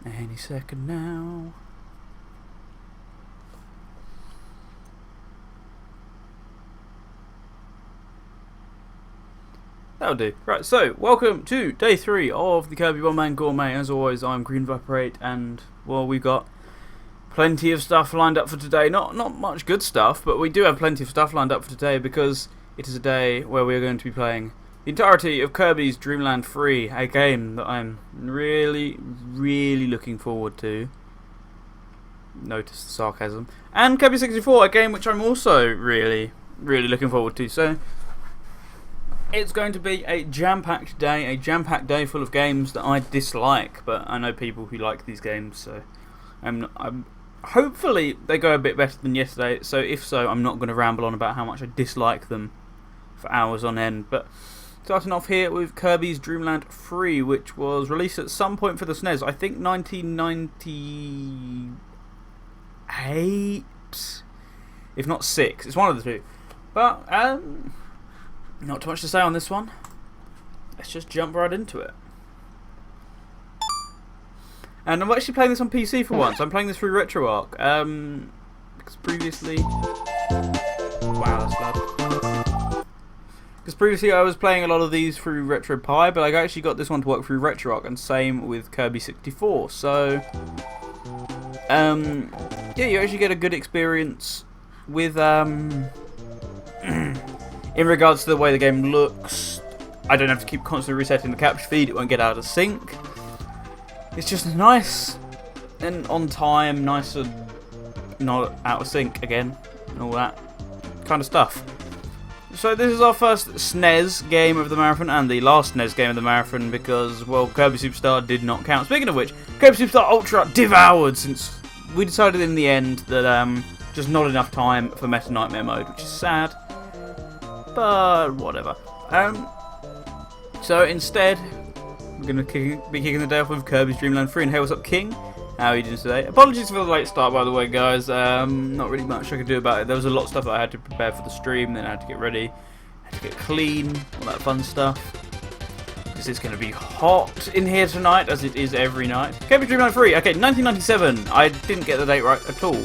Any second now. That'll do. Right, so welcome to day 3 of the Kirby One Man Gourmet. As always, I'm Green Viper 8, and well, we've got plenty of stuff lined up for today. Not much good stuff, but we do have plenty of stuff lined up for today because it is a day where we are going to be playing the entirety of Kirby's Dream Land 3, a game that I'm really looking forward to. Notice the sarcasm. And Kirby 64, a game which I'm also really looking forward to. So it's going to be a jam-packed day full of games that I dislike, but I know people who like these games, so I'm hopefully they go a bit better than yesterday. So if so, I'm not going to ramble on about how much I dislike them for hours on end. But starting off here with Kirby's Dream Land 3, which was released at some point for the SNES, I think 1998, if not 6. It's one of the two. But not too much to say on this one. Let's just jump right into it. And I'm actually playing this on PC for once. I'm playing this through RetroArch. Because previously... Wow, that's loud. Because previously I was playing a lot of these through RetroPie, but I actually got this one to work through RetroArch, and same with Kirby 64. So, yeah, you actually get a good experience with, in regards to the way the game looks. I don't have to keep constantly resetting the capture feed, it won't get out of sync. It's just nice and on time, nice and not out of sync again, and all that kind of stuff. So this is our first SNES game of the marathon, and the last SNES game of the marathon, because, well, Kirby Superstar did not count. Speaking of which, Kirby Superstar Ultra devoured, since we decided in the end that just not enough time for Meta Nightmare mode, which is sad. But whatever. So instead, we're going to be kicking the day off with Kirby's Dream Land 3. And hey, what's up, King? How are you doing today? Apologies for the late start, by the way, guys. Not really much I could do about it. There was a lot of stuff that I had to prepare for the stream, then I had to get ready, had to get clean, all that fun stuff. Because it's going to be hot in here tonight, as it is every night. Kirby's Dream Land 3. Okay, 1997. I didn't get the date right at all.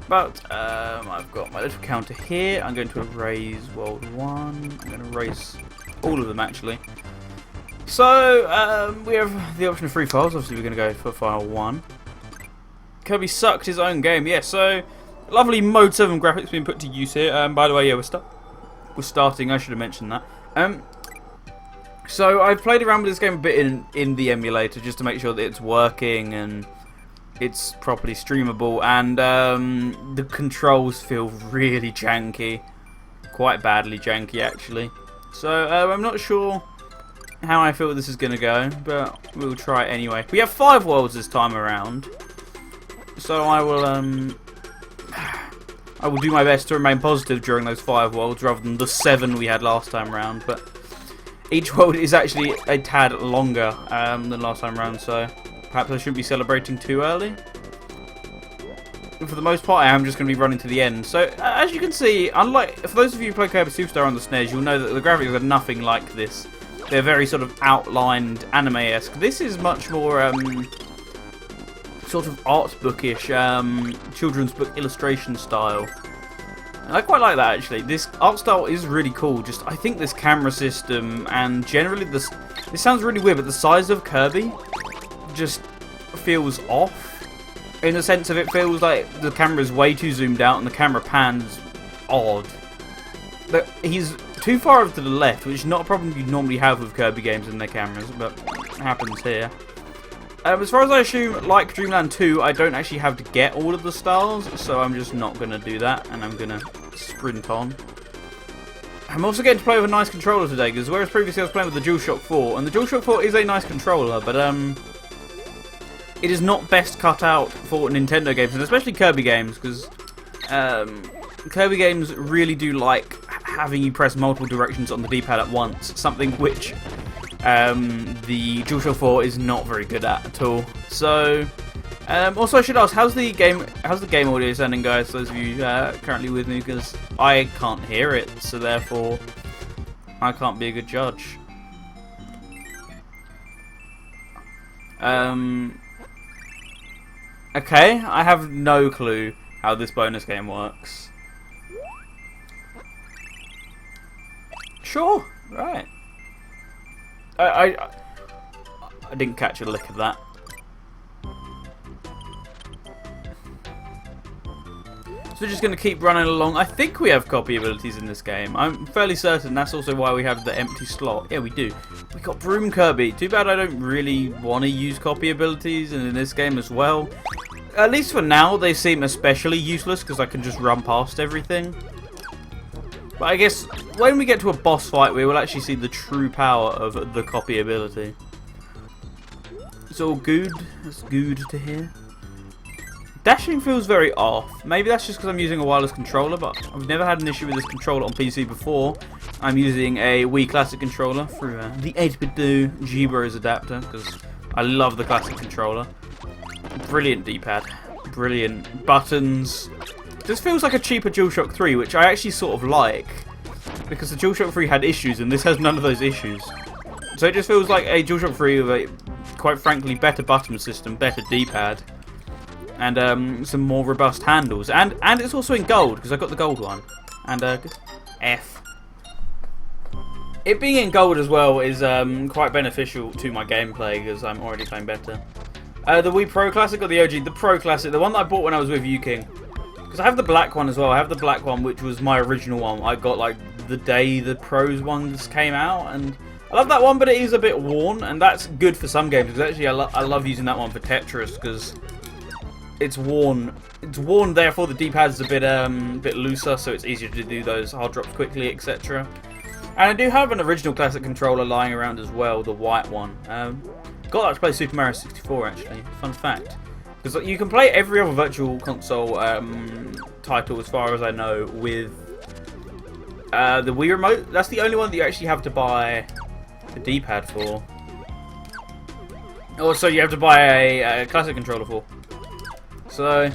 But I've got my little counter here. I'm going to erase World 1. I'm going to erase all of them, actually. So we have the option of 3 files. Obviously, we're going to go for file 1. Kirby sucked his own game. Yeah, so lovely Mode 7 graphics being put to use here. By the way, yeah, we're starting. I should have mentioned that. So I've played around with this game a bit in the emulator just to make sure that it's working and it's properly streamable, and the controls feel really janky, quite badly janky actually. So I'm not sure how I feel this is going to go, but we'll try it anyway. We have 5 worlds this time around, so I will do my best to remain positive during those 5 worlds rather than the 7 we had last time around. But each world is actually a tad longer than last time around, so perhaps I shouldn't be celebrating too early. And for the most part, I am just going to be running to the end. So, as you can see, unlike for those of you who play Kirby Superstar on the SNES, you'll know that the graphics are nothing like this. They're very sort of outlined, anime-esque. This is much more sort of art bookish, children's book illustration style. And I quite like that, actually. This art style is really cool. Just, I think this camera system and generally this sounds really weird, but the size of Kirby just feels off. In the sense of it feels like the camera is way too zoomed out and the camera pans odd. But he's too far over to the left, which is not a problem you normally have with Kirby games and their cameras, but it happens here. As far as I assume, like Dream Land 2, I don't actually have to get all of the stars, so I'm just not going to do that, and I'm going to sprint on. I'm also getting to play with a nice controller today, because whereas previously I was playing with the DualShock 4, and the DualShock 4 is a nice controller, but it is not best cut out for Nintendo games, and especially Kirby games, because Kirby games really do like having you press multiple directions on the D-pad at once, something which the DualShock 4 is not very good at all. So, also I should ask, how's the game audio sounding, guys? Those of you currently with me, because I can't hear it, so therefore I can't be a good judge. Okay, I have no clue how this bonus game works. Sure, right. I didn't catch a lick of that. So we're just going to keep running along. I think we have copy abilities in this game. I'm fairly certain that's also why we have the empty slot. Yeah, we do. We got Broom Kirby. Too bad I don't really want to use copy abilities in this game as well. At least for now, they seem especially useless because I can just run past everything. But I guess when we get to a boss fight, we will actually see the true power of the copy ability. It's all good. It's good to hear. Dashing feels very off. Maybe that's just because I'm using a wireless controller, but I've never had an issue with this controller on PC before. I'm using a Wii Classic controller through the 8BitDo G-Bros adapter because I love the Classic controller. Brilliant D-pad. Brilliant buttons. This feels like a cheaper DualShock 3, which I actually sort of like. Because the DualShock 3 had issues, and this has none of those issues. So it just feels like a DualShock 3 with a, quite frankly, better button system, better D-pad. And some more robust handles. And it's also in gold, because I got the gold one. And F. It being in gold as well is quite beneficial to my gameplay, because I'm already playing better. The Wii Pro Classic or the OG? The Pro Classic, the one that I bought when I was with you, King. Because I have the black one as well. I have the black one, which was my original one. I got like the day the Pros ones came out, and I love that one, but it is a bit worn, and that's good for some games. Because actually, I love using that one for Tetris because it's worn. It's worn, therefore the D-pad's a bit looser, so it's easier to do those hard drops quickly, etc. And I do have an original classic controller lying around as well, the white one. Got that to play Super Mario 64 actually. Fun fact. Because you can play every other Virtual Console title, as far as I know, with the Wii Remote. That's the only one that you actually have to buy the D-pad for. Also, you have to buy a classic controller for. So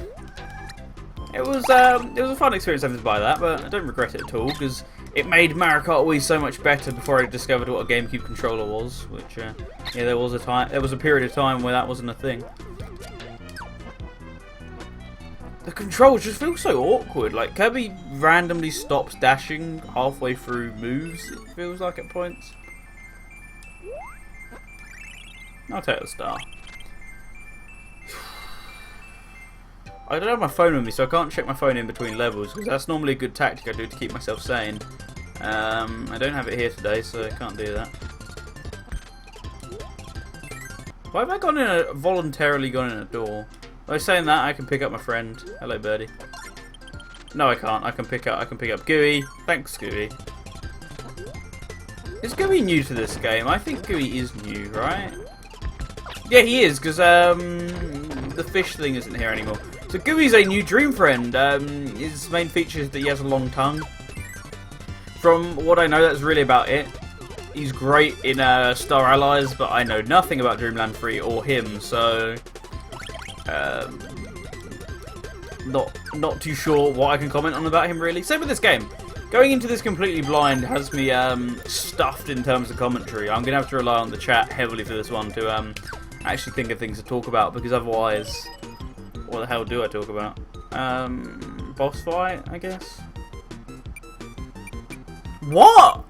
it was a fun experience having to buy that, but I don't regret it at all because it made Mario Kart Wii so much better before I discovered what a GameCube controller was. Which yeah, there was a period of time where that wasn't a thing. The controls just feel so awkward. Like Kirby randomly stops dashing halfway through moves. It feels like at points. I'll take the star. I don't have my phone with me, so I can't check my phone in between levels, because that's normally a good tactic I do to keep myself sane. I don't have it here today, so I can't do that. Why have I voluntarily gone in a door? By saying that, I can pick up my friend. Hello, birdie. No, I can't. I can pick up Gooey. Thanks, Gooey. Is Gooey new to this game? I think Gooey is new, right? Yeah, he is, because the fish thing isn't here anymore. So Gooey's a new dream friend. His main feature is that he has a long tongue. From what I know, that's really about it. He's great in Star Allies, but I know nothing about Dreamland 3 or him, so not too sure what I can comment on about him, really. Same with this game. Going into this completely blind has me stuffed in terms of commentary. I'm going to have to rely on the chat heavily for this one to actually think of things to talk about, because otherwise, what the hell do I talk about? Boss fight, I guess? What?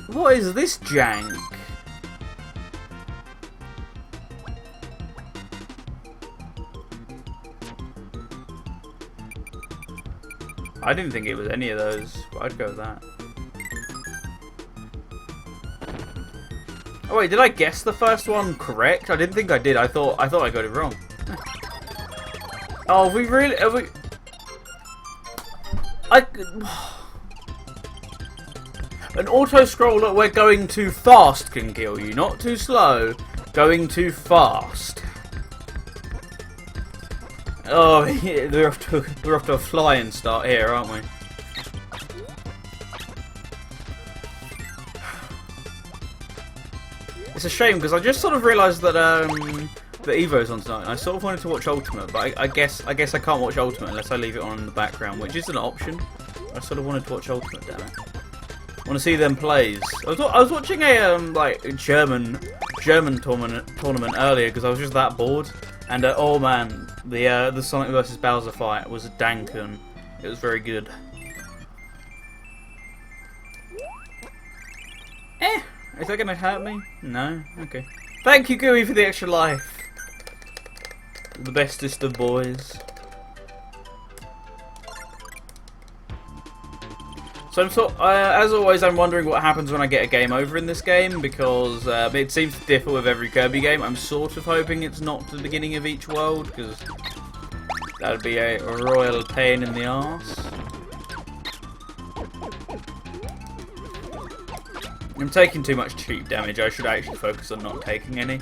What is this jank? I didn't think it was any of those, but I'd go with that. Oh wait, did I guess the first one correct? I didn't think I did. I thought I got it wrong. Oh, we really? Are we? An auto-scroller where going too fast can kill you, not too slow. Going too fast. Oh, yeah, we're off to a flying start here, aren't we? It's a shame because I just sort of realised that the Evo's on tonight. And I sort of wanted to watch Ultimate, but I guess I can't watch Ultimate unless I leave it on in the background, which is an option. I sort of wanted to watch Ultimate, damn it. Want to see them plays. I was watching a like a German tournament earlier because I was just that bored. And oh man, the Sonic versus Bowser fight was danken. It was very good. Is that gonna hurt me? No? Okay. Thank you, Gooey, for the extra life. The bestest of boys. So as always, I'm wondering what happens when I get a game over in this game, because it seems to differ with every Kirby game. I'm sort of hoping it's not the beginning of each world, because that would be a royal pain in the arse. I'm taking too much cheap damage. I should actually focus on not taking any.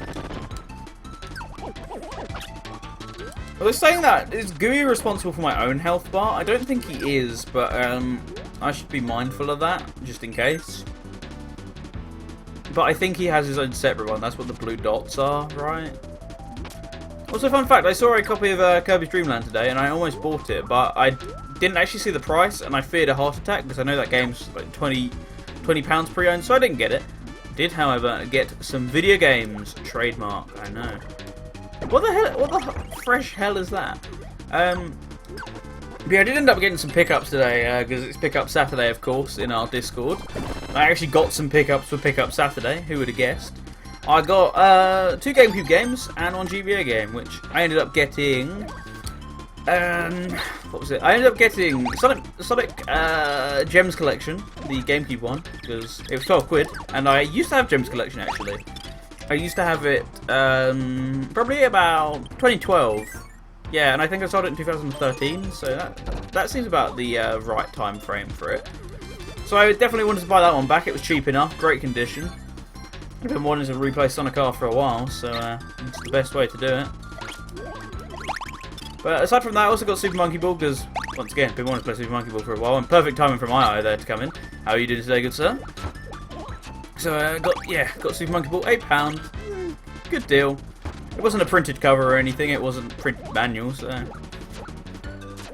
Well, they're saying that is Gooey responsible for my own health bar? I don't think he is, but I should be mindful of that, just in case. But I think he has his own separate one. That's what the blue dots are, right? Also, fun fact, I saw a copy of Kirby's Dream Land today, and I almost bought it, but I didn't actually see the price, and I feared a heart attack, because I know that game's like £20 pre-owned, so I didn't get it. Did, however, get some video games trademark. I know. What the hell? What the fresh hell is that? But yeah, I did end up getting some pickups today because it's Pickup Saturday, of course, in our Discord. I actually got some pickups for Pickup Saturday. Who would have guessed? I got 2 GameCube games and 1 GBA game, which I ended up getting. What was it? I ended up getting Sonic Gems Collection, the GameCube one, because it was 12 quid, and I used to have Gems Collection actually. I used to have it probably about 2012. Yeah, and I think I sold it in 2013, so that seems about the right time frame for it. So I definitely wanted to buy that one back. It was cheap enough, great condition. I've been wanting to replay Sonic R for a while, so it's the best way to do it. But aside from that, I also got Super Monkey Ball, because, once again, been wanting to play Super Monkey Ball for a while, and perfect timing for my eye there to come in. How are you doing today, good sir? So, got Super Monkey Ball, £8. Good deal. It wasn't a printed cover or anything, it wasn't printed manual, so...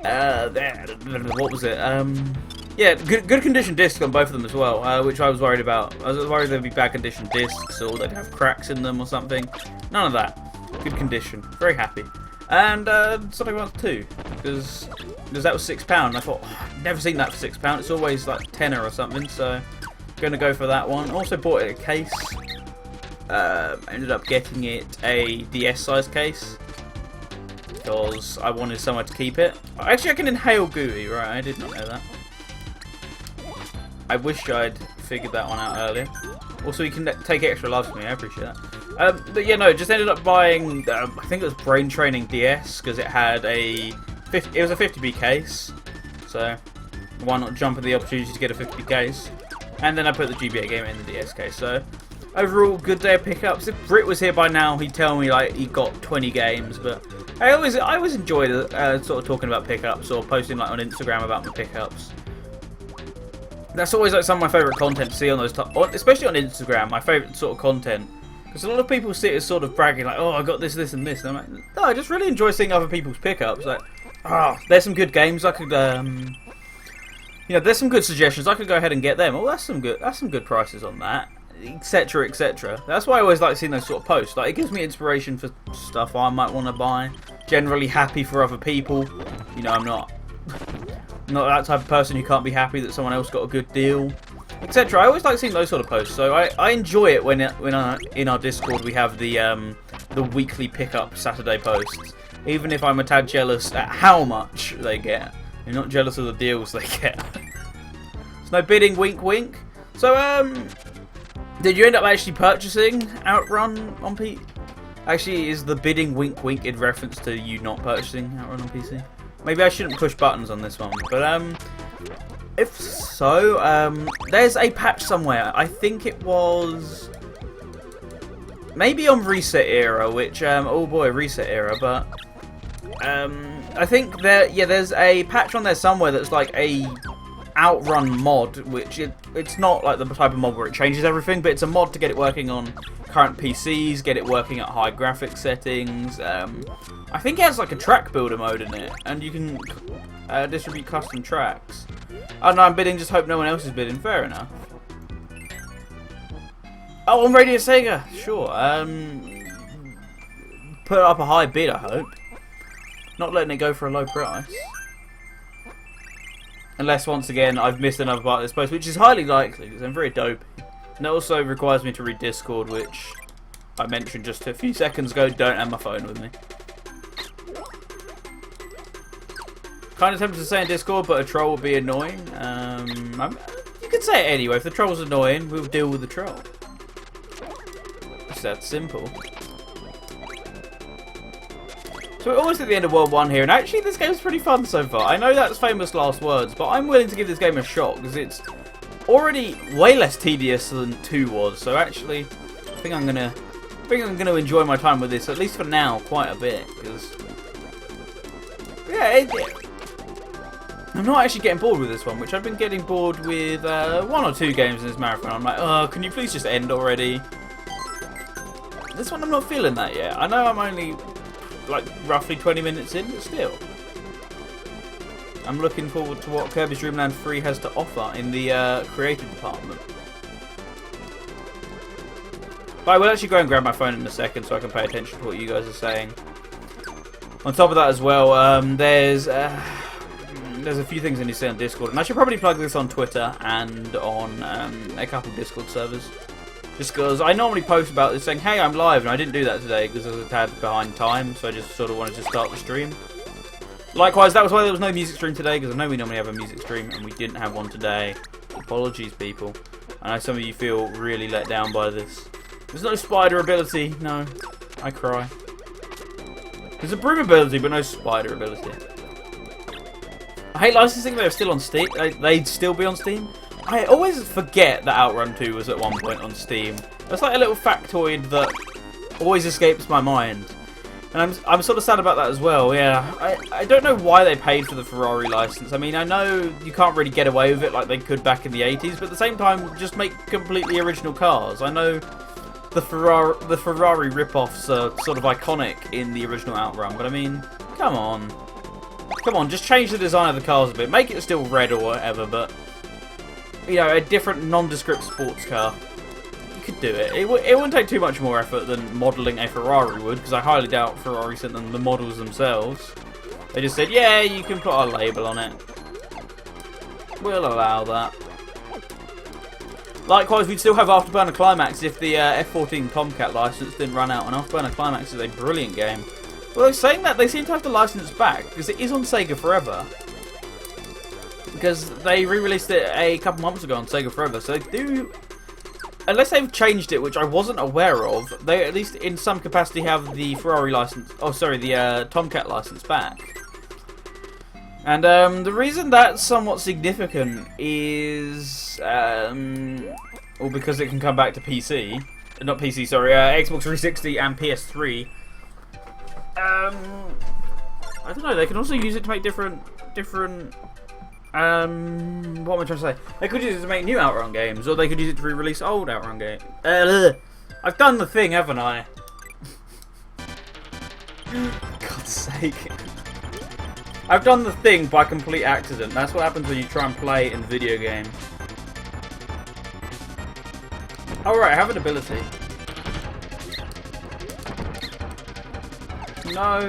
what was it? Yeah, good condition discs on both of them as well, which I was worried about. I was worried there'd be bad condition discs, or they'd have cracks in them or something. None of that. Good condition. Very happy. And Sonic Advance 2, because that was £6. I thought, never seen that for £6. It's always like tenner or something, so gonna go for that one. Also bought it a case. Ended up getting it a DS size case because I wanted somewhere to keep it. Actually, I can inhale Gooey, right? I did not know that. I wish I'd figured that one out earlier. Also, you can take extra lives for me. I appreciate that. But yeah, no, just ended up buying. I think it was Brain Training DS because it had it was a 50B case, so why not jump at the opportunity to get a 50B case? And then I put the GBA game in the DS case. So overall, good day of pickups. If Brit was here by now, he'd tell me like he got 20 games. But I always enjoy sort of talking about pickups or posting like on Instagram about my pickups. That's always like some of my favourite content to see on those, especially on Instagram. My favourite sort of content, because a lot of people see it as sort of bragging, like, "Oh, I got this, this, and this." And I'm like, no, I just really enjoy seeing other people's pickups. Like, there's some good games I could, there's some good suggestions. I could go ahead and get them. Oh, that's some good prices on that, etc., etc. That's why I always like seeing those sort of posts. Like, it gives me inspiration for stuff I might want to buy. Generally happy for other people. You know, I'm not that type of person who can't be happy that someone else got a good deal, etc. I always like seeing those sort of posts, so I enjoy it when in our Discord we have the weekly pickup Saturday posts, even if I'm a tad jealous at how much they get. I'm not jealous of the deals they get. There's no bidding, wink wink. So did you end up actually purchasing Outrun on PC? Actually, is the bidding wink wink in reference to you not purchasing Outrun on PC? Maybe I shouldn't push buttons on this one, but if so, there's a patch somewhere. I think it was maybe on Reset Era, which oh boy, Reset Era. But I think there's a patch on there somewhere that's like a Outrun mod, which it's not like the type of mod where it changes everything, but it's a mod to get it working on current PCs, get it working at high graphics settings. I think it has like a track builder mode in it, and you can distribute custom tracks. Oh no, I'm bidding, just hope no one else is bidding. Fair enough. Oh, on Radio Sega. Sure. Put up a high bid, I hope. Not letting it go for a low price. Unless, once again, I've missed another part of this post, which is highly likely, because I'm very dopey. And it also requires me to read Discord, which I mentioned just a few seconds ago. Don't have my phone with me. Kind of tempted to say in Discord, but a troll would be annoying. You can say it anyway. If the troll's annoying, we'll deal with the troll. It's that simple. So we're almost at the end of World 1 here, and actually this game's pretty fun so far. I know that's famous last words, but I'm willing to give this game a shot, because it's already way less tedious than 2 was. So actually, I think I'm gonna enjoy my time with this, at least for now, quite a bit, because yeah, I'm not actually getting bored with this one, which I've been getting bored with 1 or 2 games in this marathon. I'm like, oh, can you please just end already? This one I'm not feeling that yet. I know I'm only like roughly 20 minutes in, but still. I'm looking forward to what Kirby's Dream Land 3 has to offer in the creative department. But I will actually go and grab my phone in a second so I can pay attention to what you guys are saying. On top of that as well, there's a few things I need to say on Discord, and I should probably plug this on Twitter and on a couple of Discord servers. Just because I normally post about this saying, hey, I'm live, and I didn't do that today because I was a tad behind time, so I just sort of wanted to start the stream. Likewise, that was why there was no music stream today, because I know we normally have a music stream, and we didn't have one today. Apologies, people. I know some of you feel really let down by this. There's no spider ability, no. I cry. There's a broom ability, but no spider ability. I hate licensing, they're still on Steam. They'd still be on Steam. I always forget that Outrun 2 was at one point on Steam. That's like a little factoid that always escapes my mind. And I'm sort of sad about that as well, yeah. I don't know why they paid for the Ferrari license. I mean, I know you can't really get away with it like they could back in the 80s, but at the same time, just make completely original cars. I know the Ferrari rip-offs are sort of iconic in the original Outrun, but I mean, come on. Come on, just change the design of the cars a bit. Make it still red or whatever, but you know, a different nondescript sports car. You could do it. It wouldn't take too much more effort than modelling a Ferrari would, because I highly doubt Ferrari sent them the models themselves. They just said, yeah, you can put our label on it. We'll allow that. Likewise, we'd still have Afterburner Climax if the F14 Tomcat license didn't run out, and Afterburner Climax is a brilliant game. Although saying that, they seem to have the license back, because it is on Sega Forever. Because they re-released it a couple months ago on Sega Forever, so they do, unless they've changed it, which I wasn't aware of, they at least in some capacity have the Ferrari license, oh sorry, the Tomcat license back. And the reason that's somewhat significant is, well, because it can come back to PC, not PC, sorry, Xbox 360 and PS3. I don't know, they can also use it to make different what am I trying to say? They could use it to make new Outrun games, or they could use it to re-release old Outrun games. I've done the thing, haven't I? God's sake. I've done the thing by complete accident. That's what happens when you try and play in a video game. Alright, I have an ability. No.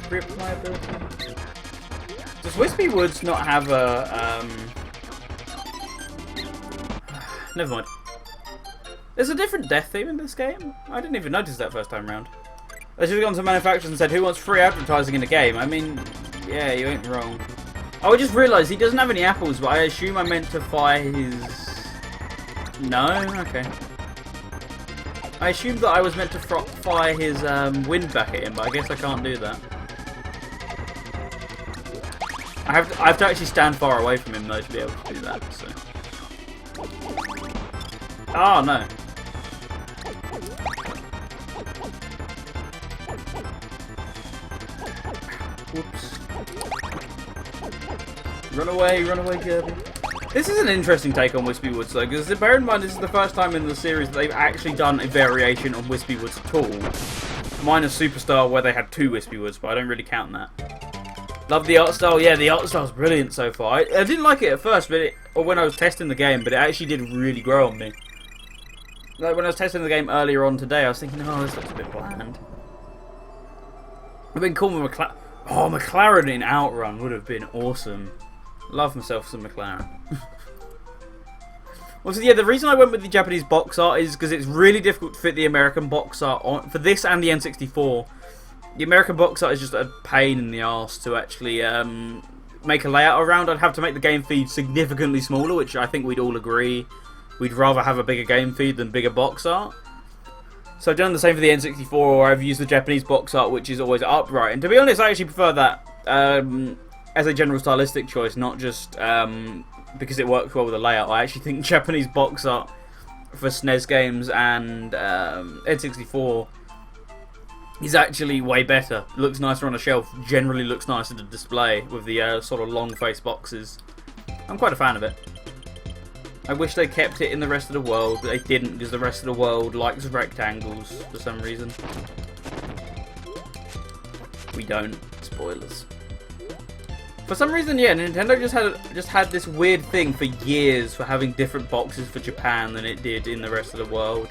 Rip my ability. Does Wispy Woods not have a, Never mind. There's a different death theme in this game? I didn't even notice that first time round. They should have gone to manufacturers and said, who wants free advertising in the game? I mean, yeah, you ain't wrong. Oh, I just realised he doesn't have any apples, but I assume I meant to fire his... No? Okay. I assumed that I was meant to fire his wind back at him, but I guess I can't do that. I have to actually stand far away from him though to be able to do that. So. Oh no! Whoops! Run away, Kirby! This is an interesting take on Wispy Woods though, because bear in mind this is the first time in the series that they've actually done a variation on Wispy Woods at all. Minus Superstar, where they had 2 Wispy Woods, but I don't really count that. Love the art style. Yeah, the art style's brilliant so far. I didn't like it at first, or when I was testing the game, but it actually did really grow on me. Like when I was testing the game earlier on today, I was thinking, oh, this looks a bit bland. I've been cool with McLaren. Oh, McLaren in Outrun would have been awesome. Love myself some McLaren. Also, yeah, the reason I went with the Japanese box art is because it's really difficult to fit the American box art on for this and the N64. The American box art is just a pain in the arse to actually make a layout around. I'd have to make the game feed significantly smaller, which I think we'd all agree. We'd rather have a bigger game feed than bigger box art. So I've done the same for the N64, or I've used the Japanese box art, which is always upright. And to be honest, I actually prefer that as a general stylistic choice, not just because it works well with the layout. I actually think Japanese box art for SNES games and N64 is actually way better. Looks nicer on a shelf, generally looks nicer to display with the sort of long face boxes. I'm quite a fan of it. I wish they kept it in the rest of the world, but they didn't because the rest of the world likes rectangles for some reason. We don't. Spoilers. For some reason, yeah, Nintendo just had this weird thing for years for having different boxes for Japan than it did in the rest of the world.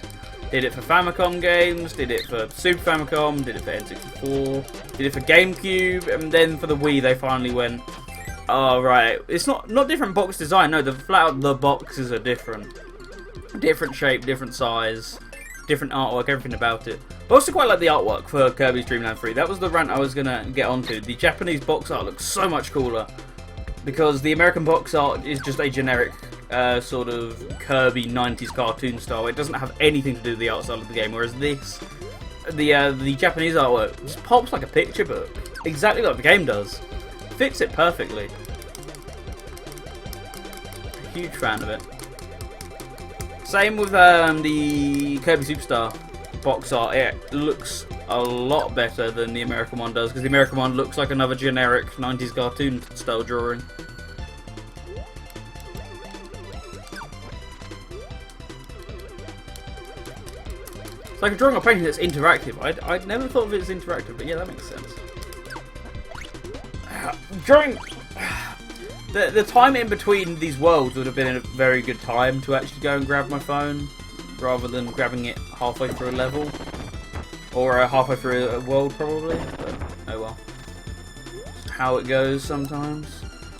Did it for Famicom games, did it for Super Famicom, did it for N64, did it for GameCube, and then for the Wii they finally went, oh right, it's not different box design, no, flat out the boxes are different. Different shape, different size, different artwork, everything about it. I also quite like the artwork for Kirby's Dream Land 3. That was the rant I was going to get onto. The Japanese box art looks so much cooler because the American box art is just a generic sort of Kirby 90s cartoon style. It doesn't have anything to do with the art style of the game, whereas this, the Japanese artwork just pops like a picture book. Exactly like the game does. Fits it perfectly. Huge fan of it. Same with the Kirby Superstar box art. It looks a lot better than the American one does because the American one looks like another generic 90s cartoon style drawing. It's like a drawing or painting that's interactive. I'd never thought of it as interactive, but yeah, that makes sense. During the time in between these worlds would have been a very good time to actually go and grab my phone, rather than grabbing it halfway through a level, or halfway through a world probably. But oh well, just how it goes sometimes.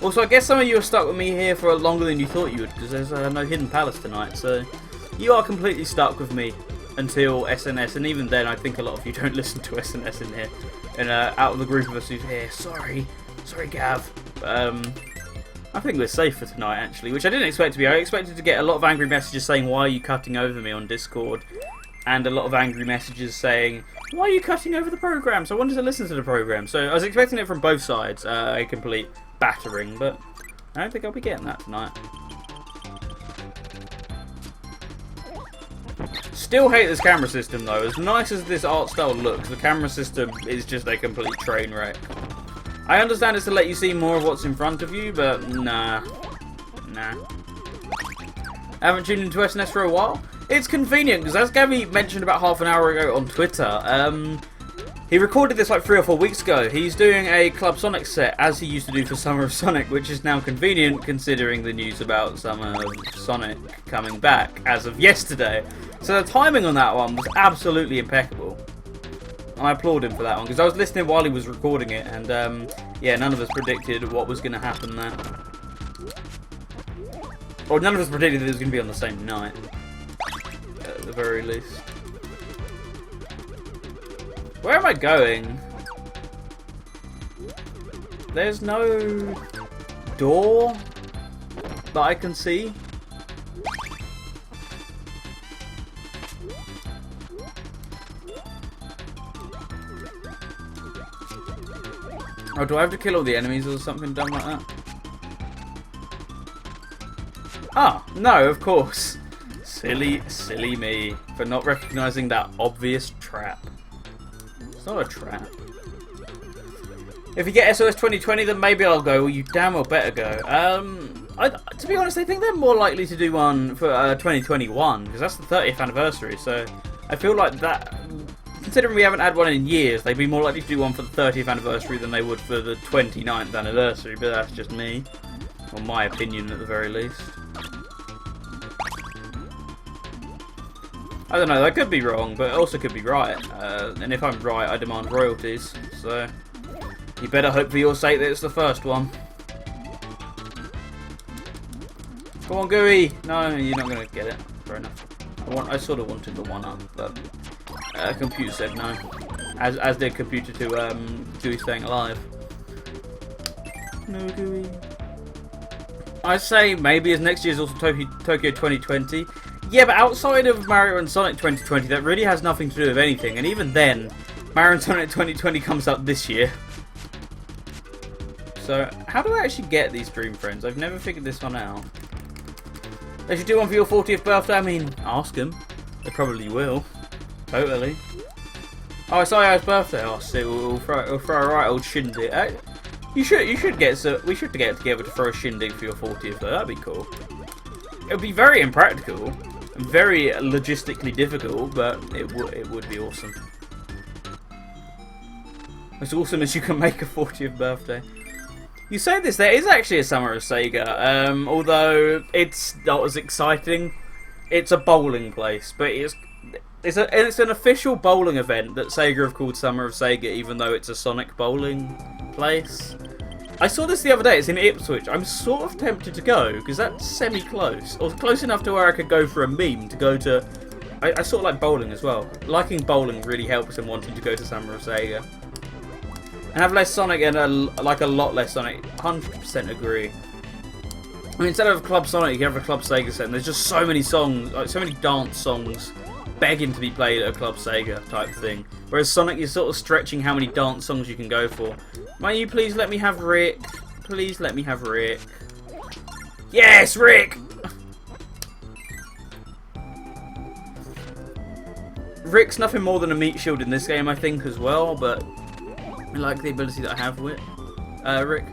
Also, I guess some of you are stuck with me here for longer than you thought you would, because there's no Hidden Palace tonight, so you are completely stuck with me until SNS, and even then I think a lot of you don't listen to SNS in here, and out of the group of us who's here, sorry Gav, I think we're safe for tonight actually, which I didn't expect to be. I expected to get a lot of angry messages saying why are you cutting over me on Discord, and a lot of angry messages saying why are you cutting over the program, so I wanted to listen to the program, so I was expecting it from both sides, a complete battering, but I don't think I'll be getting that tonight. Still hate this camera system though. As nice as this art style looks, the camera system is just a complete train wreck. I understand it's to let you see more of what's in front of you, but nah. I haven't tuned into SNS for a while. It's convenient, because as Gabby mentioned about half an hour ago on Twitter, he recorded this like 3 or 4 weeks ago. He's doing a Club Sonic set, as he used to do for Summer of Sonic, which is now convenient considering the news about Summer of Sonic coming back as of yesterday. So the timing on that one was absolutely impeccable. And I applaud him for that one, because I was listening while he was recording it, and yeah, none of us predicted what was going to happen there. Or none of us predicted that it was going to be on the same night, at the very least. Where am I going? There's no door that I can see. Oh, do I have to kill all the enemies or something dumb like that? Ah, no, of course. Silly me for not recognising that obvious trap. It's not a trap. If you get SOS 2020, then maybe I'll go. Well, you damn well better go. To be honest, I think they're more likely to do one for 2021, because that's the 30th anniversary, so I feel like that... Considering we haven't had one in years, they'd be more likely to do one for the 30th anniversary than they would for the 29th anniversary, but that's just me. Or my opinion, at the very least. I don't know, that could be wrong, but it also could be right. And if I'm right, I demand royalties. So, you better hope for your sake that it's the first one. Come on, Gooey! No, you're not going to get it. Fair enough. I sort of wanted the 1-up, but computer said no. As did computer to Gooey staying alive. No, Gooey. I say maybe as next year's also Tokyo 2020. Yeah, but outside of Mario and Sonic 2020, that really has nothing to do with anything. And even then, Mario and Sonic 2020 comes out this year. So, how do I actually get these Dream Friends? I've never figured this one out. They should do one for your 40th birthday. I mean, ask them. They probably will. Totally. Oh, it's Io's birthday. Oh, so we'll throw a right old shindig. We should get together to throw a shindig for your 40th. That'd be cool. It would be very impractical, very logistically difficult, but it would be awesome. As awesome as you can make a 40th birthday. You say this, there is actually a Summer of Sega, although it's not as exciting. It's a bowling place, but it's an official bowling event that Sega have called Summer of Sega, even though it's a Sonic bowling place. I saw this the other day, it's in Ipswich. I'm sort of tempted to go, because that's semi-close. Or close enough to where I could go for a meme to go to... I sort of like bowling as well. Liking bowling really helps in wanting to go to Summer of Sega. And have less Sonic and a lot less Sonic. 100% agree. I mean, instead of Club Sonic, you can have a Club Sega set. And there's just so many songs, like so many dance songs, begging to be played at a Club Sega type thing. Whereas Sonic, you're sort of stretching how many dance songs you can go for. Might you please let me have Rick? Please let me have Rick. Yes, Rick! Rick's nothing more than a meat shield in this game, I think, as well, but I like the ability that I have with Rick.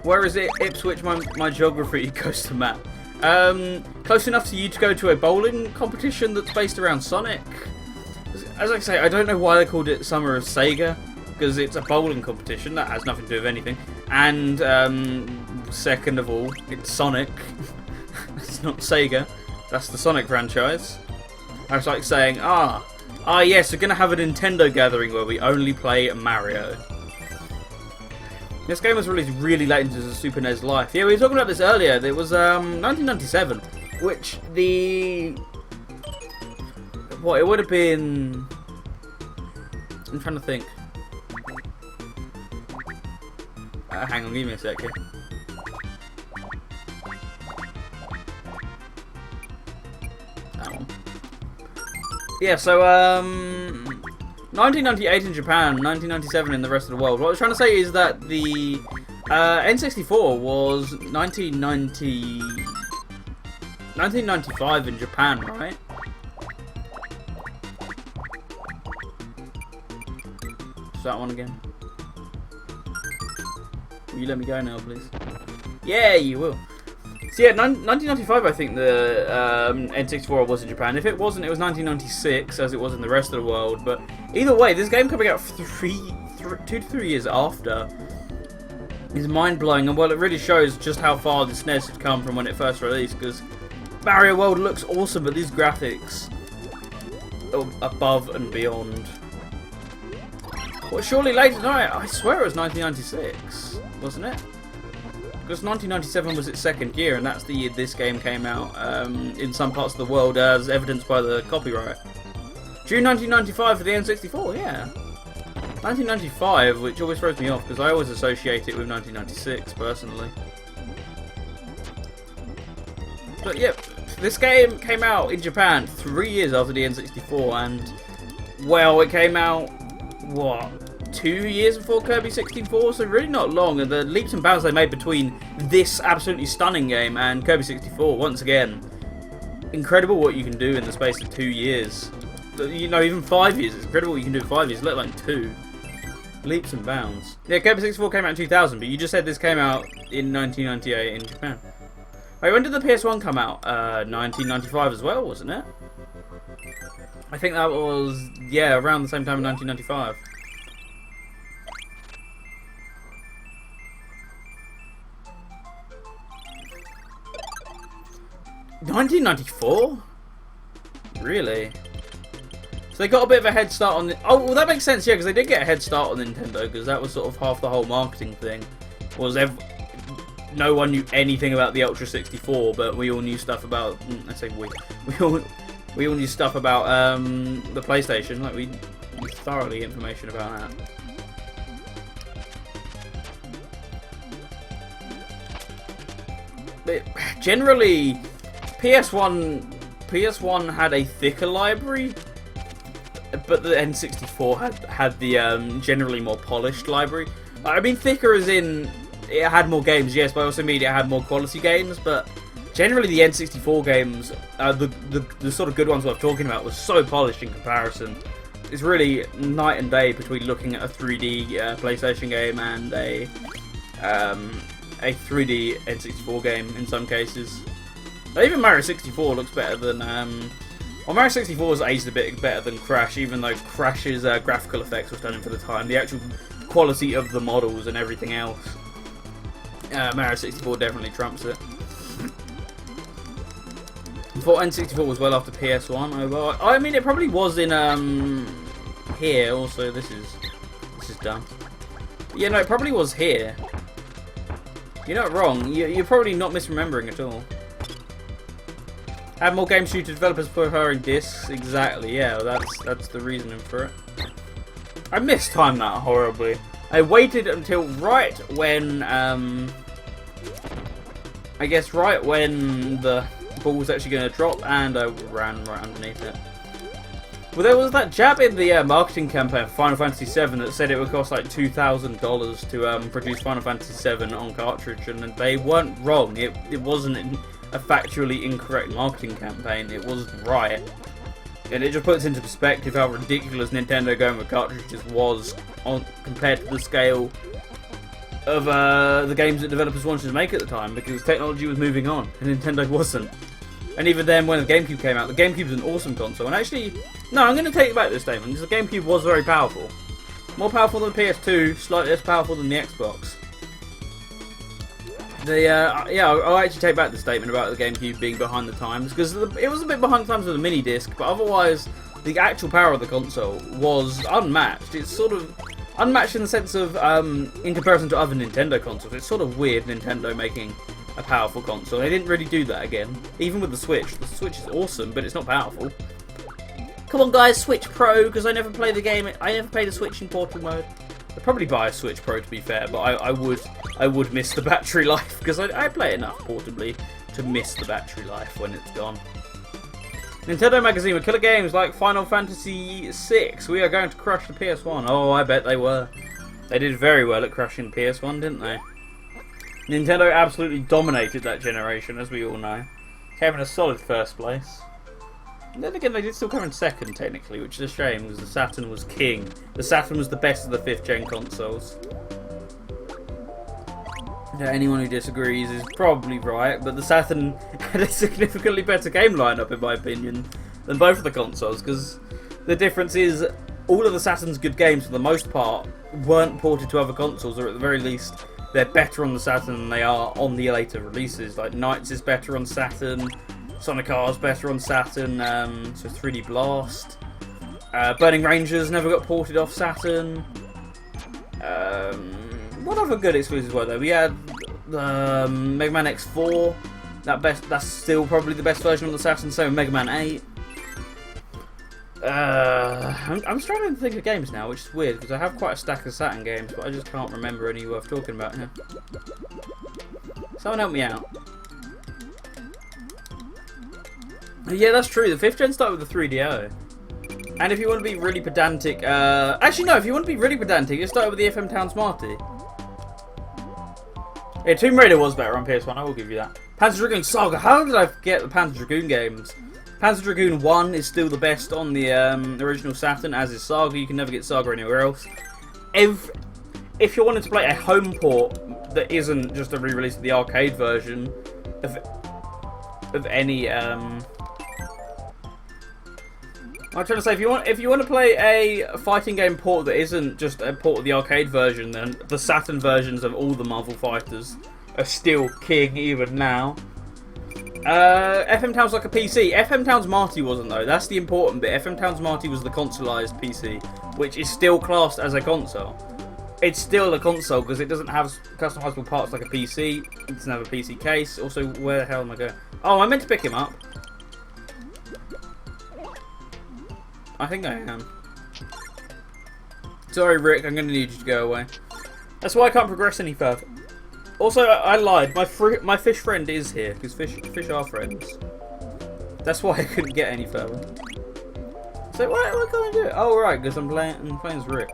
Where is it? Ipswich, my geography goes to map. Close enough to you to go to a bowling competition that's based around Sonic. As I say, I don't know why they called it Summer of Sega, because it's a bowling competition, that has nothing to do with anything. And, second of all, it's Sonic. It's not Sega. That's the Sonic franchise. I was like saying, yes, we're going to have a Nintendo gathering where we only play Mario. This game was released really late into the Super NES life. Yeah, we were talking about this earlier. It was 1997, which it would have been... I'm trying to think. Hang on, give me a sec here. Yeah, so 1998 in Japan, 1997 in the rest of the world. What I was trying to say is that the N64 was 1995 in Japan, right? Is that one again? Will you let me go now, please? Yeah, you will. So yeah, 1995 I think the N64 was in Japan. If it wasn't, it was 1996 as it was in the rest of the world. But either way, this game coming out 2 to 3 years after is mind-blowing. And well, it really shows just how far the SNES had come from when it first released. Because Mario World looks awesome, but these graphics are above and beyond. Well, surely later tonight, I swear it was 1996, wasn't it? Because 1997 was its second year, and that's the year this game came out in some parts of the world, as evidenced by the copyright. June 1995 for the N64, yeah. 1995, which always throws me off, because I always associate it with 1996, personally. But yeah, this game came out in Japan 3 years after the N64, and, well, it came out, what? 2 years before Kirby 64, so really not long, and the leaps and bounds they made between this absolutely stunning game and Kirby 64, once again, incredible what you can do in the space of 2 years. You know, even 5 years, it's incredible what you can do in 5 years, let alone 2. Leaps and bounds. Yeah, Kirby 64 came out in 2000, but you just said this came out in 1998 in Japan. Wait, when did the PS1 come out? 1995 as well, wasn't it? I think that was, yeah, around the same time in 1995. 1994? Really? So they got a bit of a head start on the... Oh, well, that makes sense, yeah, because they did get a head start on Nintendo, because that was sort of half the whole marketing thing. Was no one knew anything about the Ultra 64, but we all knew stuff about... I say we all knew stuff about the PlayStation. Like, we knew thoroughly information about that. But generally, PS1 had a thicker library, but the N64 had the generally more polished library. I mean, thicker as in it had more games, yes, but I also mean it had more quality games. But generally, the N64 games, the sort of good ones I'm talking about, was so polished in comparison. It's really night and day between looking at a 3D PlayStation game and a 3D N64 game in some cases. Even Mario 64 looks better than... well, Mario 64 was aged a bit better than Crash, even though Crash's graphical effects were stunning for the time. The actual quality of the models and everything else, Mario 64 definitely trumps it. I thought N64 was well after PS1. I mean, it probably was in here. Also, this is dumb. Yeah, no, it probably was here. You're not wrong. You're probably not misremembering at all. Have more games due to developers preferring discs. Exactly. Yeah, that's the reasoning for it. I mistimed that horribly. I waited until right when I guess right when the ball was actually going to drop, and I ran right underneath it. Well, there was that jab in the marketing campaign for Final Fantasy VII that said it would cost like $2,000 to produce Final Fantasy VII on cartridge, and they weren't wrong. It wasn't a factually incorrect marketing campaign. It was right. And it just puts into perspective how ridiculous Nintendo going with cartridges was compared to the scale of the games that developers wanted to make at the time, because technology was moving on and Nintendo wasn't. And even then, when the GameCube came out, the GameCube was an awesome console. And actually, no, I'm going to take back this statement, because the GameCube was very powerful. More powerful than the PS2, slightly less powerful than the Xbox. Yeah, I'll actually take back the statement about the GameCube being behind the times, because it was a bit behind the times with the mini disc, but otherwise, the actual power of the console was unmatched. It's sort of unmatched in the sense of, in comparison to other Nintendo consoles. It's sort of weird Nintendo making a powerful console. They didn't really do that again. Even with the Switch. The Switch is awesome, but it's not powerful. Come on guys, Switch Pro, because I never play the game. I never play the Switch in portal mode. I'd probably buy a Switch Pro to be fair, but I would miss the battery life, because I play enough portably to miss the battery life when it's gone. Nintendo Magazine with killer games like Final Fantasy VI. We are going to crush the PS1. Oh, I bet they were. They did very well at crushing the PS1, didn't they? Nintendo absolutely dominated that generation, as we all know. Came in a solid first place. And then again, they did still come in second, technically, which is a shame, because the Saturn was king. The Saturn was the best of the 5th gen consoles. Now, anyone who disagrees is probably right, but the Saturn had a significantly better game lineup, in my opinion, than both of the consoles, because the difference is all of the Saturn's good games, for the most part, weren't ported to other consoles, or at the very least, they're better on the Saturn than they are on the later releases. Like Knights is better on Saturn, Sonic R's better on Saturn, so 3D Blast. Burning Rangers never got ported off Saturn. What other good exclusives were there? We had Mega Man X4. That's still probably the best version on the Saturn. So Mega Man 8. I'm struggling to think of games now, which is weird because I have quite a stack of Saturn games, but I just can't remember any worth talking about here. Someone help me out. Yeah, that's true. The 5th gen started with the 3DO. And if you want to be really pedantic, actually no, if you want to be really pedantic, it started with the FM Town Smarty. Yeah, Tomb Raider was better on PS1, I will give you that. Panzer Dragoon Saga, how did I forget the Panzer Dragoon games? Panzer Dragoon 1 is still the best on the original Saturn, as is Saga. You can never get Saga anywhere else. If you wanted to play a home port that isn't just a re-release of the arcade version of any, I'm trying to say, if you want to play a fighting game port that isn't just a port of the arcade version, then the Saturn versions of all the Marvel fighters are still king even now. FM Town's like a PC. FM Town's Marty wasn't though. That's the important bit. FM Town's Marty was the consoleized PC, which is still classed as a console. It's still a console because it doesn't have customizable parts like a PC. It doesn't have a PC case. Also, where the hell am I going? Oh, I meant to pick him up. I think I am. Sorry, Rick. I'm going to need you to go away. That's why I can't progress any further. Also, I lied. My fish friend is here because fish are friends. That's why I couldn't get any further. So what can I do? Oh right, because I'm playing as Rick.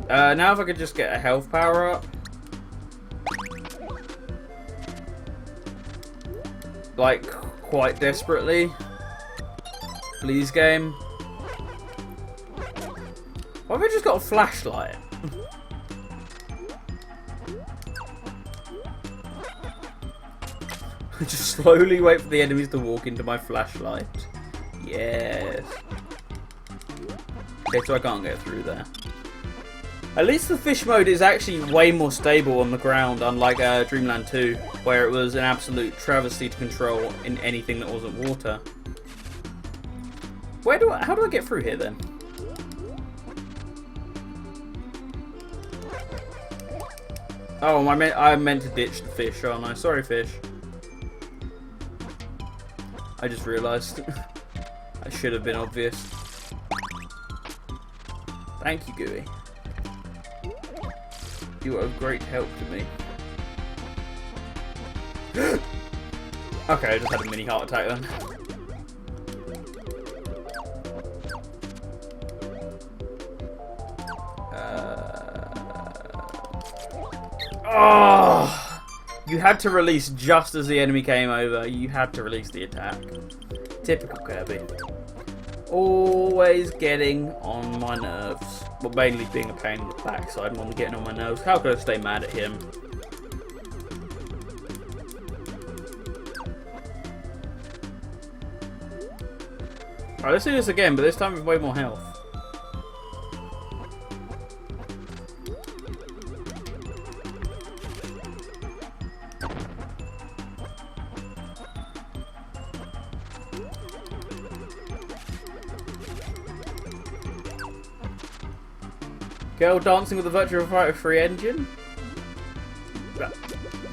Now if I could just get a health power up. Like, quite desperately. Please, game. Why have I just got a flashlight? Just slowly wait for the enemies to walk into my flashlight. Yes. Okay, so I can't get through there. At least the fish mode is actually way more stable on the ground, unlike Dreamland 2, where it was an absolute travesty to control in anything that wasn't water. How do I get through here then? Oh, I meant to ditch the fish, aren't I? Sorry, fish. I just realised. I should have been obvious. Thank you, Gooey. You are of great help to me. Okay, I just had a mini heart attack then. Oh! You had to release just as the enemy came over. You had to release the attack. Typical Kirby. Always getting on my nerves. Well, mainly being a pain in the backside, more than getting on my nerves. How could I stay mad at him? Alright, let's do this again, but this time with way more health. Girl dancing with a Virtua Fighter 3 engine?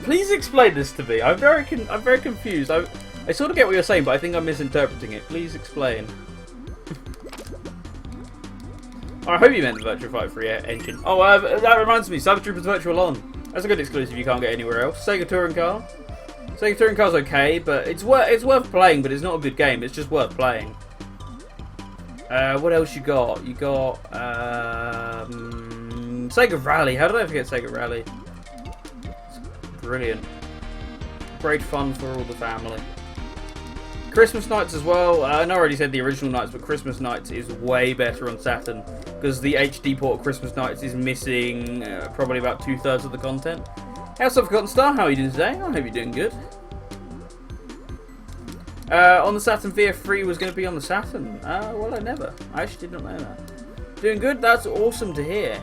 Please explain this to me. I'm very confused. I sort of get what you're saying, but I think I'm misinterpreting it. Please explain. I hope you meant the Virtua Fighter 3 engine. Oh, that reminds me. Cyber Troopers Virtual On. That's a good exclusive you can't get anywhere else. Sega Touring Car. Sega Touring Car's okay, but it's worth playing, but it's not a good game. It's just worth playing. What else you got? You got Sega Rally. How did I forget Sega Rally? It's brilliant. Great fun for all the family. Christmas Nights as well. I already said the original Nights, but Christmas Nights is way better on Saturn because the HD port of Christmas Nights is missing probably about 2/3 of the content. House of Forgotten Star, how are you doing today? I hope you're doing good. On the Saturn VF3 was going to be on the Saturn. Well, I actually did not know that. Doing good? That's awesome to hear.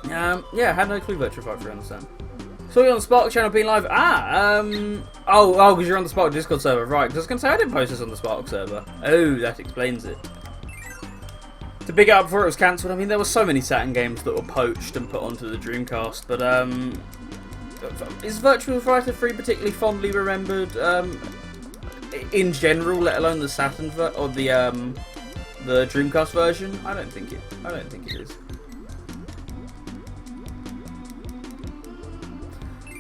Yeah, I had no clue Virtua Fighter 3 on the Saturn. Saw you on the Spark channel being live. Oh, because you're on the Spark Discord server, right? Because I was going to say I didn't post this on the Spark server. Oh, that explains it. To big it up before it was cancelled, I mean, there were so many Saturn games that were poached and put onto the Dreamcast, but is Virtua Fighter 3 particularly fondly remembered in general, let alone the Saturn or the Dreamcast version? I don't think it is.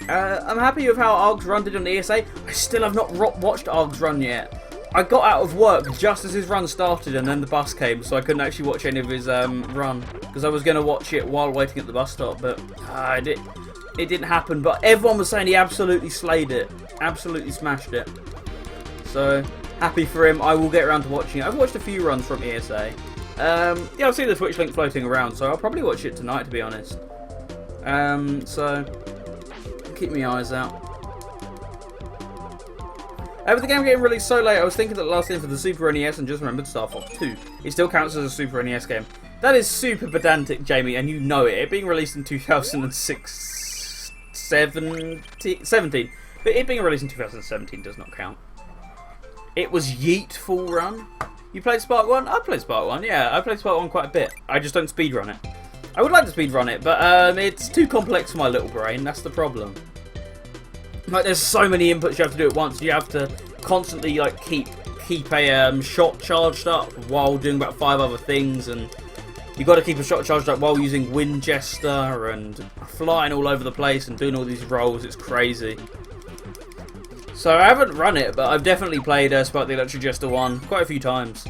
I'm happy with how Arg's run did on the ESA. I still have not watched Arg's run yet. I got out of work just as his run started and then the bus came, so I couldn't actually watch any of his run. Because I was going to watch it while waiting at the bus stop, but it didn't happen. But everyone was saying he absolutely slayed it. Absolutely smashed it. So, happy for him. I will get around to watching it. I've watched a few runs from ESA. Yeah, I'll see the Twitch link floating around, so I'll probably watch it tonight, to be honest. So, keep my eyes out. With the game getting released so late, I was thinking that last in for the Super NES and just remembered Star Fox 2. It still counts as a Super NES game. That is super pedantic, Jamie, and you know it. It being released in 2006, 17. But it being released in 2017 does not count. It was Yeet full run. You played Spark 1? I played Spark 1, yeah. I played Spark 1 quite a bit. I just don't speedrun it. I would like to speedrun it, but it's too complex for my little brain. That's the problem. Like, there's so many inputs you have to do at once. You have to constantly, like, keep a shot charged up while doing about 5 other things, and you got to keep a shot charged up while using Winchester and flying all over the place and doing all these rolls. It's crazy. So I haven't run it, but I've definitely played Spark the Electric Jester 1 quite a few times.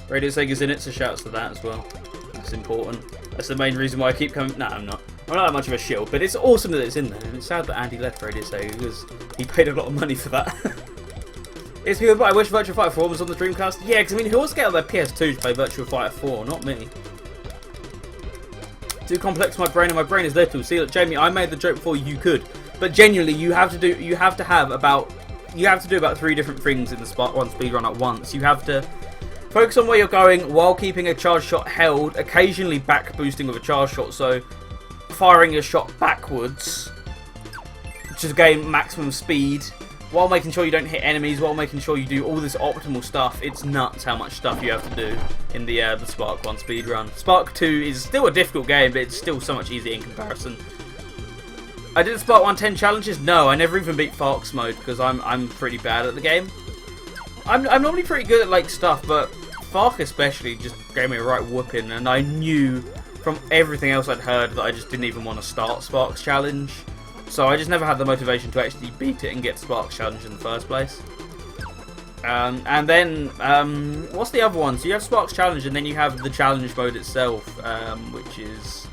Radio Sega's in it, so shouts to that as well. That's important. That's the main reason why I keep coming. Nah, I'm not. I'm not that much of a shill, but it's awesome that it's in there. And it's sad that Andy left Radio Sega because he paid a lot of money for that. It's people, but I wish Virtua Fighter 4 was on the Dreamcast. Yeah, because I mean, who wants to get out their PS2 to play Virtua Fighter 4? Not me. Too complex for my brain, and my brain is little. See, look, Jamie, I made the joke before you could, but genuinely, you have to do about 3 different things in the Spark 1 speedrun at once. You have to focus on where you're going while keeping a charge shot held, occasionally back boosting with a charge shot, so firing your shot backwards to gain maximum speed, while making sure you don't hit enemies, while making sure you do all this optimal stuff. It's nuts how much stuff you have to do in the Spark 1 speedrun. Spark 2 is still a difficult game, but it's still so much easier in comparison. I did Spark 1 10 challenges? No, I never even beat Fox mode because I'm pretty bad at the game. I'm normally pretty good at like stuff, but Fark especially just gave me a right whooping, and I knew from everything else I'd heard that I just didn't even want to start Spark's challenge. So I just never had the motivation to actually beat it and get Spark's challenge in the first place. And then, what's the other one? So you have Spark's challenge, and then you have the challenge mode itself, which is,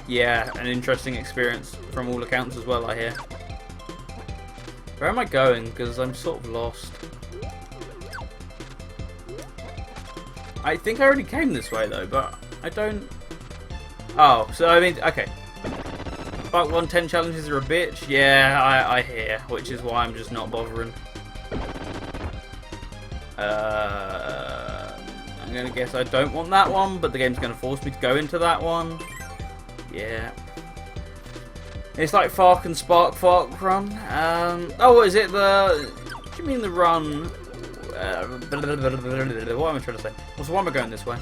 yeah, an interesting experience from all accounts as well, I hear. Where am I going? Because I'm sort of lost. I think I already came this way though, but I don't... Oh, so I mean, okay. Spark 1 10 challenges are a bitch? Yeah, I hear, which is why I'm just not bothering. I'm going to guess I don't want that one, but the game's going to force me to go into that one. Yeah. It's like Fark and Spark run. Oh, what is it? What do you mean the run? What am I trying to say? Well, so why am I going this way?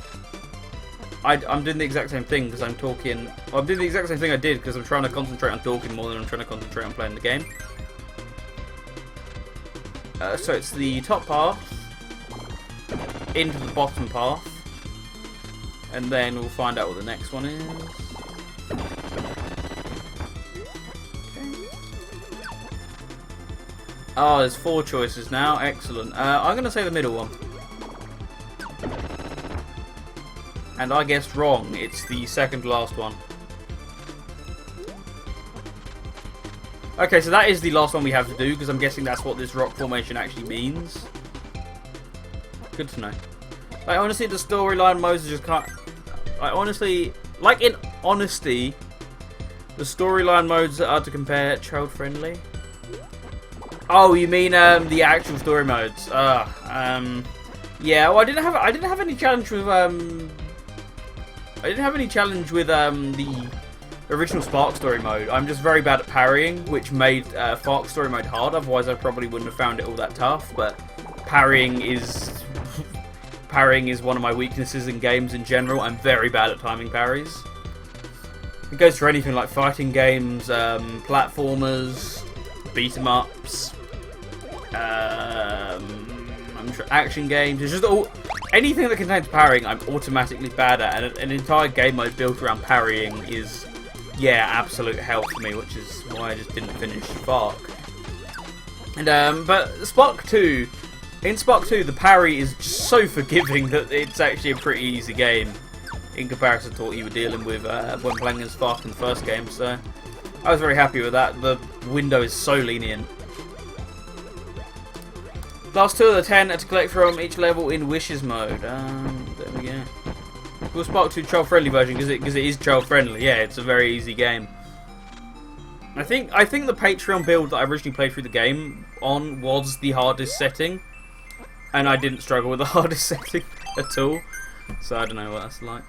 I'm doing the exact same thing because I'm talking. Well, I'm doing the exact same thing I did because I'm trying to concentrate on talking more than I'm trying to concentrate on playing the game. So it's the top path into the bottom path, and then we'll find out what the next one is. Oh, there's 4 choices now. Excellent. I'm going to say the middle one. And I guessed wrong. It's the second last one. Okay, so that is the last one we have to do, because I'm guessing that's what this rock formation actually means. Good to know. Like, honestly, the storyline modes just can't... Like, honestly... Like, in honesty, the storyline modes are to compare child-friendly. Oh, you mean the actual story modes? Yeah. Well, I didn't have any challenge with the original Spark story mode. I'm just very bad at parrying, which made Spark story mode hard. Otherwise, I probably wouldn't have found it all that tough. But parrying is one of my weaknesses in games in general. I'm very bad at timing parries. It goes for anything like fighting games, platformers, beat 'em ups. I'm sure action games. It's just anything that contains parrying, I'm automatically bad at, and an entire game mode built around parrying is, yeah, absolute hell for me, which is why I just didn't finish Spark. And but Spark 2, in Spark 2, the parry is just so forgiving that it's actually a pretty easy game in comparison to what you were dealing with when playing as Spark in the first game. So I was very happy with that. The window is so lenient. Last 2 of the 10 are to collect from each level in Wishes mode. There we go. We'll Spark 2 child-friendly version because it is child-friendly. Yeah, it's a very easy game. I think the Patreon build that I originally played through the game on was the hardest setting, and I didn't struggle with the hardest setting at all. So I don't know what that's like.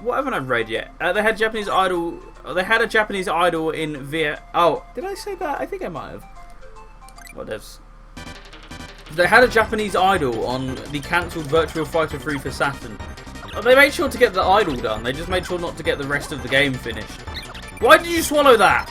What haven't I read yet? They had Japanese Idol. They had a Japanese Idol in Viet. Oh, did I say that? I think I might have. What devs? They had a Japanese Idol on the cancelled Virtual Fighter 3 for Saturn. They made sure to get the Idol done. They just made sure not to get the rest of the game finished. Why did you swallow that?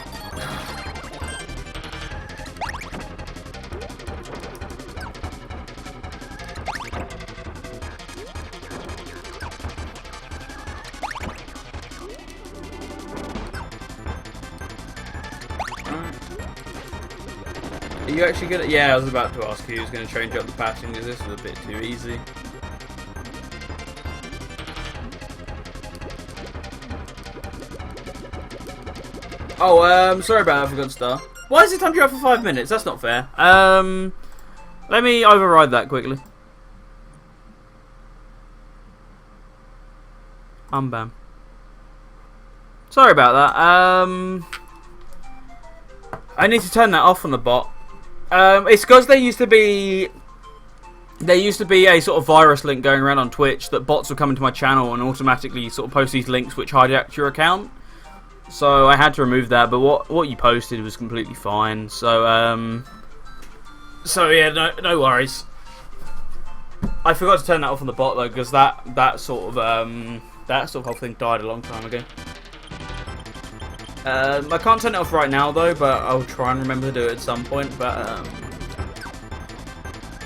Are you actually gonna? Yeah, I was about to ask who's gonna change up the patching because this was a bit too easy. Oh, sorry about that, Forgotten Star. Why is it time to go for 5 minutes? That's not fair. Let me override that quickly. Bam. Sorry about that. I need to turn that off on the bot. It's because there used to be a sort of virus link going around on Twitch that bots would come into my channel and automatically sort of post these links which hijack your account. So I had to remove that, but what you posted was completely fine. So yeah, no worries. I forgot to turn that off on the bot though, because that sort of whole thing died a long time ago. I can't turn it off right now though, but I'll try and remember to do it at some point. But I'm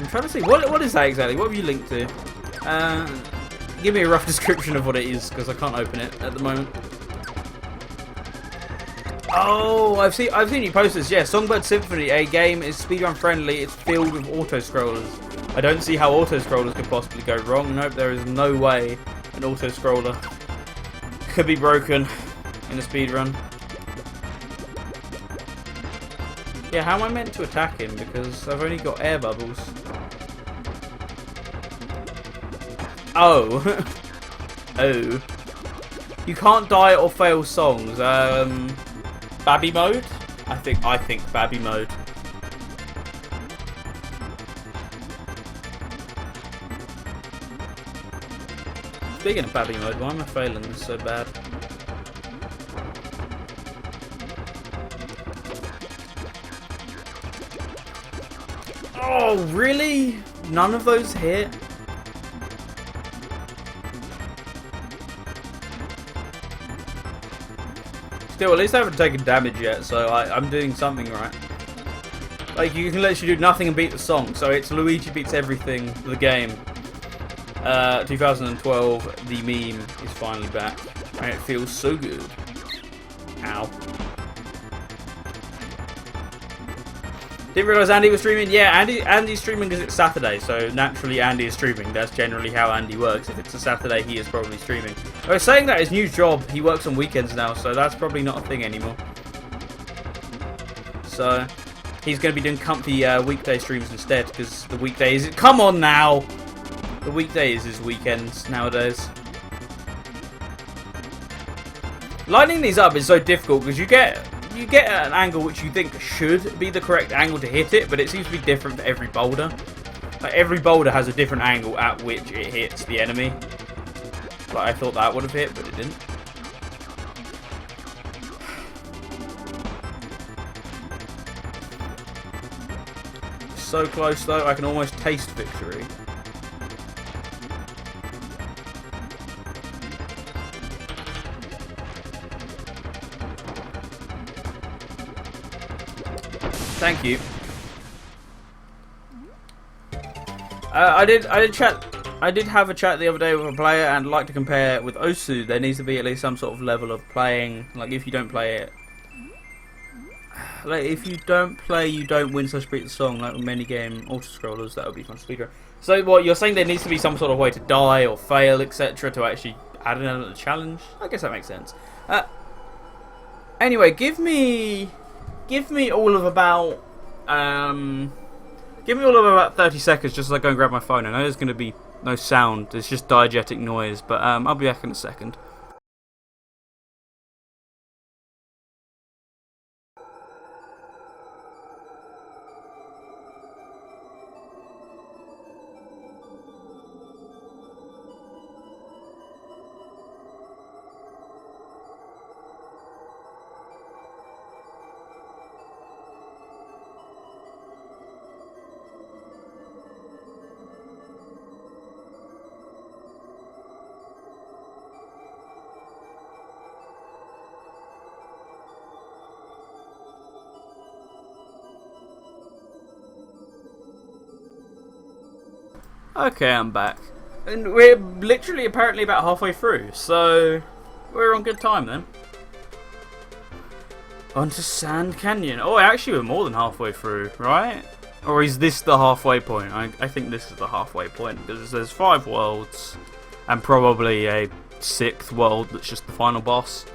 trying to see what is that exactly. What have you linked to? Give me a rough description of what it is, because I can't open it at the moment. Oh, I've seen you post this. Yeah, Songbird Symphony, a game is speedrun friendly. It's filled with auto scrollers. I don't see how auto scrollers could possibly go wrong. Nope, there is no way an auto scroller could be broken in a speedrun. Yeah, how am I meant to attack him? Because I've only got air bubbles. Oh. Oh. You can't die or fail songs. Babby mode? I think Babby mode. Speaking of Babby mode, why am I failing this so bad? Oh, really? None of those hit? Still, at least I haven't taken damage yet, so I'm doing something right. Like, you can literally do nothing and beat the song, so it's Luigi beats everything, the game. 2012, the meme is finally back, and it feels so good. Ow. Didn't realise Andy was streaming. Yeah, Andy's streaming because it's Saturday, so naturally Andy is streaming. That's generally how Andy works. If it's a Saturday, he is probably streaming. I was saying that his new job, he works on weekends now, so that's probably not a thing anymore. So he's going to be doing comfy weekday streams instead, because the weekdays... Come on now! The weekdays is weekends nowadays. Lining these up is so difficult, because you get an angle which you think should be the correct angle to hit it, but it seems to be different for every boulder. Like, every boulder has a different angle at which it hits the enemy. Like, I thought that would have hit, but it didn't. So close though, I can almost taste victory. Thank you. I did have a chat the other day with a player, and I'd like to compare it with Osu. There needs to be at least some sort of level of playing. Like, if you don't play it, like if you don't play, you don't win / beat the song. Like with many game auto scrollers, that would be fun speedrun. So what you're saying, there needs to be some sort of way to die or fail, etc., to actually add an element of challenge. I guess that makes sense. Anyway, give me all of about 30 seconds just as I go and grab my phone. I know there's going to be no sound, it's just diegetic noise, but I'll be back in a second. Okay, I'm back. And we're literally apparently about halfway through, so we're on good time then. Onto Sand Canyon. Oh, actually we're more than halfway through, right? Or is this the halfway point? I think this is the halfway point, because there's 5 worlds and probably a 6th world that's just the final boss.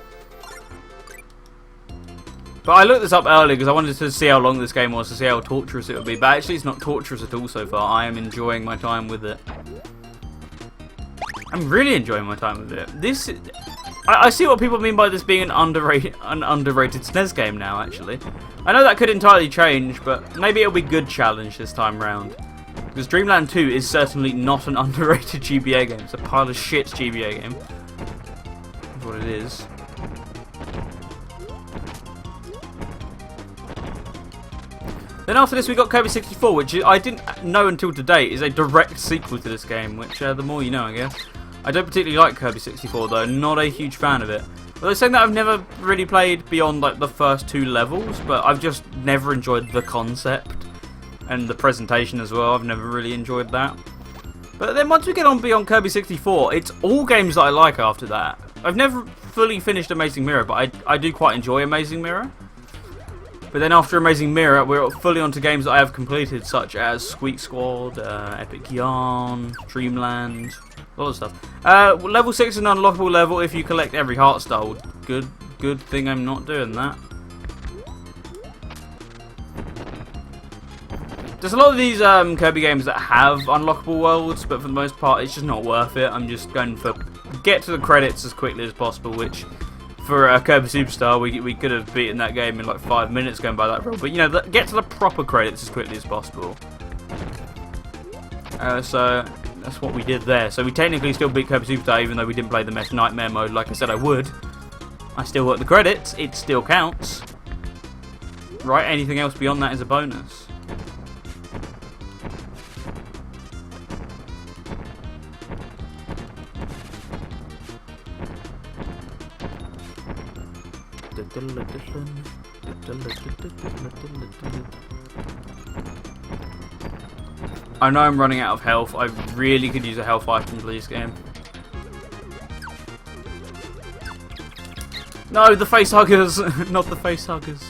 But I looked this up earlier because I wanted to see how long this game was, to see how torturous it would be. But actually it's not torturous at all so far. I am enjoying my time with it. I'm really enjoying my time with it. I see what people mean by this being an underrated SNES game now, actually. I know that could entirely change, but maybe it'll be a good challenge this time round. Because Dreamland 2 is certainly not an underrated GBA game. It's a pile of shit GBA game. That's what it is. Then after this we got Kirby 64, which I didn't know until today is a direct sequel to this game, which the more you know, I guess. I don't particularly like Kirby 64 though, not a huge fan of it. But they're saying that I've never really played beyond like the first 2 levels, but I've just never enjoyed the concept and the presentation as well. I've never really enjoyed that. But then once we get on beyond Kirby 64, it's all games that I like after that. I've never fully finished Amazing Mirror, but I do quite enjoy Amazing Mirror. But then after Amazing Mirror, we're fully onto games that I have completed, such as Squeak Squad, Epic Yarn, Dreamland, a lot of stuff. Level 6 is an unlockable level if you collect every heart star. Good thing I'm not doing that. There's a lot of these Kirby games that have unlockable worlds, but for the most part it's just not worth it. I'm just going for get to the credits as quickly as possible, which for Kirby Superstar we could have beaten that game in like 5 minutes going by that road. But you know, get to the proper credits as quickly as possible. So that's what we did there. So we technically still beat Kirby Superstar even though we didn't play the Mesh Nightmare mode like I said I would. I still got the credits, it still counts. Right, anything else beyond that is a bonus. I know I'm running out of health. I really could use a health item, please, game. No, the face huggers, not the face huggers.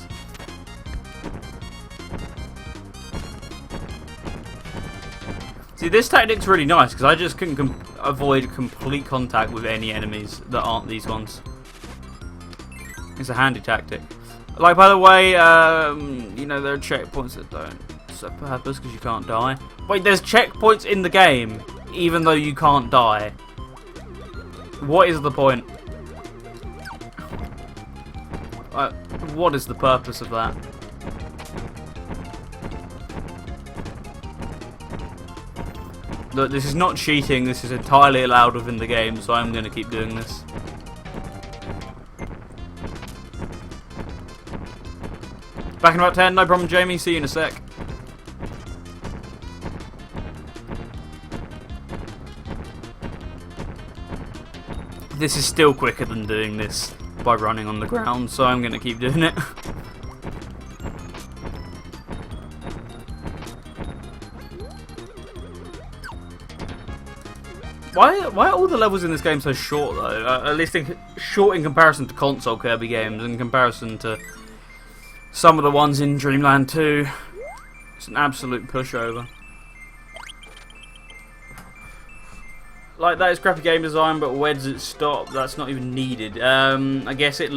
See, this tactic's really nice because I just can avoid complete contact with any enemies that aren't these ones. It's a handy tactic. Like, by the way, you know, there are checkpoints that don't serve purpose because you can't die. Wait, there's checkpoints in the game even though you can't die. What is the point? What is the purpose of that? Look, this is not cheating, this is entirely allowed within the game, so I'm going to keep doing this. Back in about 10, no problem, Jamie. See you in a sec. This is still quicker than doing this by running on the ground, so I'm going to keep doing it. Why are all the levels in this game so short, though? At least short in comparison to console Kirby games, in comparison to some of the ones in Dreamland 2. It's an absolute pushover. Like, that is crappy game design, but where does it stop? That's not even needed. I guess it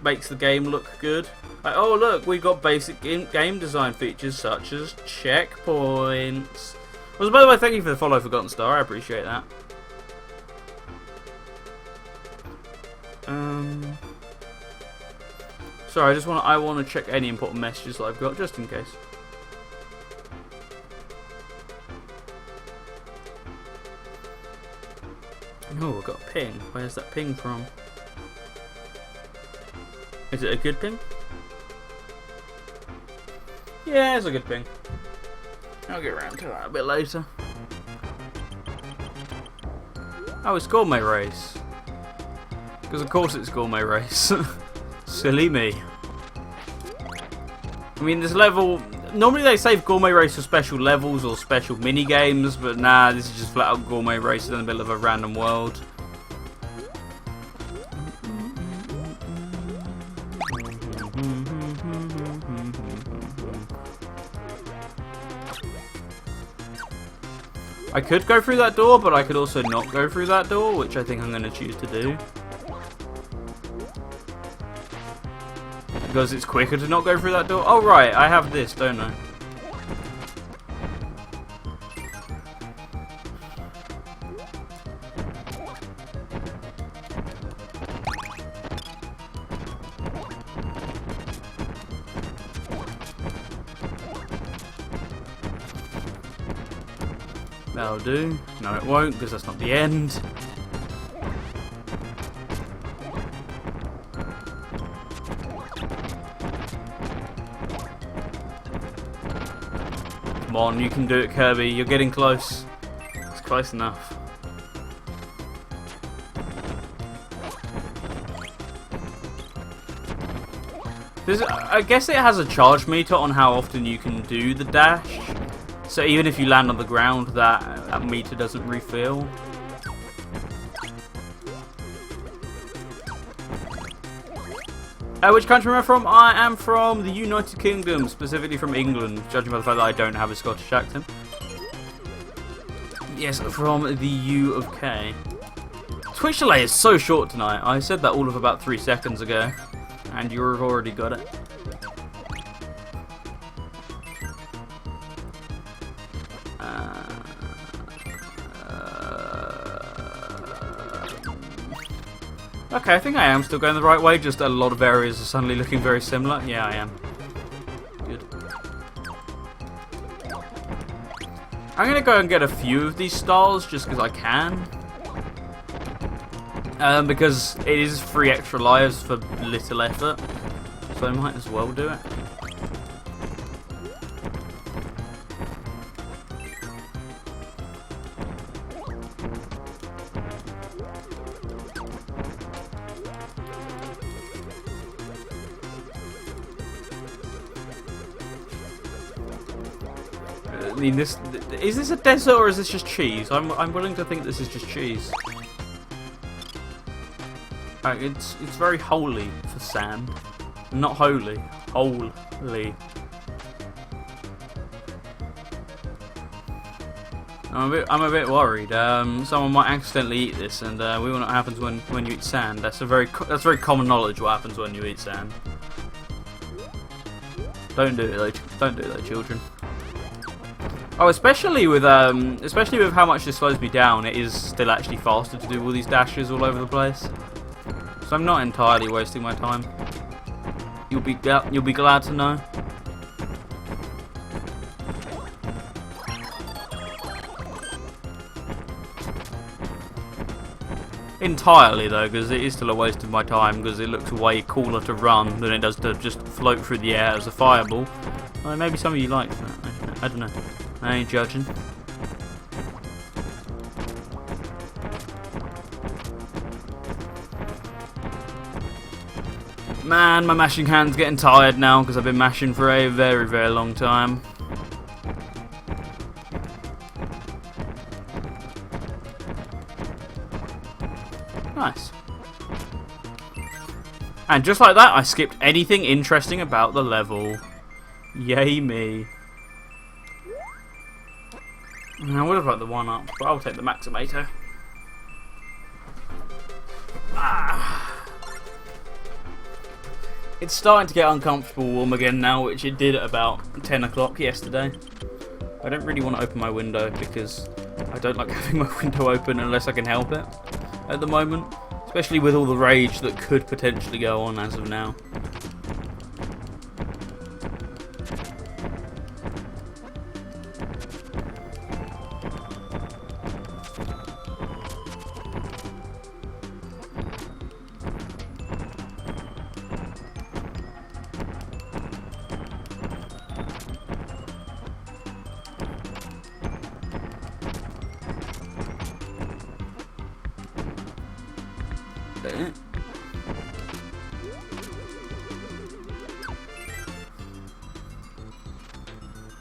makes the game look good. Like, oh look, we've got basic game design features such as checkpoints. Well, by the way, thank you for the follow, Forgotten Star. I appreciate that. Sorry, I want to check any important messages that I've got, just in case. Oh, I've got a ping. Where's that ping from? Is it a good ping? Yeah, it's a good ping. I'll get around to that a bit later. Oh, it's Gourmet Race. Because of course it's Gourmet Race. Silly me. I mean, this level, Normally they save Gourmet Race for special levels or special mini games, but nah, this is just flat out Gourmet Race in the middle of a random world. I could go through that door, but I could also not go through that door, which I think I'm going to choose to do. Because it's quicker to not go through that door. Oh right, I have this, don't I? That'll do. No, it won't, because that's not the end. Come on, you can do it, Kirby. You're getting close. It's close enough. I guess it has a charge meter on how often you can do the dash. So even if you land on the ground, that meter doesn't refill. Which country am I from? I am from the United Kingdom, specifically from England, judging by the fact that I don't have a Scottish accent. Yes, from the UK. Twitch delay is so short tonight. I said that all of about 3 seconds ago, and you've already got it. Okay, I think I am still going the right way, just a lot of areas are suddenly looking very similar. Yeah, I am. Good. I'm going to go and get a few of these stars just because I can. Because it is 3 extra lives for little effort. So I might as well do it. I mean, is this a desert or is this just cheese? I'm willing to think this is just cheese. It's very holy for sand, not holy, holy. I'm a bit worried. Someone might accidentally eat this, and we know what happens when you eat sand. That's very common knowledge. What happens when you eat sand? Don't do it, though. Don't do it, though, children. Oh, especially with how much this slows me down, it is still actually faster to do all these dashes all over the place. So I'm not entirely wasting my time. You'll be glad to know. Entirely though, because it is still a waste of my time, because it looks way cooler to run than it does to just float through the air as a fireball. Well, maybe some of you like that. I don't know. I ain't judging. Man, my mashing hand's getting tired now because I've been mashing for a very, very long time. Nice. And just like that, I skipped anything interesting about the level. Yay me. I would have liked the 1-up, but I'll take the Maximator. It's starting to get uncomfortable warm again now, which it did at about 10 o'clock yesterday. I don't really want to open my window because I don't like having my window open unless I can help it at the moment. Especially with all the rage that could potentially go on as of now.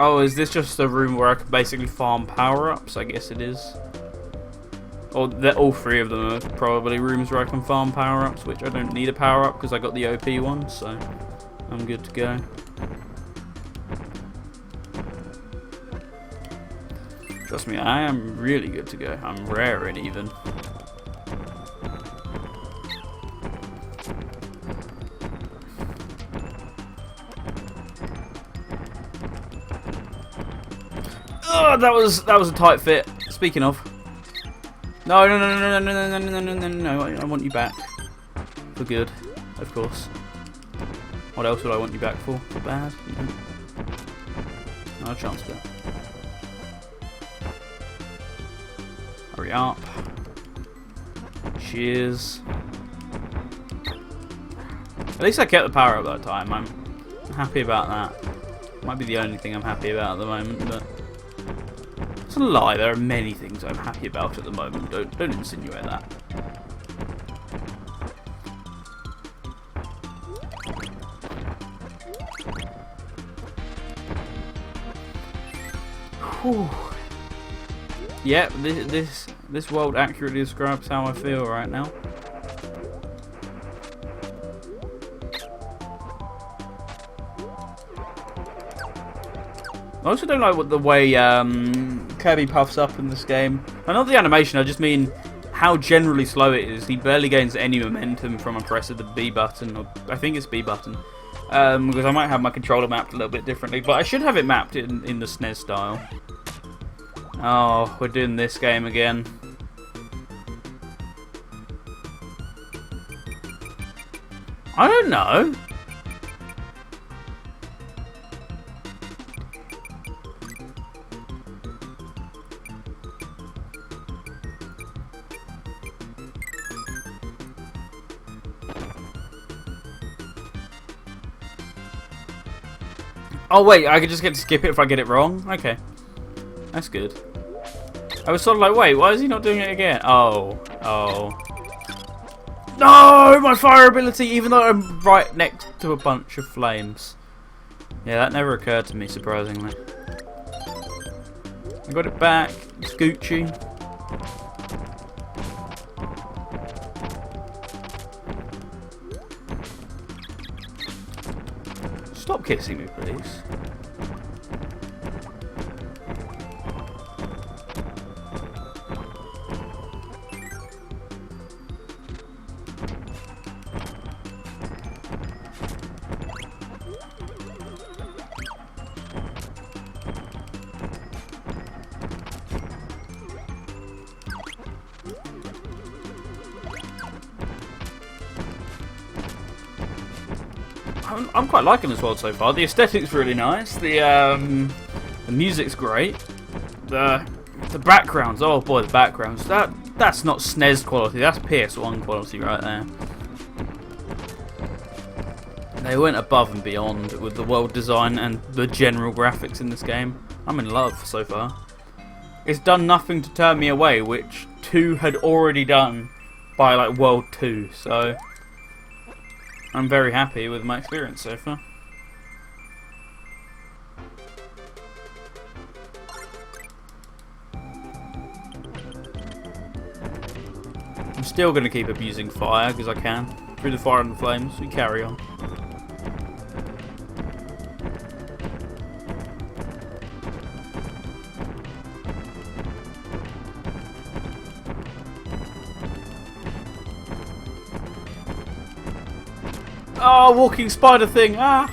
Oh, is this just a room where I can basically farm power-ups? I guess it is. Or all three of them are probably rooms where I can farm power-ups, which I don't need a power-up because I got the OP one, so I'm good to go. Trust me, I am really good to go. I'm raring even. Oh, that was a tight fit. Speaking of, no, I want you back for good, of course. What else would I want you back for? For bad? No chance for that. Hurry up. Cheers. At least I kept the power up that time. I'm happy about that. Might be the only thing I'm happy about at the moment, but it's a lie. There are many things I'm happy about at the moment. Don't insinuate that. Whew. Yep, this world accurately describes how I feel right now. I also don't like the way Kirby puffs up in this game. And not the animation, I just mean how generally slow it is. He barely gains any momentum from a press of the B button, or I think it's B button. Because I might have my controller mapped a little bit differently, but I should have it mapped in the SNES style. Oh, we're doing this game again. I don't know. Oh wait, I could just get to skip it if I get it wrong? Okay. That's good. I was sort of like, wait, why is he not doing it again? Oh. No! My fire ability, even though I'm right next to a bunch of flames. Yeah, that never occurred to me, surprisingly. I got it back. It's Gucci. Stop kissing me, please. I'm quite liking this world so far. The aesthetic's really nice. The music's great. The backgrounds. Oh boy, the backgrounds. That's not SNES quality. That's PS1 quality right there. They went above and beyond with the world design and the general graphics in this game. I'm in love so far. It's done nothing to turn me away, which 2 had already done by like World 2. So I'm very happy with my experience so far. I'm still going to keep abusing fire because I can. Through the fire and the flames, we carry on. Oh, walking spider thing! Ah!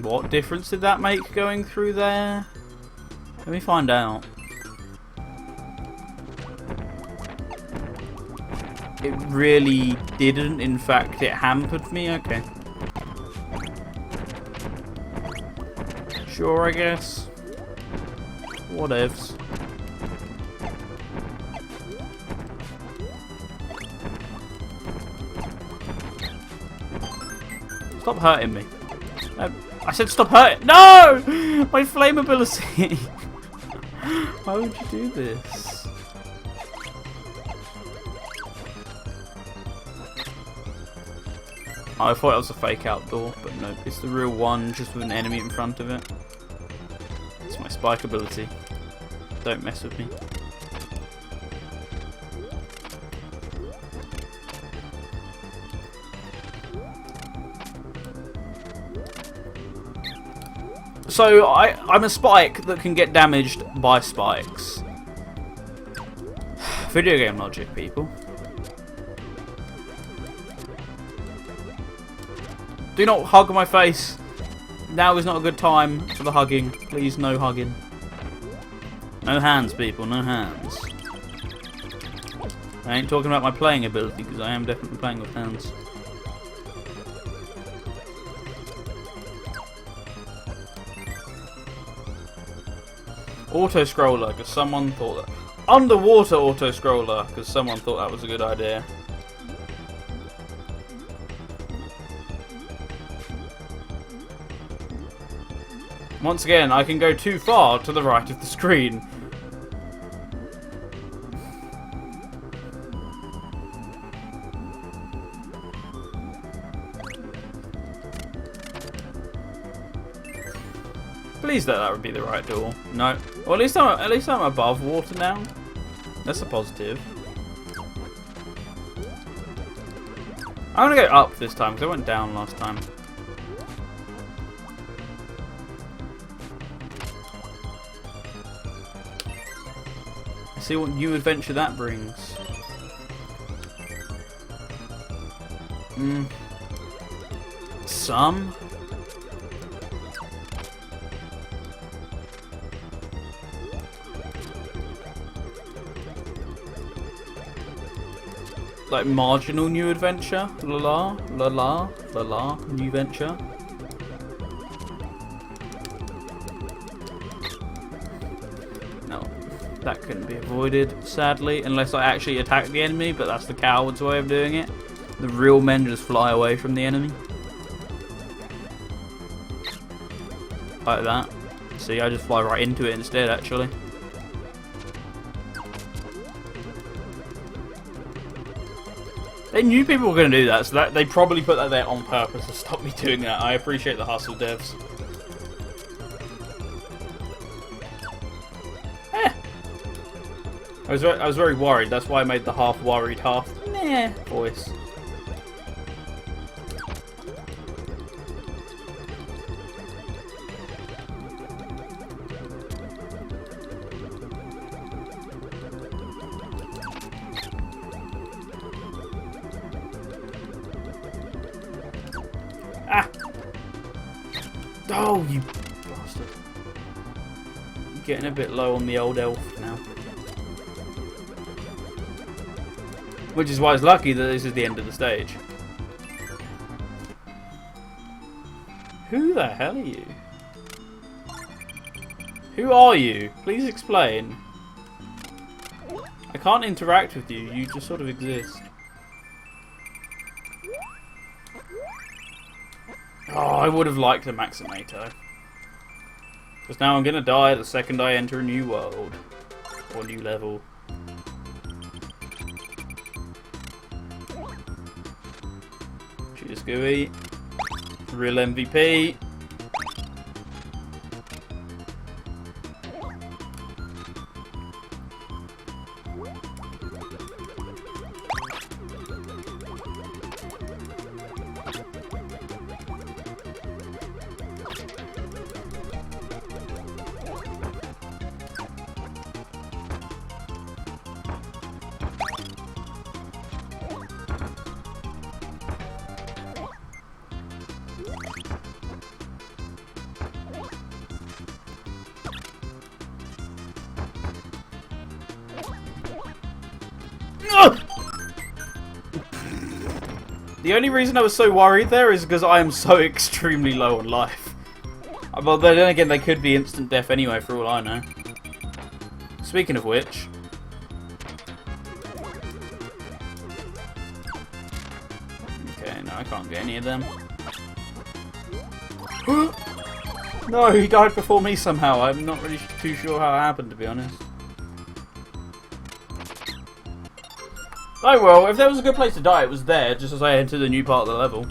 What difference did that make going through there? Let me find out. It really didn't. In fact, it hampered me. Okay. Sure, I guess. Whatevs. Stop hurting me. I said stop hurting. No! My flame ability. Why would you do this? I thought it was a fake out door, but no, it's the real one, just with an enemy in front of it. It's my spike ability. Don't mess with me. So, I'm a spike that can get damaged by spikes. Video game logic, people. Do not hug my face. Now is not a good time for the hugging. Please, no hugging. No hands, people. No hands. I ain't talking about my playing ability, because I am definitely playing with hands. Auto-scroller, because someone thought that... Underwater auto-scroller, because someone thought that was a good idea. Once again, I can go too far to the right of the screen. Please that would be the right door. No. Well, at least I'm above water now. That's a positive. I'm gonna go up this time because I went down last time. See what new adventure that brings. Some. Like marginal new adventure. La la la la la la new venture. That couldn't be avoided, sadly, unless I actually attack the enemy, but that's the coward's way of doing it. The real men just fly away from the enemy. Like that. See, I just fly right into it instead, actually. They knew people were going to do that, so they probably put that there on purpose to stop me doing that. I appreciate the hustle, devs. I was very worried. That's why I made the half worried, half meh voice. Ah! Oh, you bastard! I'm getting a bit low on the old elf now. Which is why it's lucky that this is the end of the stage. Who the hell are you? Who are you? Please explain. I can't interact with you, you just sort of exist. Oh, I would have liked a Maximator. Because now I'm going to die the second I enter a new world. Or new level. Cheers, Gooey. Real MVP. The only reason I was so worried there is because I am so extremely low on life. Well, then again, they could be instant death anyway, for all I know. Speaking of which... Okay, no, I can't get any of them. No, he died before me somehow. I'm not really too sure how it happened, to be honest. Oh well, if there was a good place to die, it was there, just as I entered a new part of the level.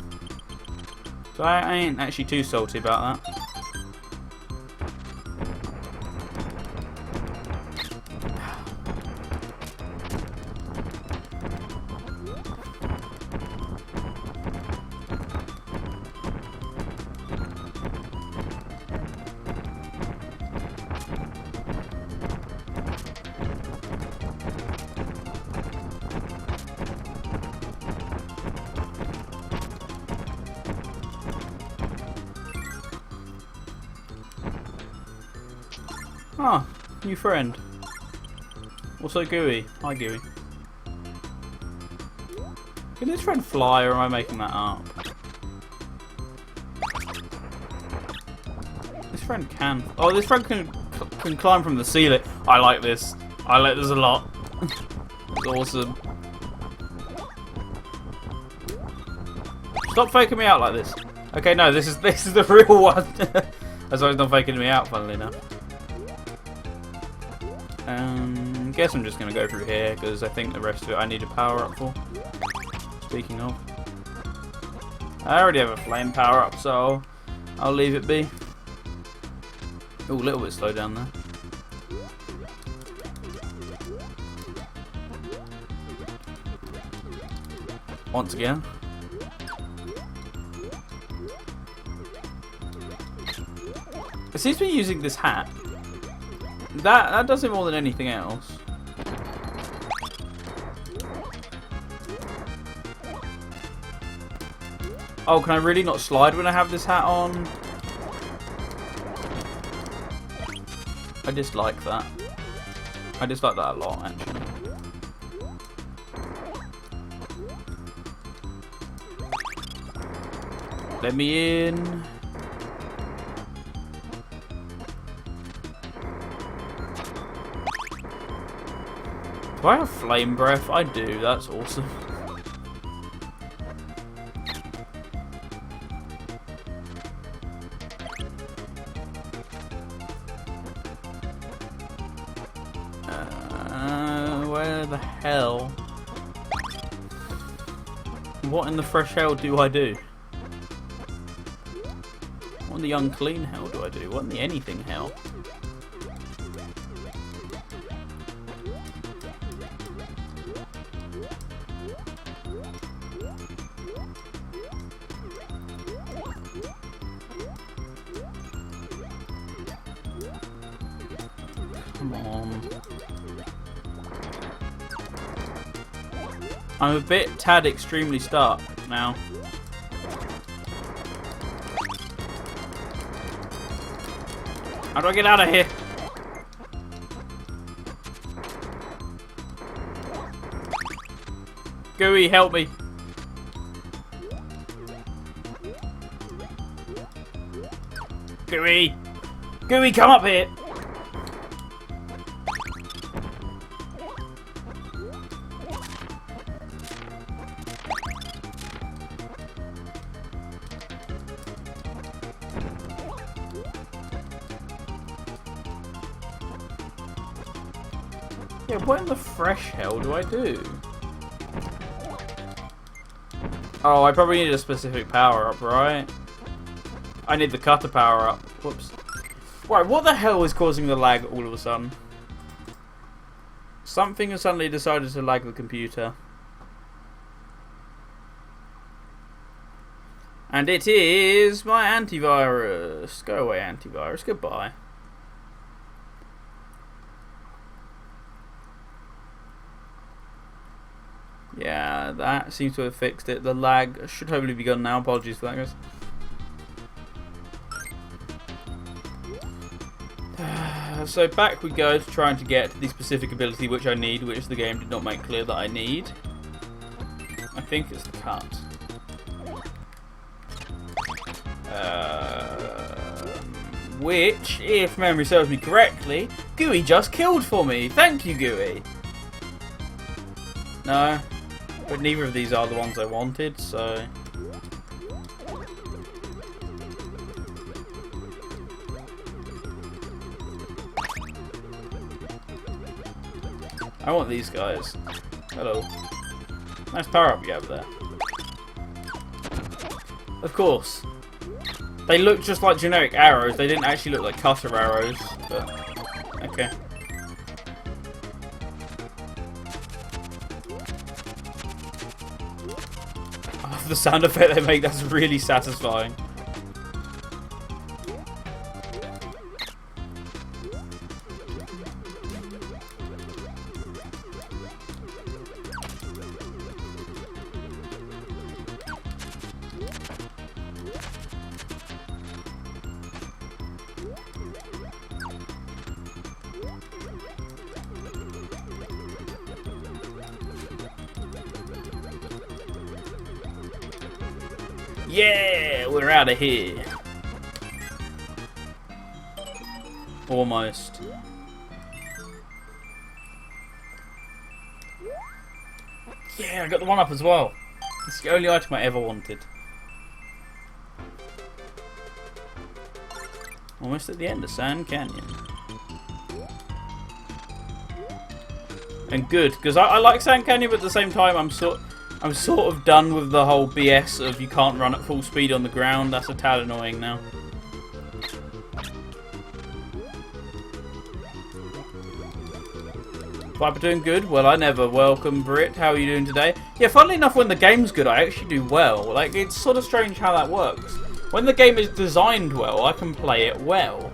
So I ain't actually too salty about that. Ah, new friend. Also Gooey. Hi Gooey. Can this friend fly or am I making that up? This friend can. Oh, this friend can climb from the ceiling. I like this. I like this a lot. It's awesome. Stop faking me out like this. Okay, no, this is the real one. As long as not faking me out, funnily enough. Guess I'm just gonna go through here because I think the rest of it I need a power up for. Speaking of, I already have a flame power up, so I'll leave it be. Oh, a little bit slow down there. Once again. It seems to be using this hat. That does it more than anything else. Oh, can I really not slide when I have this hat on? I dislike that. I dislike that a lot, actually. Let me in. Do I have flame breath? I do, that's awesome. Where the hell? What in the fresh hell do I do? What in the unclean hell do I do? What in the anything hell? Come on. I'm a bit tad extremely stuck now. How do I get out of here? Gooey, help me. Gooey! Gooey, come up here! Yeah, what in the fresh hell do I do? Oh, I probably need a specific power up, right? I need the cutter power up. Whoops. Right, what the hell is causing the lag all of a sudden? Something has suddenly decided to lag the computer. And it is my antivirus. Go away, antivirus. Goodbye. Yeah, that seems to have fixed it. The lag should hopefully be gone now. Apologies for that, guys. So back we go to trying to get the specific ability which I need, which the game did not make clear that I need. I think it's the cut. Which, if memory serves me correctly, Gooey just killed for me. Thank you, Gooey. No, but neither of these are the ones I wanted, so... I want these guys. Hello. Nice power up you have there. Of course. They look just like generic arrows. They didn't actually look like cutter arrows. But okay. I love the sound effect they make. That's really satisfying. Yeah, we're out of here. Almost. Yeah, I got the 1-up as well. It's the only item I ever wanted. Almost at the end of Sand Canyon. And good, because I like Sand Canyon, but at the same time I'm sort of done with the whole BS of you can't run at full speed on the ground. That's a tad annoying now. Viper doing good? Well, I never. Welcome, Brit. How are you doing today? Yeah, funnily enough, when the game's good, I actually do well. Like, it's sort of strange how that works. When the game is designed well, I can play it well.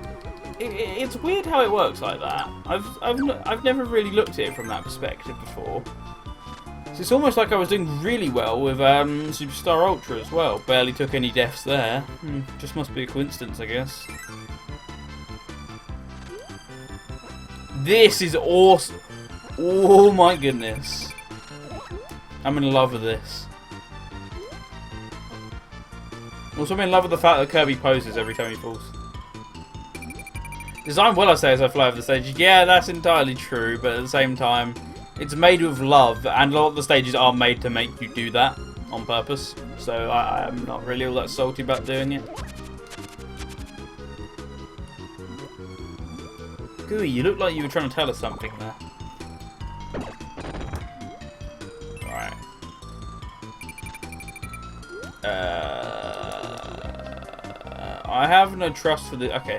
It's weird how it works like that. I've never really looked at it from that perspective before. It's almost like I was doing really well with Superstar Ultra as well. Barely took any deaths there. Just must be a coincidence, I guess. This is awesome. Oh my goodness. I'm in love with this. Also, I'm in love with the fact that Kirby poses every time he falls. Designed well, I say, as I fly over the stage. Yeah, that's entirely true, but at the same time, it's made with love, and a lot of the stages are made to make you do that on purpose. So I'm not really all that salty about doing it. Gooey, you look like you were trying to tell us something there. Right. I have no trust for the... Okay.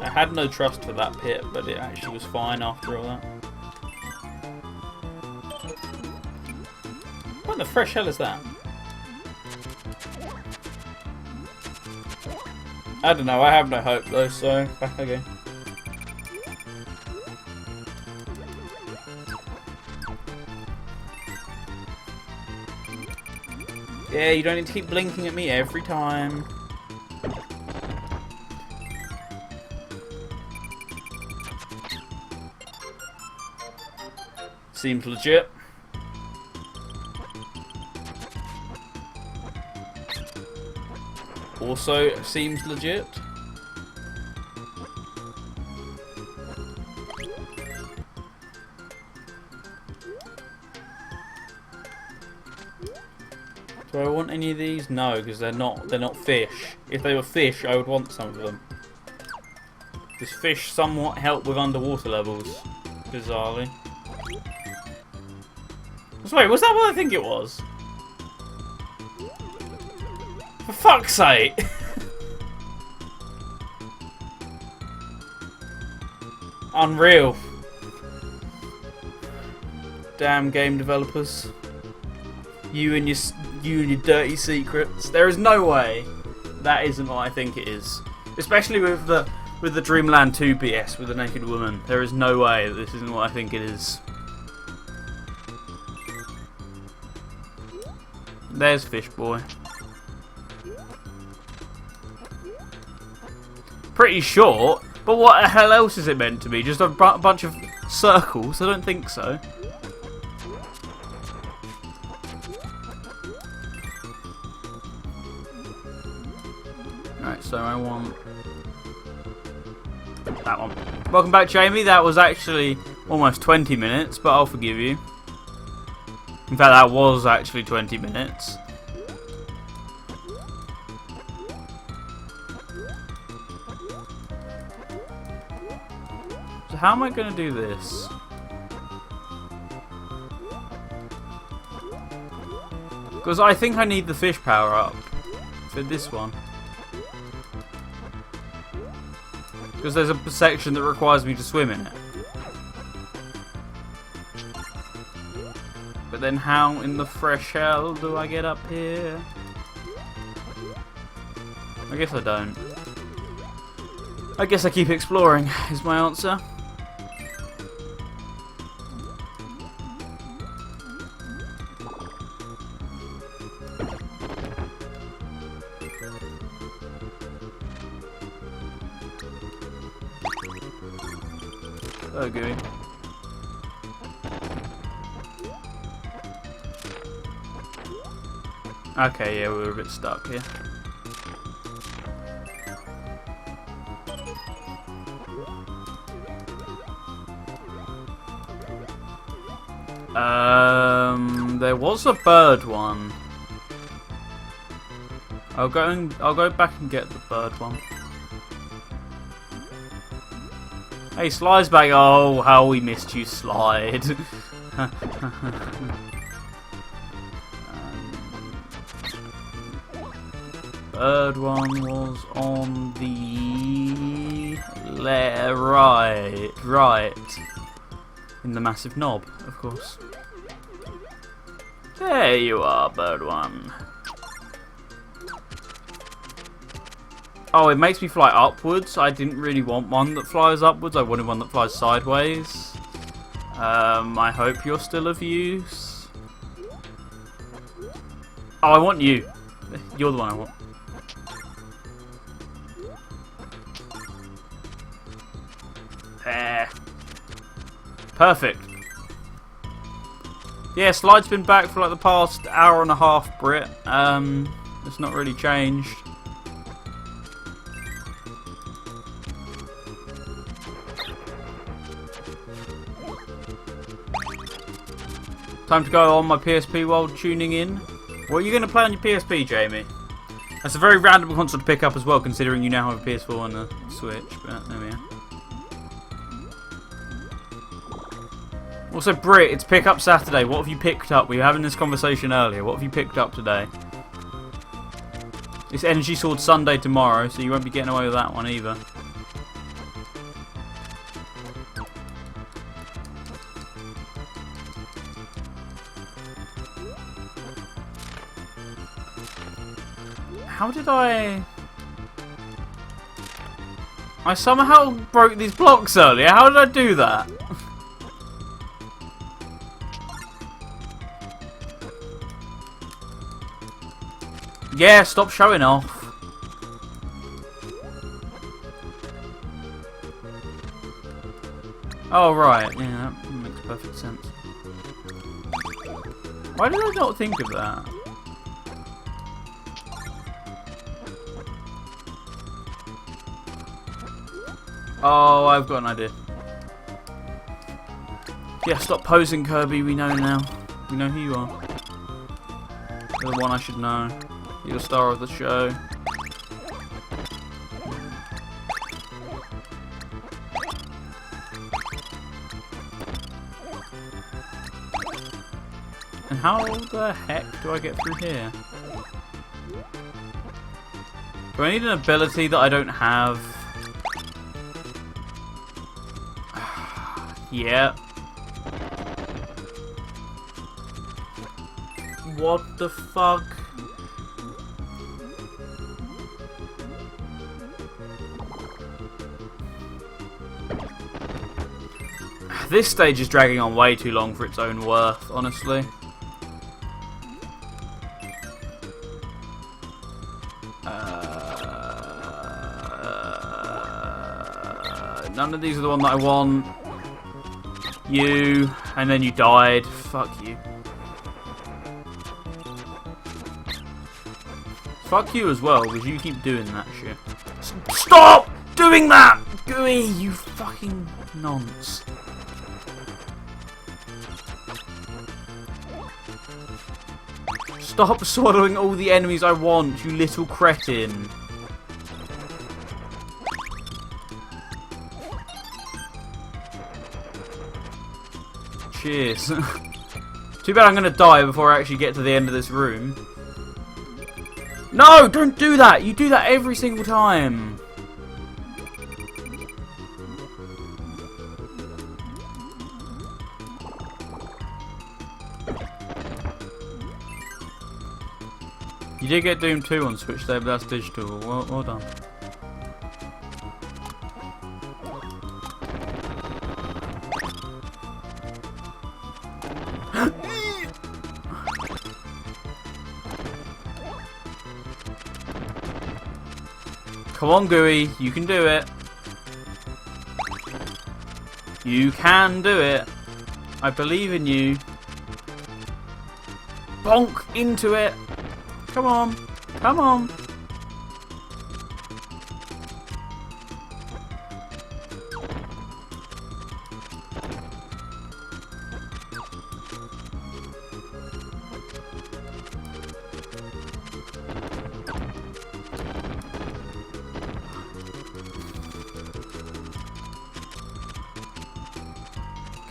I had no trust for that pit, but it actually was fine after all that. What the fresh hell is that? I don't know, I have no hope though, so back again. Yeah, you don't need to keep blinking at me every time. Seems legit. Also seems legit. Do I want any of these? No, because they're not fish. If they were fish, I would want some of them. Does fish somewhat help with underwater levels? Bizarrely. Wait, was that what I think it was? For fuck's sake! Unreal. Damn game developers. You and your dirty secrets. There is no way that isn't what I think it is. Especially with the Dreamland 2 BS with the naked woman. There is no way that this isn't what I think it is. There's Fish Boy. Pretty short, but what the hell else is it meant to be? Just a bunch of circles? I don't think so. Right, so I want that one. Welcome back, Jamie. That was actually almost 20 minutes, but I'll forgive you. In fact, that was actually 20 minutes. So how am I going to do this? Because I think I need the fish power up for this one. Because there's a section that requires me to swim in it. But then how in the fresh hell do I get up here? I guess I don't. I guess I keep exploring, is my answer. So gooey. Okay, yeah, we were a bit stuck here. There was a bird one. I'll go back and get the bird one. Hey, Sly's back. Oh, how we missed you, Slide. Bird one was on the right. In the massive knob, of course. There you are, bird one. Oh, it makes me fly upwards. I didn't really want one that flies upwards. I wanted one that flies sideways. I hope you're still of use. Oh, I want you. You're the one I want. There. Perfect. Yeah, Slide's been back for like the past hour and a half, Brit. It's not really changed. Time to go on my PSP while tuning in. What are you going to play on your PSP, Jamie? That's a very random console to pick up as well, considering you now have a PS4 and a Switch, but there we are. Also, Brit, it's Pick Up Saturday. What have you picked up? We were having this conversation earlier. What have you picked up today? It's Energy Sword Sunday tomorrow, so you won't be getting away with that one either. How did I somehow broke these blocks earlier. How did I do that? Yeah, stop showing off. Oh, right. Yeah, that makes perfect sense. Why did I not think of that? Oh, I've got an idea. Yeah, stop posing, Kirby. We know now. We know who you are. You're the one I should know. You're the star of the show. And how the heck do I get through here? Do I need an ability that I don't have? Yeah. What the fuck? This stage is dragging on way too long for its own worth, honestly. None of these are the one that I want. You, and then you died. Fuck you. Fuck you as well, because you keep doing that shit. Stop doing that! Gooey, you fucking nonce. Stop swallowing all the enemies I want, you little cretin. Cheers. Too bad I'm going to die before I actually get to the end of this room. No, don't do that. You do that every single time. You did get Doom 2 on Switch there, but that's digital. Well done. Come on, Gooey, you can do it. You can do it. I believe in you. Bonk into it. Come on. Come on.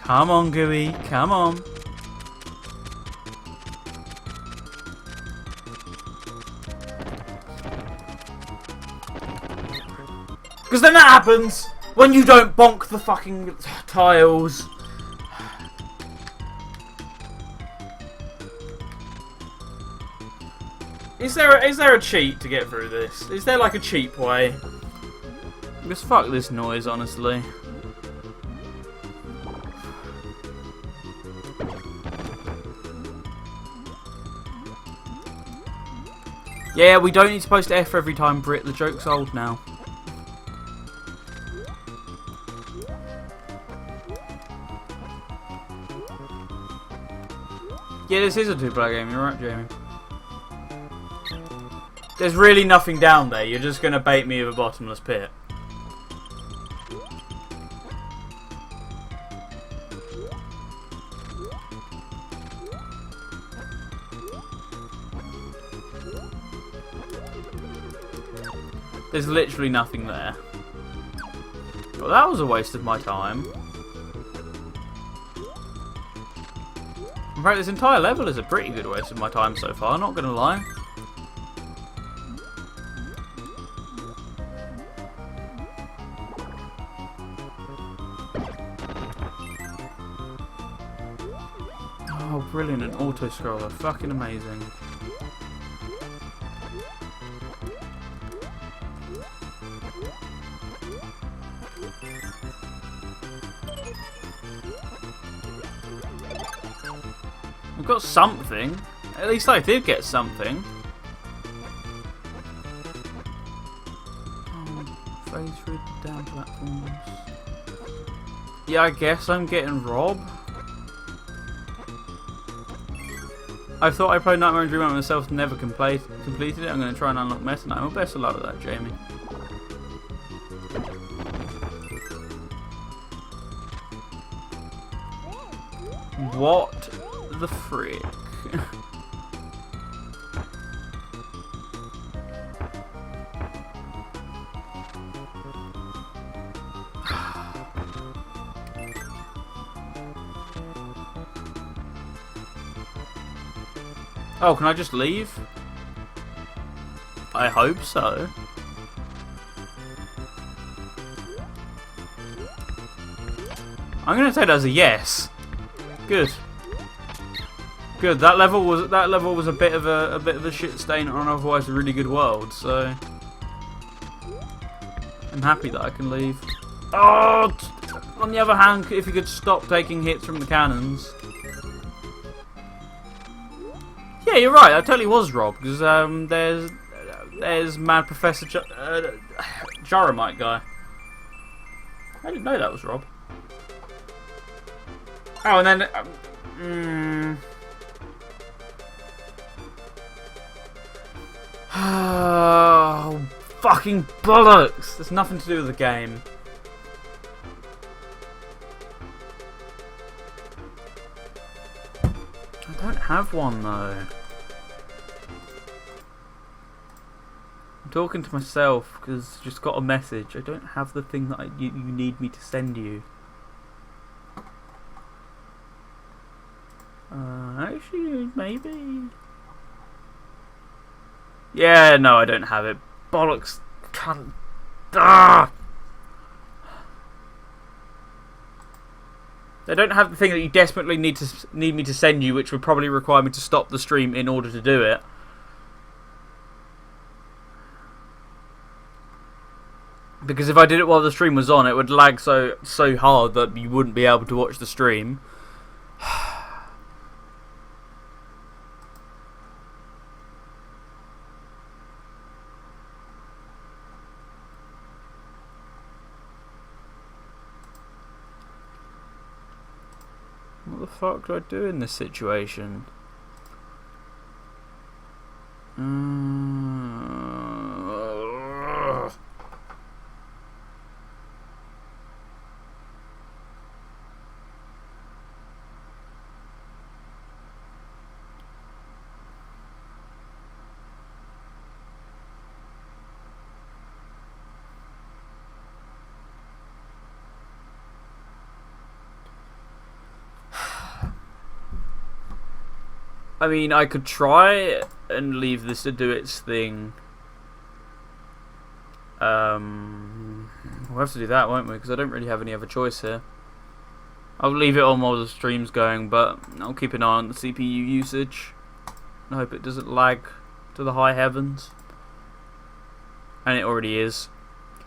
Come on, Gooey. Come on. Because then that happens when you don't bonk the fucking tiles. Is there a cheat to get through this? Is there like a cheap way? Just fuck this noise, honestly. Yeah, we don't need to post F every time, Brit. The joke's old now. Yeah, this is a two-player game. You're right, Jamie. There's really nothing down there. You're just going to bait me with a bottomless pit. There's literally nothing there. Well, that was a waste of my time. In fact, this entire level is a pretty good waste of my time so far, not gonna lie. Oh, brilliant, an auto-scroller. Fucking amazing. We've got something. At least I did get something. Oh, phase through the down platforms. Yeah, I guess I'm getting Rob. I thought I played Nightmare and Dreamland myself, never completed it. I'm going to try and unlock Meta Knight. Well, best of luck with that, Jamie. What the frick? Oh, can I just leave? I hope so. I'm gonna take that as a yes. Good. Good. That level was a bit of a shit stain on an otherwise really good world. So I'm happy that I can leave. Oh, on the other hand, if you could stop taking hits from the cannons. Yeah, you're right. I totally was Rob because there's Mad Professor Jaromite guy. I didn't know that was Rob. Oh, and then oh, fucking bollocks! There's nothing to do with the game. I don't have one though. I'm talking to myself because I just got a message. I don't have the thing that you need me to send you. Actually, maybe. Yeah, no, I don't have it. Bollocks, cunt. Ah! They don't have the thing that you desperately need me to send you, which would probably require me to stop the stream in order to do it. Because if I did it while the stream was on, it would lag so hard that you wouldn't be able to watch the stream. What the fuck do I do in this situation? I mean, I could try and leave this to do its thing. We'll have to do that, won't we? Because I don't really have any other choice here. I'll leave it on while the stream's going, but I'll keep an eye on the CPU usage. I hope it doesn't lag to the high heavens. And it already is.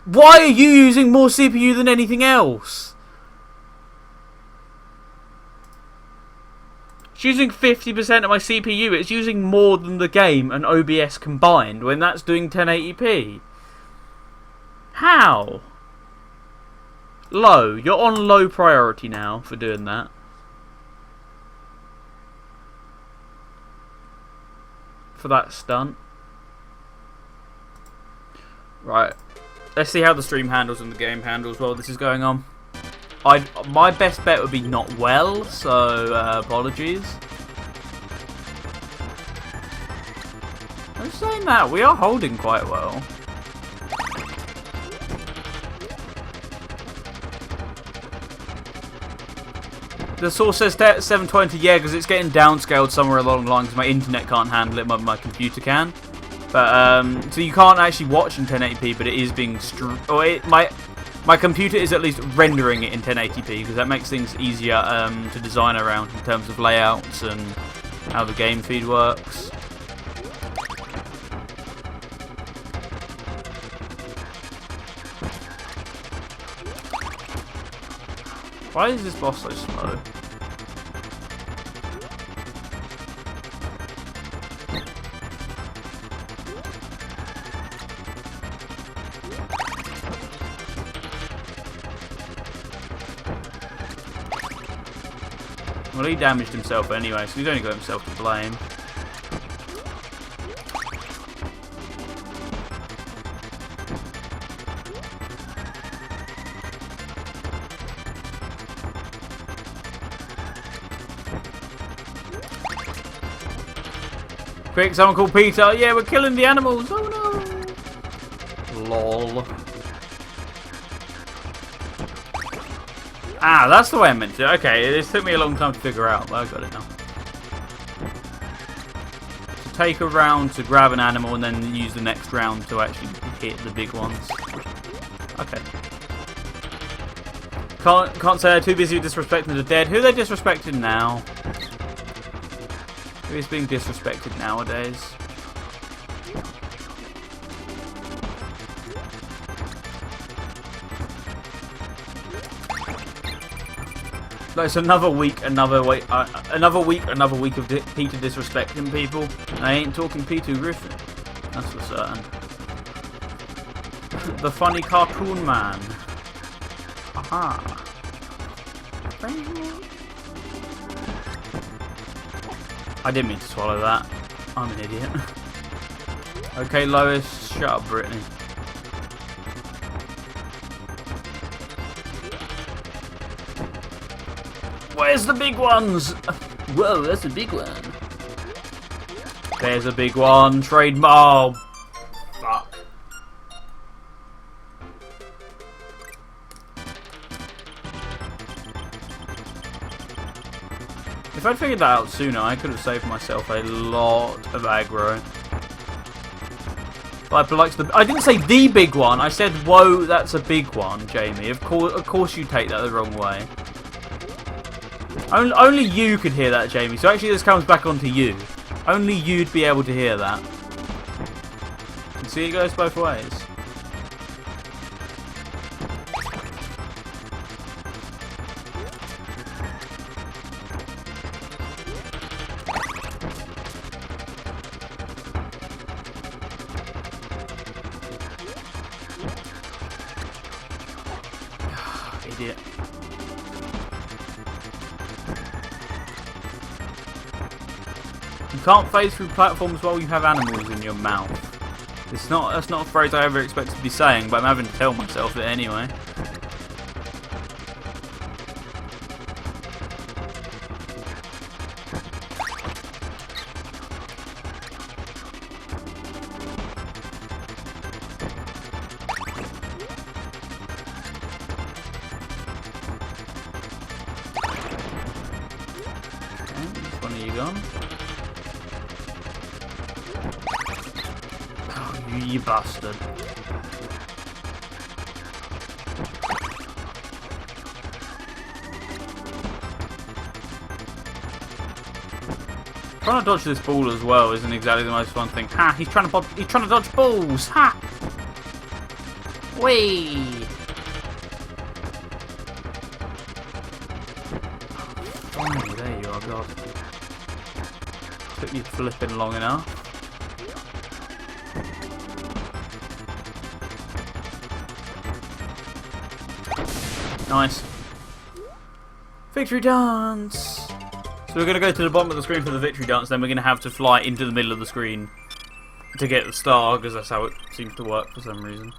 Why are you using more CPU than anything else? It's using 50% of my CPU. It's using more than the game and OBS combined when that's doing 1080p. How? Low. You're on low priority now for doing that. For that stunt. Right. Let's see how the stream handles and the game handles while this is going on. My best bet would be not well, so apologies. I'm saying that, we are holding quite well. The source says 720, yeah, because it's getting downscaled somewhere along the line because my internet can't handle it, my computer can. But, so you can't actually watch in 1080p, but it is being my computer is at least rendering it in 1080p because that makes things easier to design around in terms of layouts and how the game feed works. Why is this boss so slow? Well, he damaged himself anyway, so he's only got himself to blame. Quick, someone called Peter. Yeah, we're killing the animals. Oh no. Lol. Ah, that's the way I meant to. Okay, this took me a long time to figure out, but I got it now. So take a round to grab an animal and then use the next round to actually hit the big ones. Okay. Can't say they're too busy disrespecting the dead. Who are they disrespecting now? Who is being disrespected nowadays? It's another week, another week of Peter disrespecting people. And I ain't talking Peter Griffin. That's for certain. The funny cartoon man. Aha. I didn't mean to swallow that. I'm an idiot. Okay, Lois, shut up, Brittany. Where's the big ones? Whoa, that's a big one. There's a big one. Trade. Oh, fuck. If I'd figured that out sooner, I could have saved myself a lot of aggro. But I didn't say the big one. I said, whoa, that's a big one, Jamie. Of course you take that the wrong way. Only you could hear that, Jamie. So actually this comes back onto you. Only you'd be able to hear that. You see, it goes both ways. You can't phase through platforms while you have animals in your mouth. That's not a phrase I ever expected to be saying, but I'm having to tell myself it anyway. Which one are you gone? Oh, you bastard. Trying to dodge this ball as well isn't exactly the most fun thing. Ha! He's trying to dodge balls. Ha! Whee! Finally, there you are, God. Took you flipping long enough. Nice. Victory dance! So we're going to go to the bottom of the screen for the victory dance, then we're going to have to fly into the middle of the screen to get the star, because that's how it seems to work for some reason.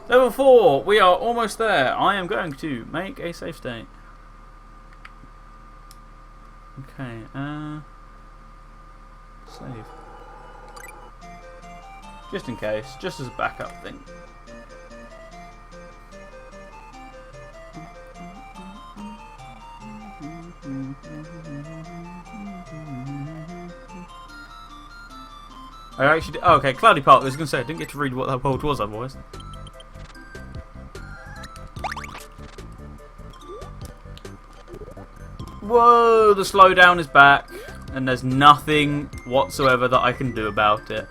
Level 4! We are almost there. I am going to make a save state. Okay, save. Just in case, just as a backup thing. I actually did, oh, okay, Cloudy Park. I was going to say, I didn't get to read what that world was otherwise. Whoa, the slowdown is back, and there's nothing whatsoever that I can do about it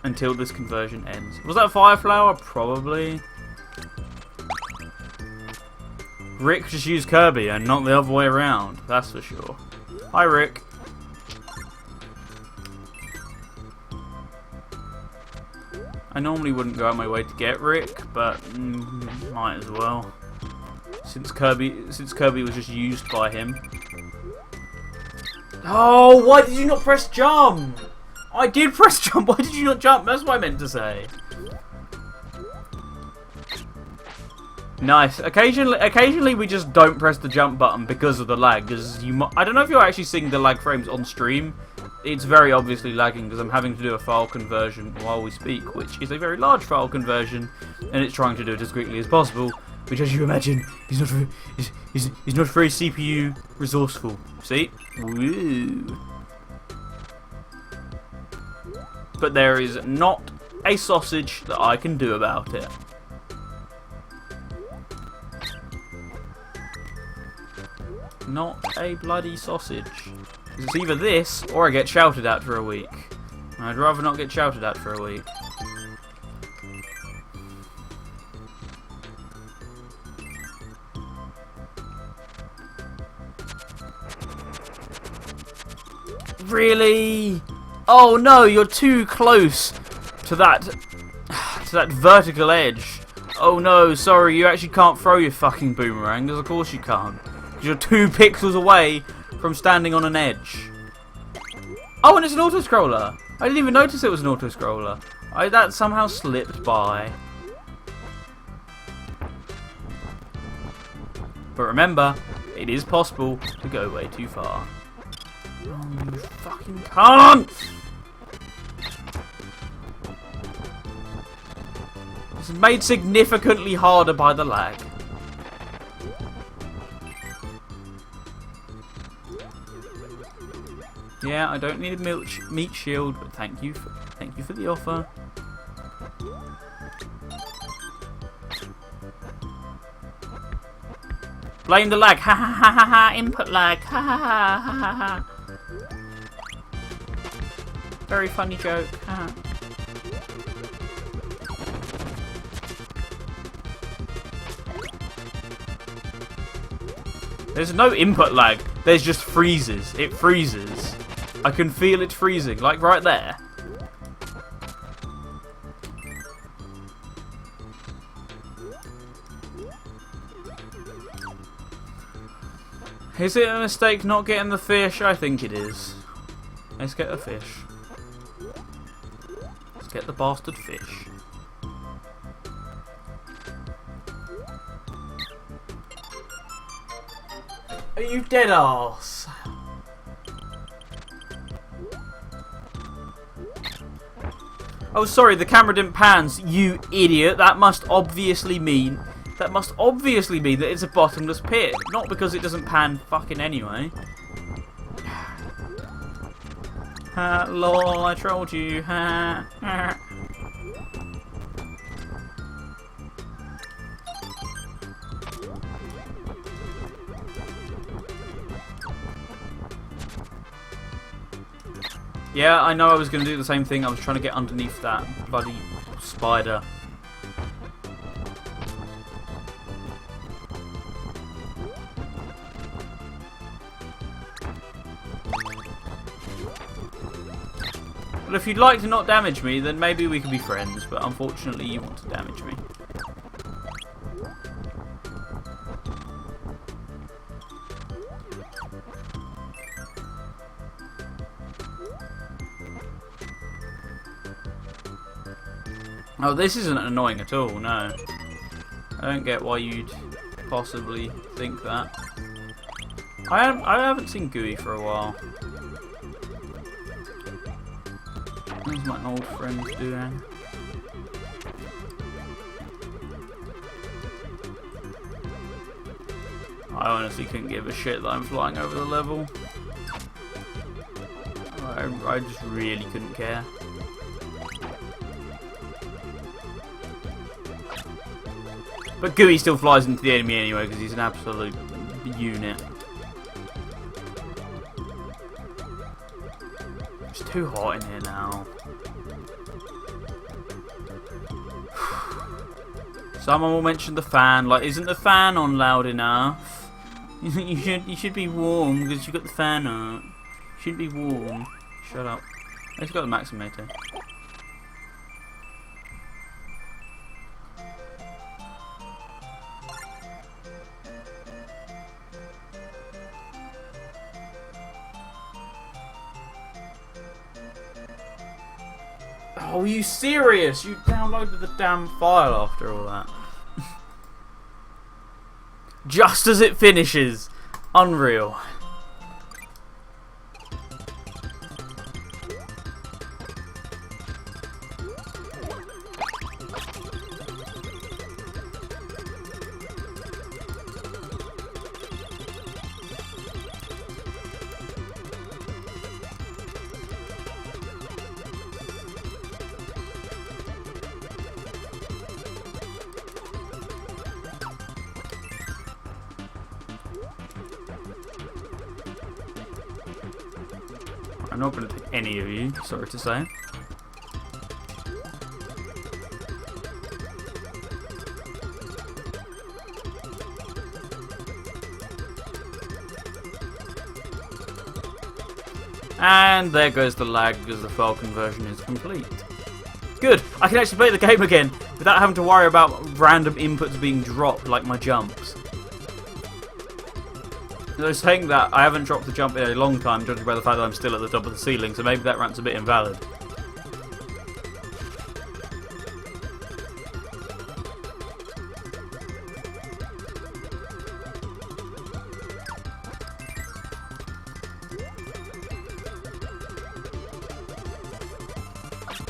until this conversion ends. Was that a fire flower? Probably. Rick just used Kirby and not the other way around, that's for sure. Hi, Rick. I normally wouldn't go out my way to get Rick, but might as well. Since Kirby was just used by him. Oh, why did you not press jump? I did press jump. Why did you not jump? That's what I meant to say. Nice. Occasionally we just don't press the jump button because of the lag. Because I don't know if you're actually seeing the lag frames on stream. It's very obviously lagging because I'm having to do a file conversion while we speak, which is a very large file conversion, and it's trying to do it as quickly as possible. Which, as you imagine, is not very CPU resourceful. See? Woo. But there is not a sausage that I can do about it. Not a bloody sausage. It's either this, or I get shouted at for a week. I'd rather not get shouted at for a week. Really? Oh no, you're too close to that vertical edge. Oh no, sorry, you actually can't throw your fucking boomerang, because of course you can't. You're 2 pixels away from standing on an edge. Oh, and it's an auto-scroller. I didn't even notice it was an auto-scroller. That somehow slipped by. But remember, it is possible to go way too far. Oh, you fucking can't! This is made significantly harder by the lag. Yeah, I don't need a meat shield, but thank you for the offer. Blame the lag. Ha ha ha ha ha. Input lag. Ha ha ha ha ha ha. Very funny joke. Ha. There's no input lag. There's just freezes. It freezes. I can feel it freezing, like right there. Is it a mistake not getting the fish? I think it is. Let's get the fish. Let's get the bastard fish. Are you dead arse? Oh, sorry, the camera didn't pan, you idiot. That must obviously mean that it's a bottomless pit. Not because it doesn't pan fucking anyway. Ha, lol, I trolled you. Ha, ha. Yeah, I know I was going to do the same thing. I was trying to get underneath that bloody spider. Well, if you'd like to not damage me, then maybe we can be friends, but unfortunately you want to damage me. Oh, this isn't annoying at all, no. I don't get why you'd possibly think that. I haven't seen Gooey for a while. What's my old friend doing? I honestly couldn't give a shit that I'm flying over the level. I just really couldn't care. But Gooey still flies into the enemy anyway because he's an absolute unit. It's too hot in here now. Someone will mention the fan. Like, isn't the fan on loud enough? You should be warm because you got the fan on. You should be warm. Shut up. Let's go to the Maximator. Oh, are you serious? You downloaded the damn file after all that. Just as it finishes. Unreal. I'm not going to take any of you, sorry to say. And there goes the lag because the file conversion is complete. Good! I can actually play the game again without having to worry about random inputs being dropped like my jumps. I was saying that I haven't dropped the jump in a long time, judging by the fact that I'm still at the top of the ceiling, so maybe that rant's a bit invalid.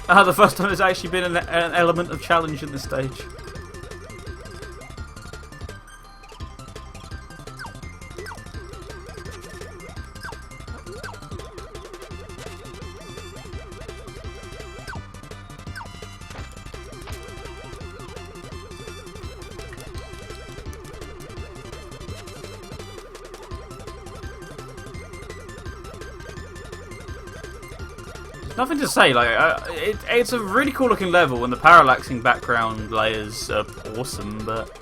The first time there's actually been an element of challenge in this stage. Nothing to say, like, it's a really cool looking level and the parallaxing background layers are awesome, but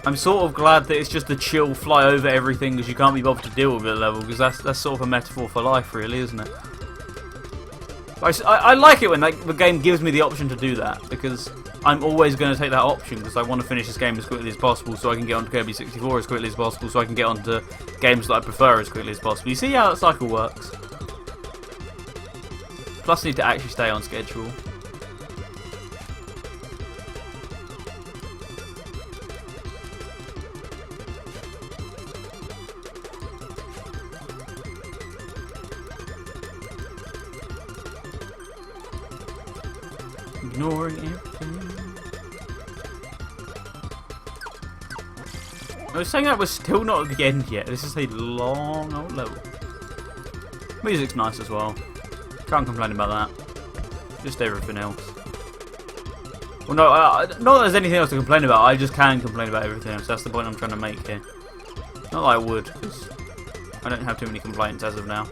I'm sort of glad that it's just a chill fly over everything because you can't be bothered to deal with it level, because that's sort of a metaphor for life really, isn't it? I like it when the game gives me the option to do that, because I'm always going to take that option because I want to finish this game as quickly as possible so I can get onto Kirby 64 as quickly as possible so I can get onto games that I prefer as quickly as possible. You see how that cycle works? Plus I need to actually stay on schedule. Ignoring everything. I was saying that we're still not at the end yet. This is a long old level. Music's nice as well. Can't complain about that. Just everything else. Well, no, not that there's anything else to complain about. I just can complain about everything else. That's the point I'm trying to make here. Not that I would, because I don't have too many complaints as of now.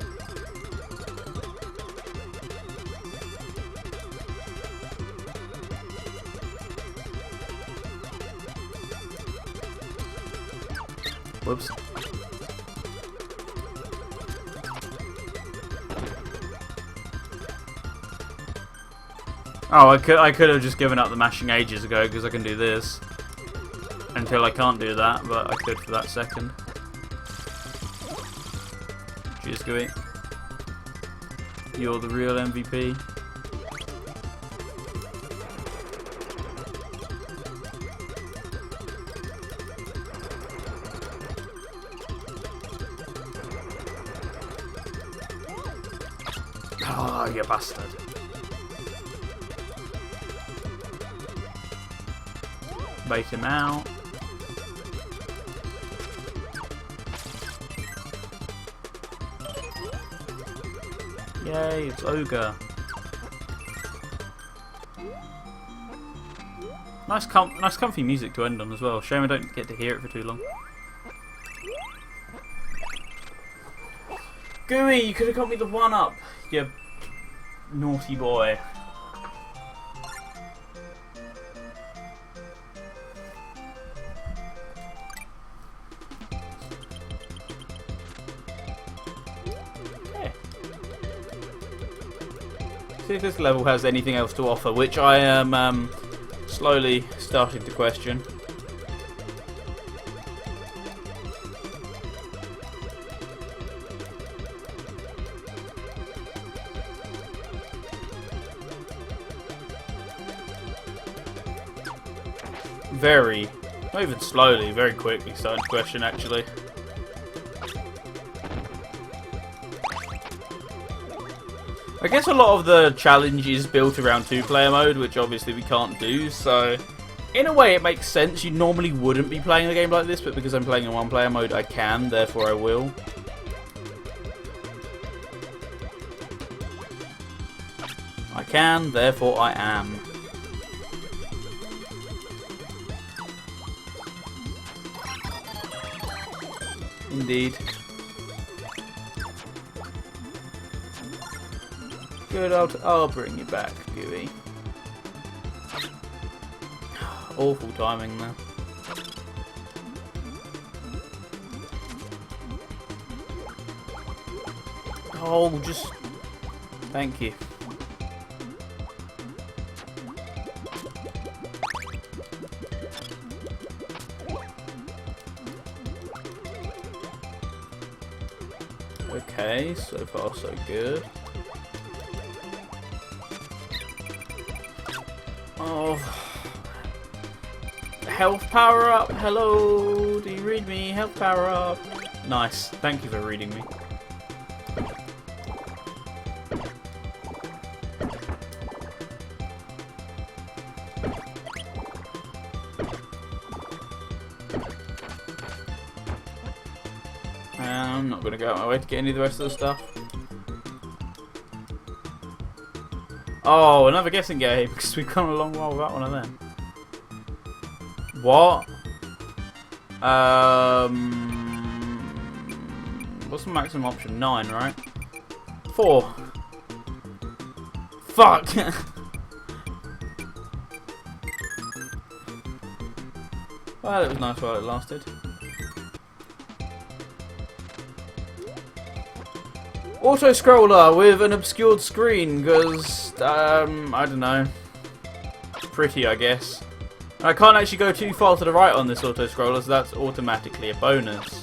Whoops. Oh, I could have just given up the mashing ages ago because I can do this. Until I can't do that, but I could for that second. Cheers, Gooey. You're the real MVP. Oh, you bastard. Bait him out. Yay, it's Ogre. Nice comfy music to end on as well. Shame I don't get to hear it for too long. Gooey, you could have got me the 1-up, you naughty boy. Okay. See if this level has anything else to offer, which I am slowly starting to question. Not even slowly, very quickly starting to question actually. I guess a lot of the challenge is built around 2-player mode, which obviously we can't do, so in a way it makes sense. You normally wouldn't be playing a game like this, but because I'm playing in 1-player mode I can, therefore I will. I can, therefore I am. Indeed. Good, I'll bring you back, Gooey. Awful timing there. Oh, just... Thank you. Okay, so far so good. Oh, health power up. Hello, do you read me? Health power up. Nice. Thank you for reading me. I'm not going to go out my way to get any of the rest of the stuff. Oh, another guessing game, because we've gone a long while without one of them. What? What's the maximum option? 9, right? 4. Fuck! Well, it was nice while it lasted. Auto-scroller with an obscured screen, because, I don't know. pretty, I guess. And I can't actually go too far to the right on this auto-scroller, so that's automatically a bonus.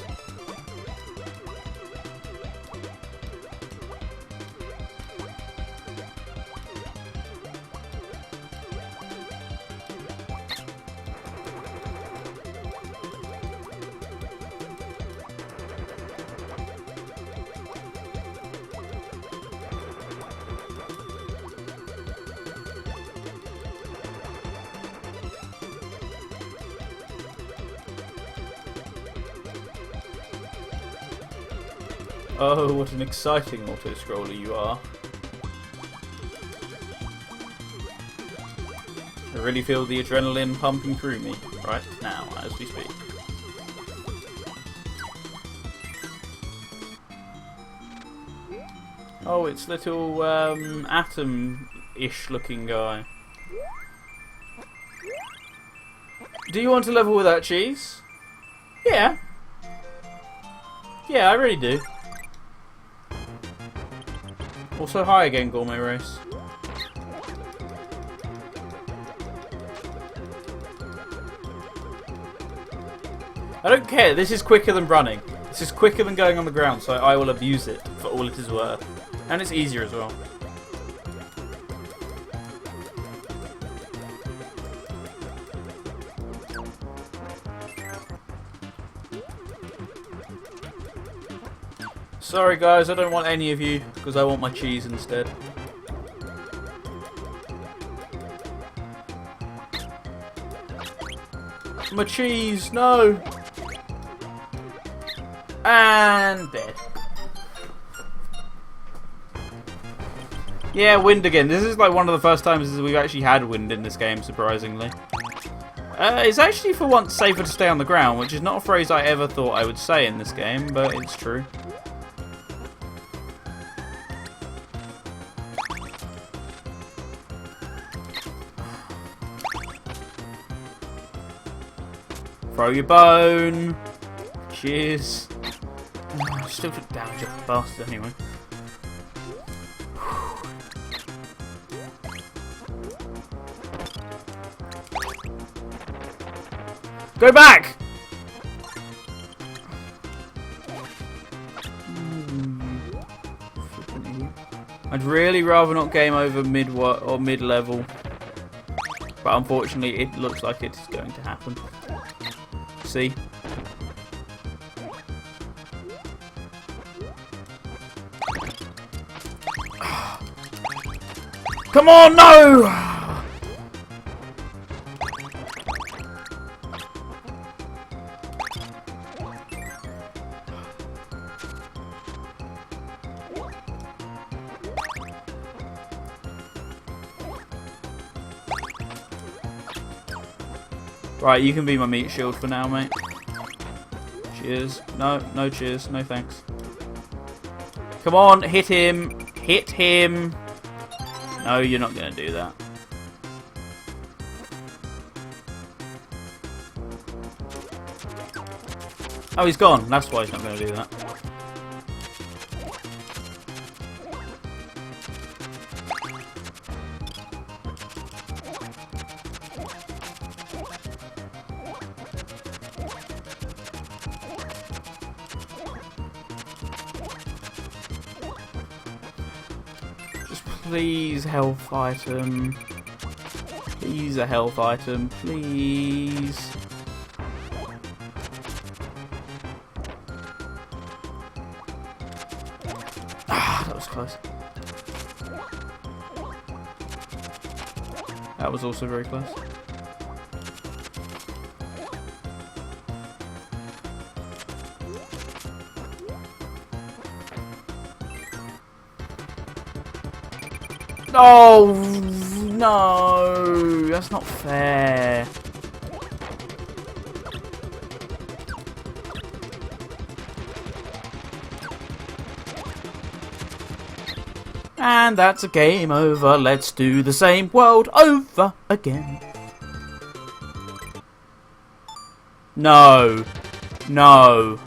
Oh, what an exciting auto-scroller you are. I really feel the adrenaline pumping through me right now as we speak. Oh, it's little Atom-ish looking guy. Do you want to level with that cheese? Yeah. Yeah, I really do. Also, hi again, Gourmet Race. I don't care, this is quicker than running. This is quicker than going on the ground, so I will abuse it for all it is worth. And it's easier as well. Sorry guys, I don't want any of you, because I want my cheese instead. My cheese, no! And dead. Yeah, wind again. This is like one of the first times we've actually had wind in this game, surprisingly. It's actually for once safer to stay on the ground, which is not a phrase I ever thought I would say in this game, but it's true. Throw your bone. Cheers. Oh, still took damage off the bastard anyway. Go back! I'd really rather not game over mid-level, but unfortunately it looks like it's going to happen. See? Come on, no! Right, you can be my meat shield for now, mate. Cheers. No, no cheers. No thanks. Come on, hit him. Hit him. No, you're not going to do that. Oh, he's gone. That's why he's not going to do that. Please, health item. Please, a health item. Please. Ah, that was close. That was also very close. Oh, no, that's not fair. And that's a game over. Let's do the same world over again. No. No.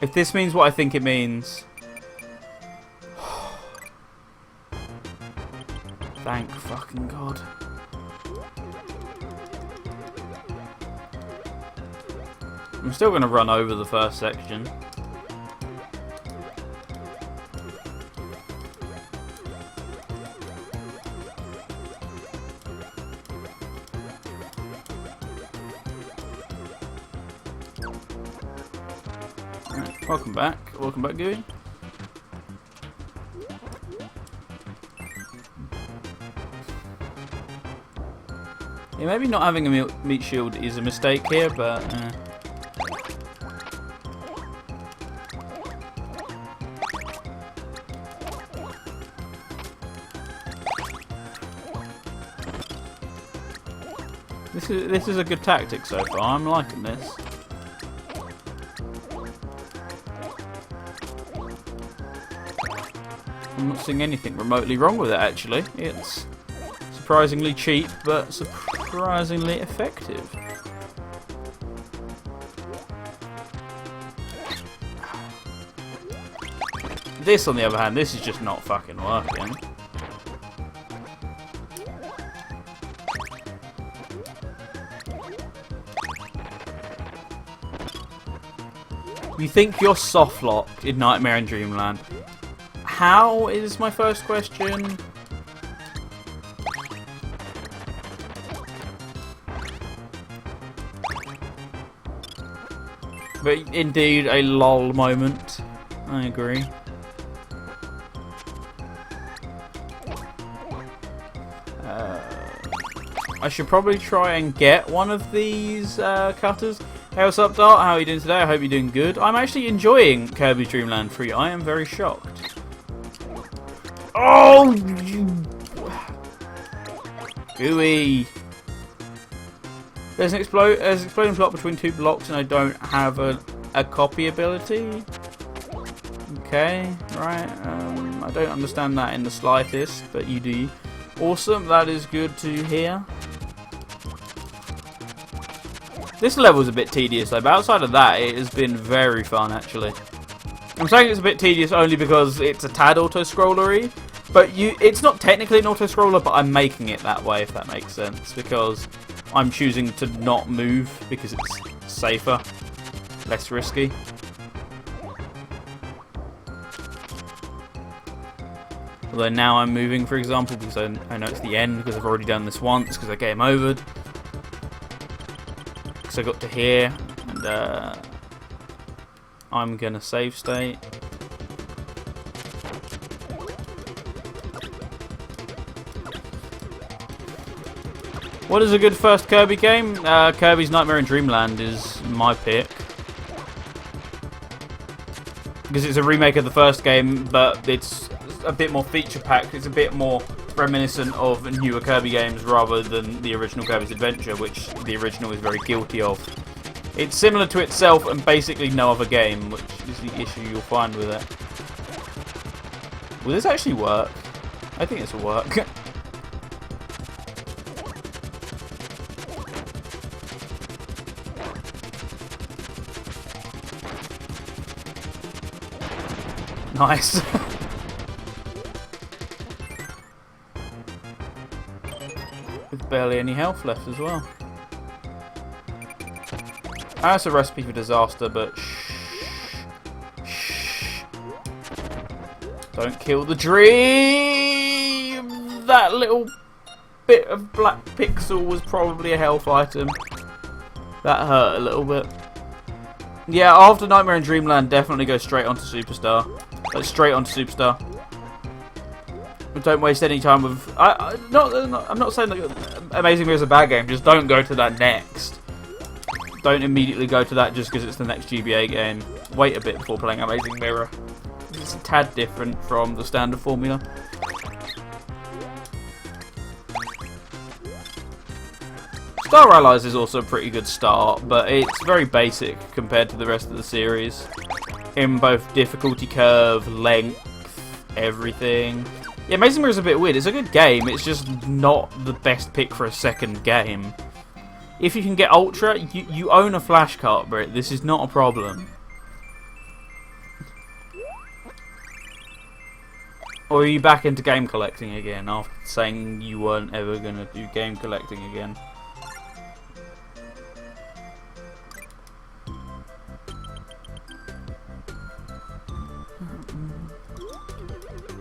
If this means what I think it means... Thank fucking God. I'm still going to run over the first section. Right, welcome back. Welcome back, Gooey. Yeah, maybe not having a meat shield is a mistake here, but... This is a good tactic so far. I'm liking this. I'm not seeing anything remotely wrong with it, actually. It's surprisingly cheap, but surprisingly effective. This, on the other hand, this is just not fucking working. You think you're soft locked in Nightmare in Dreamland. How is my first question? But indeed, a lol moment. I agree. I should probably try and get one of these cutters. Hey, what's up, Dart? How are you doing today? I hope you're doing good. I'm actually enjoying Kirby's Dream Land 3. I am very shocked. Oh! Gooey. There's an exploding block between two blocks and I don't have a copy ability. Okay, right. I don't understand that in the slightest, but you do. Awesome, that is good to hear. This level is a bit tedious though, but outside of that, it has been very fun actually. I'm saying it's a bit tedious only because it's a tad auto-scrollery, but it's not technically an auto-scroller, but I'm making it that way, if that makes sense, because I'm choosing to not move because it's safer, less risky. Although now I'm moving, for example, because I know it's the end, because I've already done this once, because I game overed. Because I got to here, and I'm going to save state. What is a good first Kirby game? Kirby's Nightmare in Dreamland is my pick. Because it's a remake of the first game, but it's a bit more feature-packed. It's a bit more reminiscent of newer Kirby games rather than the original Kirby's Adventure, which the original is very guilty of. It's similar to itself and basically no other game, which is the issue you'll find with it. Will this actually work? I think this will work. Nice. With barely any health left as well. That's a recipe for disaster, but shh. Don't kill the dream! That little bit of black pixel was probably a health item. That hurt a little bit. Yeah, after Nightmare in Dreamland, definitely go straight onto Superstar. Straight onto Superstar. Don't waste any time with... I'm not saying that Amazing Mirror is a bad game, just don't go to that next. Don't immediately go to that just because it's the next GBA game. Wait a bit before playing Amazing Mirror. It's a tad different from the standard formula. Star Allies is also a pretty good start, but it's very basic compared to the rest of the series. In both difficulty curve, length, everything. Yeah, Amazing Mirror is a bit weird. It's a good game, it's just not the best pick for a second game. If you can get Ultra, you own a flash cart, Brit. This is not a problem. Or are you back into game collecting again after saying you weren't ever going to do game collecting again?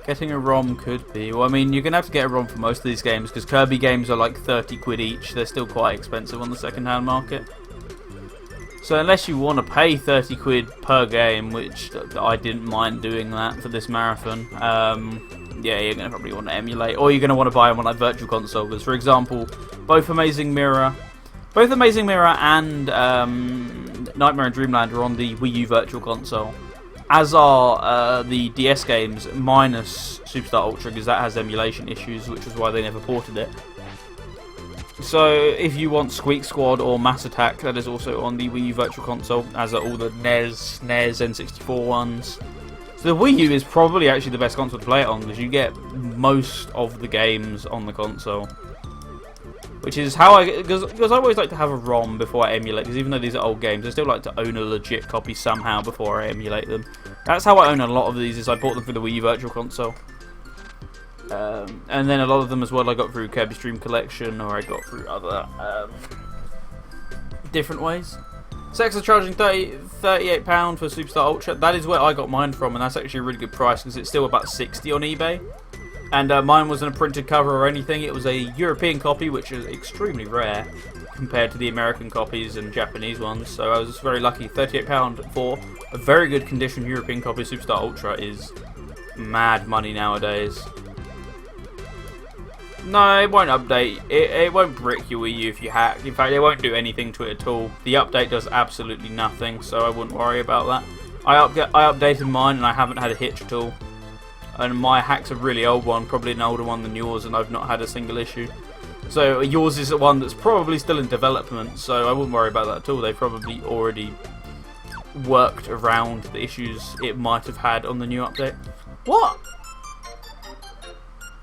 Getting a ROM could be. Well, I mean, you're going to have to get a ROM for most of these games because Kirby games are like 30 quid each. They're still quite expensive on the second-hand market. So unless you want to pay 30 quid per game, which I didn't mind doing that for this marathon, yeah, you're going to probably want to emulate. Or you're going to want to buy them on like Virtual Console. Because, for example, both Amazing Mirror and Nightmare in Dreamland are on the Wii U Virtual Console. As are the DS games, minus Superstar Ultra, because that has emulation issues, which is why they never ported it. So, if you want Squeak Squad or Mass Attack, that is also on the Wii U Virtual Console, as are all the NES, N64 ones. So the Wii U is probably actually the best console to play it on, because you get most of the games on the console. Which is how because I always like to have a ROM before I emulate, because even though these are old games, I still like to own a legit copy somehow before I emulate them. That's how I own a lot of these, is I bought them for the Wii U Virtual Console. And then a lot of them as well I got through Kirby's Dream Collection, or I got through other different ways. Sex are charging £38 for Superstar Ultra. That is where I got mine from, and that's actually a really good price because it's still about 60 on eBay. And mine wasn't a printed cover or anything. It was a European copy, which is extremely rare compared to the American copies and Japanese ones. So I was very lucky. £38 for a very good condition European copy of Superstar Ultra is mad money nowadays. No, it won't update. It won't brick your Wii U if you hack. In fact, it won't do anything to it at all. The update does absolutely nothing, so I wouldn't worry about that. I updated mine and I haven't had a hitch at all. And my hack's a really old one, probably an older one than yours, and I've not had a single issue. So yours is the one that's probably still in development, so I wouldn't worry about that at all. They've probably already worked around the issues it might have had on the new update. What?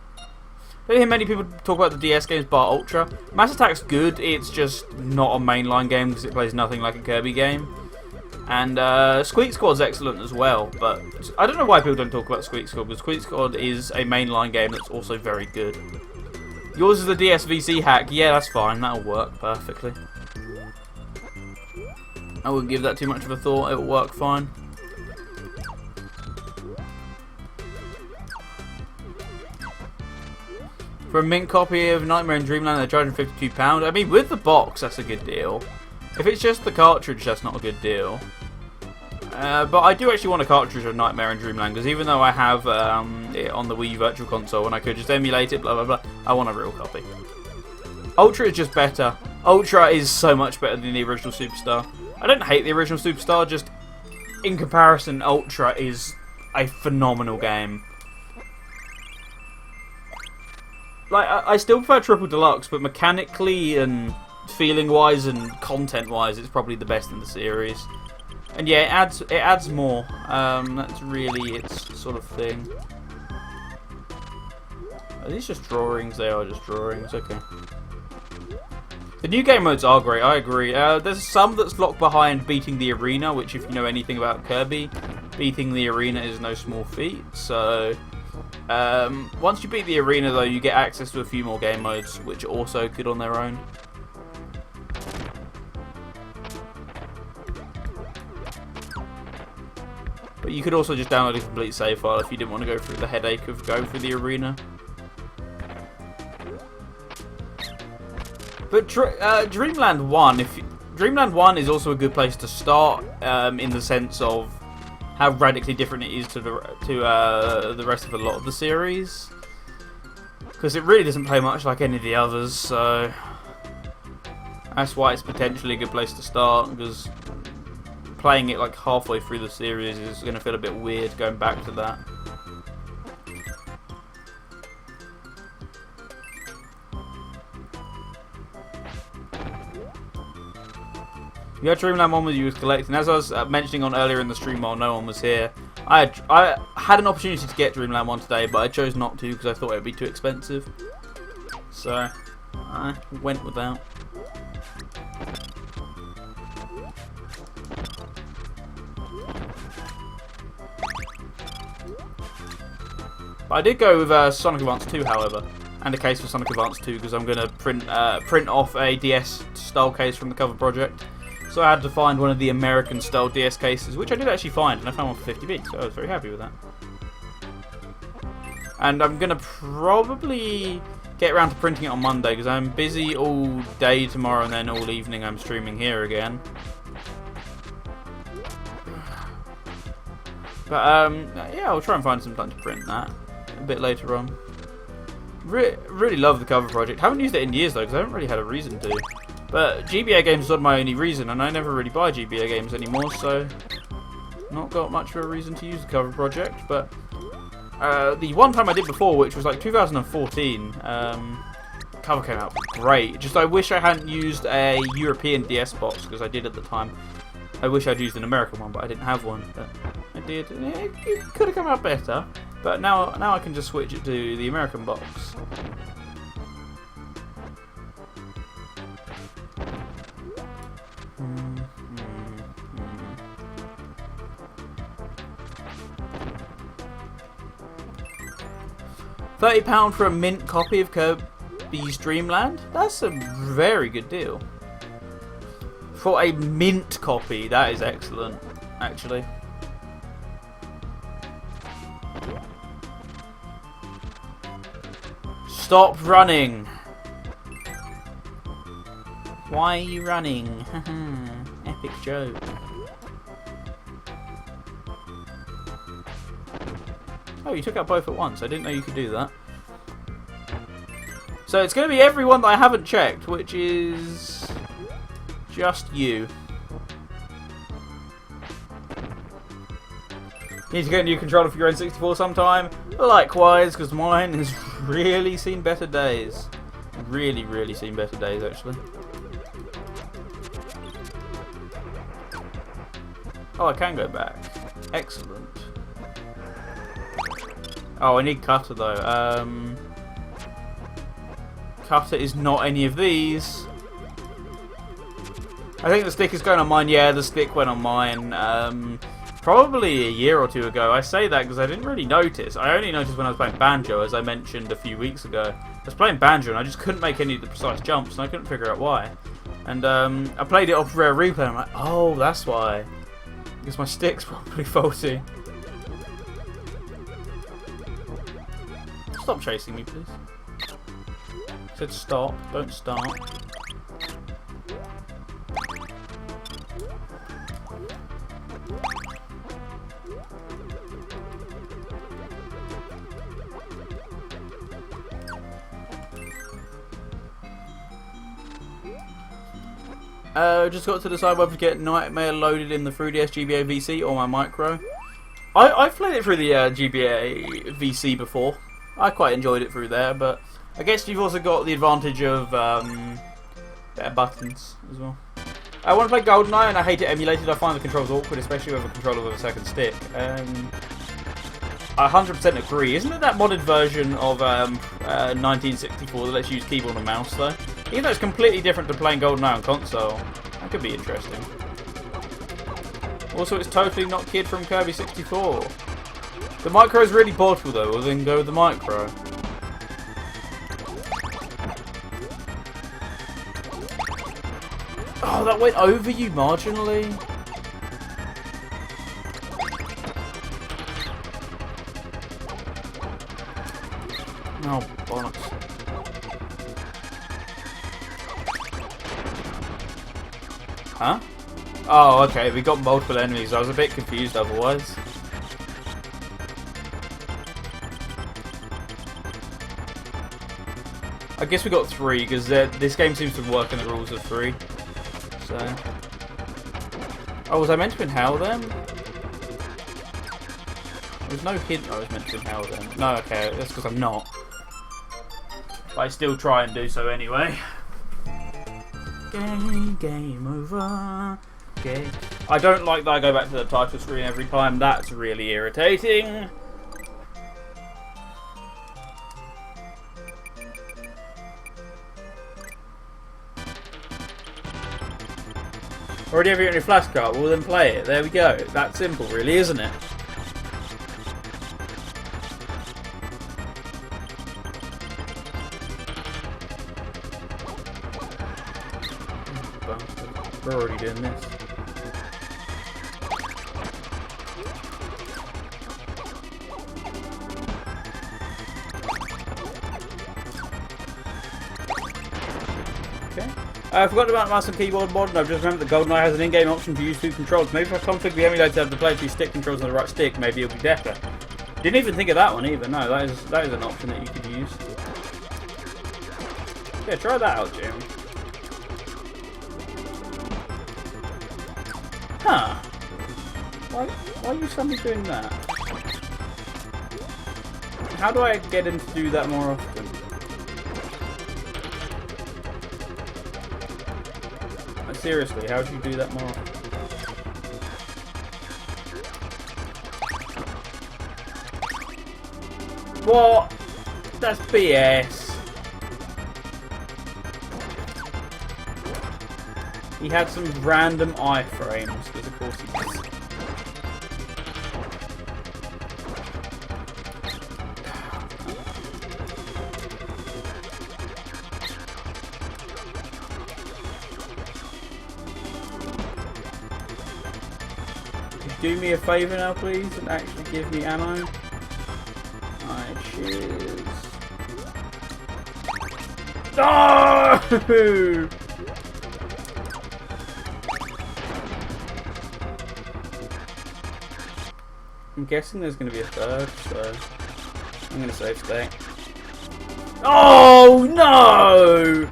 I don't hear many people talk about the DS games bar Ultra. Mass Attack's good, it's just not a mainline game because it plays nothing like a Kirby game. And Squeak Squad's excellent as well, but I don't know why people don't talk about Squeak Squad, because Squeak Squad is a mainline game that's also very good. Yours is the DSVC hack, yeah, that's fine, that'll work perfectly. I wouldn't give that too much of a thought, it'll work fine. For a mint copy of Nightmare in Dreamland, they're charging £52. I mean, with the box, that's a good deal. If it's just the cartridge, that's not a good deal. But I do actually want a cartridge of Nightmare in Dreamland, because even though I have it on the Wii U Virtual Console and I could just emulate it, blah blah blah, I want a real copy. Ultra is just better. Ultra is so much better than the original Superstar. I don't hate the original Superstar, just in comparison, Ultra is a phenomenal game. Like, I still prefer Triple Deluxe, but mechanically and feeling-wise and content-wise, it's probably the best in the series. And yeah, it adds more. That's really its sort of thing. Are these just drawings? They are just drawings. Okay. The new game modes are great. I agree. There's some that's locked behind beating the arena, which, if you know anything about Kirby, beating the arena is no small feat. So once you beat the arena, though, you get access to a few more game modes, which are also good on their own. But you could also just download a complete save file if you didn't want to go through the headache of going through the arena. But Dreamland 1, Dreamland 1 is also a good place to start, in the sense of how radically different it is to the rest of a lot of the series. Because it really doesn't play much like any of the others, so that's why it's potentially a good place to start, because playing it like halfway through the series is going to feel a bit weird going back to that. You had Dreamland 1 where you was collecting. As I was mentioning on earlier in the stream while no one was here, I had an opportunity to get Dreamland 1 today, but I chose not to because I thought it would be too expensive. So I went without. But I did go with Sonic Advance 2, however, and a case for Sonic Advance 2 because I'm going to print off a DS style case from the cover project. So I had to find one of the American style DS cases, which I did actually find, and I found one for 50p, so I was very happy with that. And I'm going to probably get around to printing it on Monday because I'm busy all day tomorrow and then all evening I'm streaming here again. But yeah, I'll try and find some time to print that a bit later on. Really love the cover project. Haven't used it in years though because I haven't really had a reason to. But GBA games is not my only reason, and I never really buy GBA games anymore, so not got much of a reason to use the cover project. But the one time I did before, which was like 2014, cover came out great. Just I wish I hadn't used a European DS box because I did at the time. I wish I'd used an American one, but I didn't have one. But I did. It could have come out better, but now I can just switch it to the American box. £30 for a mint copy of Kirby's Dream Land? That's a very good deal. For a mint copy, that is excellent, actually. Stop running! Why are you running? Epic joke. Oh, you took out both at once. I didn't know you could do that. So it's going to be everyone that I haven't checked, which is just you. Need to get a new controller for your N64 sometime? Likewise, because mine has really seen better days. Really seen better days, actually. Oh, I can go back. Excellent. Oh, I need cutter though. Cutter is not any of these. I think the stick is going on mine. Yeah, the stick went on mine. Probably a year or two ago. I say that because I didn't really notice. I only noticed when I was playing Banjo, as I mentioned a few weeks ago. I was playing Banjo and I just couldn't make any of the precise jumps, and I couldn't figure out why. And I played it off Rare Replay, and I'm like, oh, that's why. Because my stick's probably faulty. Stop chasing me, please. I said stop, don't start. Just got to decide whether to get Nightmare loaded in the 3DS GBA VC or my Micro. I've played it through the GBA VC before. I quite enjoyed it through there, but I guess you've also got the advantage of better buttons as well. I want to play GoldenEye and I hate it emulated. I find the controls awkward, especially with a controller with a second stick. I 100% agree. Isn't it that modded version of 1964 that lets you use keyboard and mouse though? Even though it's completely different to playing GoldenEye on console. That could be interesting. Also, it's totally not Kid from Kirby 64. The Micro is really portable though, we'll then go with the Micro. Oh, that went over you marginally. Oh, bollocks. Huh? Oh, okay, we got multiple enemies. I was a bit confused otherwise. I guess we got 3, because this game seems to work in the rules of 3. So... Oh, was I meant to inhale them? There's no hint I was meant to inhale them. No, okay, that's because I'm not. But I still try and do so anyway. Game over. Okay. I don't like that I go back to the title screen every time. That's really irritating. Already have your flash card? Well then play it. There we go. That simple really, isn't it? bastard. We're already doing this. Okay. I forgot about mouse and keyboard mod, and I've just remembered that GoldenEye has an in-game option to use 2 controls. Maybe if I configure the emulator to have the play 2 stick controls on the right stick, maybe it'll be better. Didn't even think of that one either. No, that is an option that you could use. Yeah, try that out, Jim. Huh. Why are you suddenly doing that? How do I get him to do that more often? Like, seriously, how should you do that more often? What? That's BS. He had some random iframes, because of course he does. Do me a favour now, please, and actually give me ammo. Alright, cheers. No! I'm guessing there's going to be a third, so I'm going to save state. Oh no!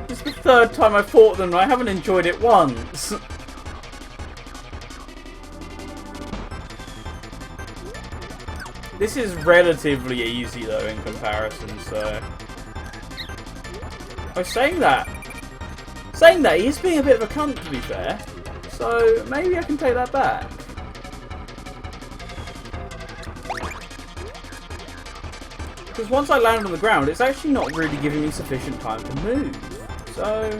This is the third time I fought them and I haven't enjoyed it once. This is relatively easy though in comparison, so... I was saying that he's being a bit of a cunt, to be fair. So maybe I can take that back. Because once I land on the ground, it's actually not really giving me sufficient time to move. So...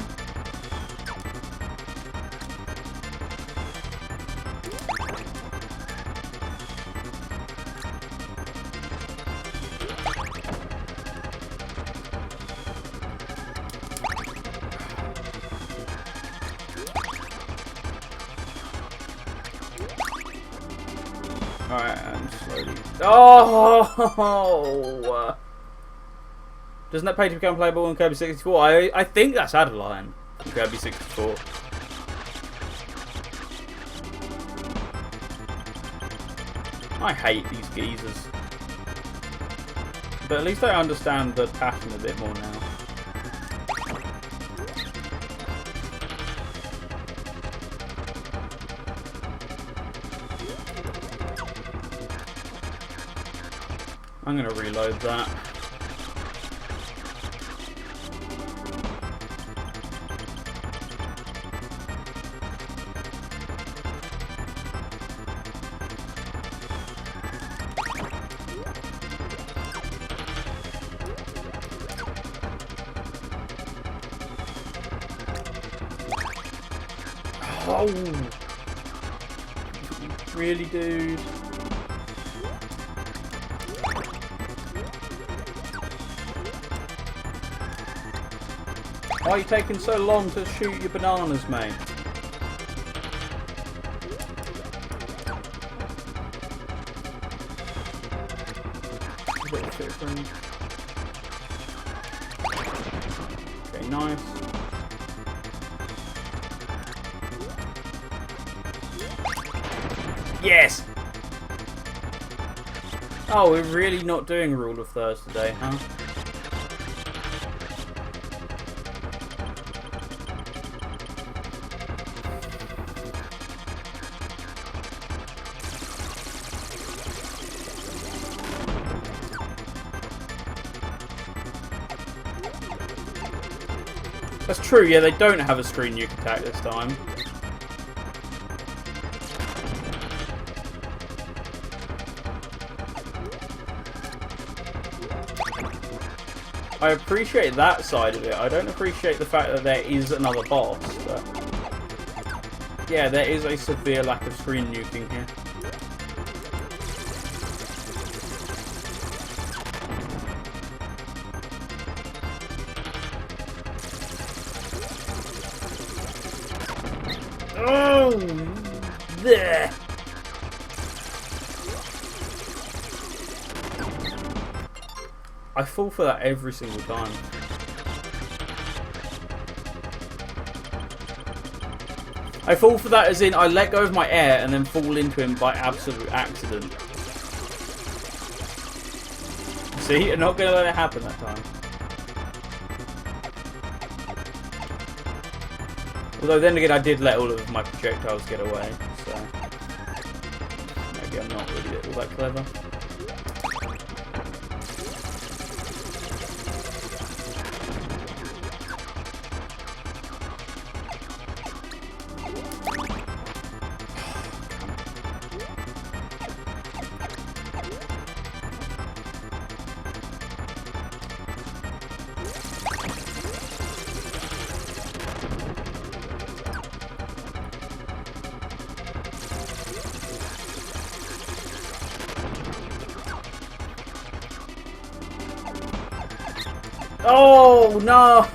Alright, I'm slowly... Oh! Doesn't that pay to become playable in Kirby 64? I think that's Adeline from Kirby 64. I hate these geezers. But at least I understand the pattern a bit more now. I'm going to reload that. Oh! Really, dude? Why are you taking so long to shoot your bananas, mate? Okay, nice. Yes! Oh, we're really not doing Rule of Thirds today, huh? That's true, yeah, they don't have a screen nuke attack this time. I appreciate that side of it. I don't appreciate the fact that there is another boss, but... Yeah, there is a severe lack of screen nuking here. Oh! There! I fall for that every single time. I fall for that as in I let go of my air and then fall into him by absolute accident. See? I'm not going to let it happen that time. Although then again I did let all of my projectiles get away, so maybe I'm not really all that clever. Oh no!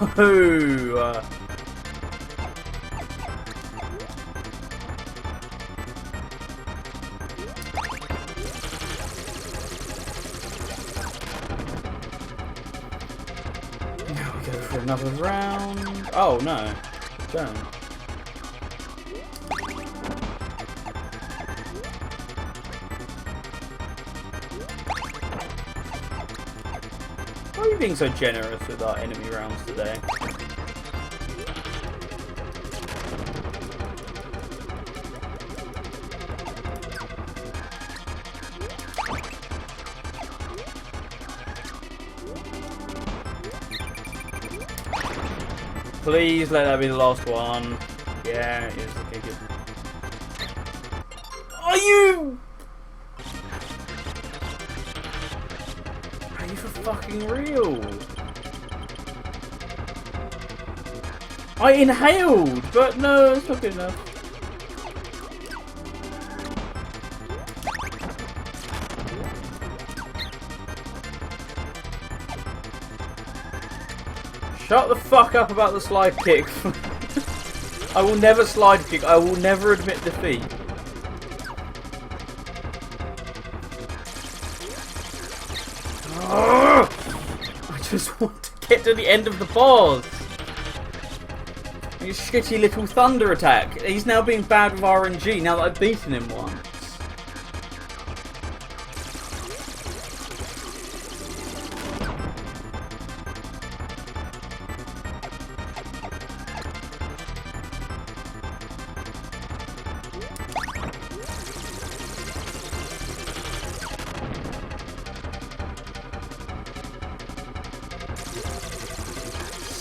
Now we go for another round. Oh no, don't. Why are you being so generous with our enemy rounds today? Please let that be the last one. Yeah, it is. Okay, good. Are you? Are you for fucking real? I inhaled, but no, it's not good enough. Shut the fuck up about the slide kick. I will never slide kick. I will never admit defeat. I just want to get to the end of the boss. You shitty little thunder attack. He's now being bad with RNG now that I've beaten him once.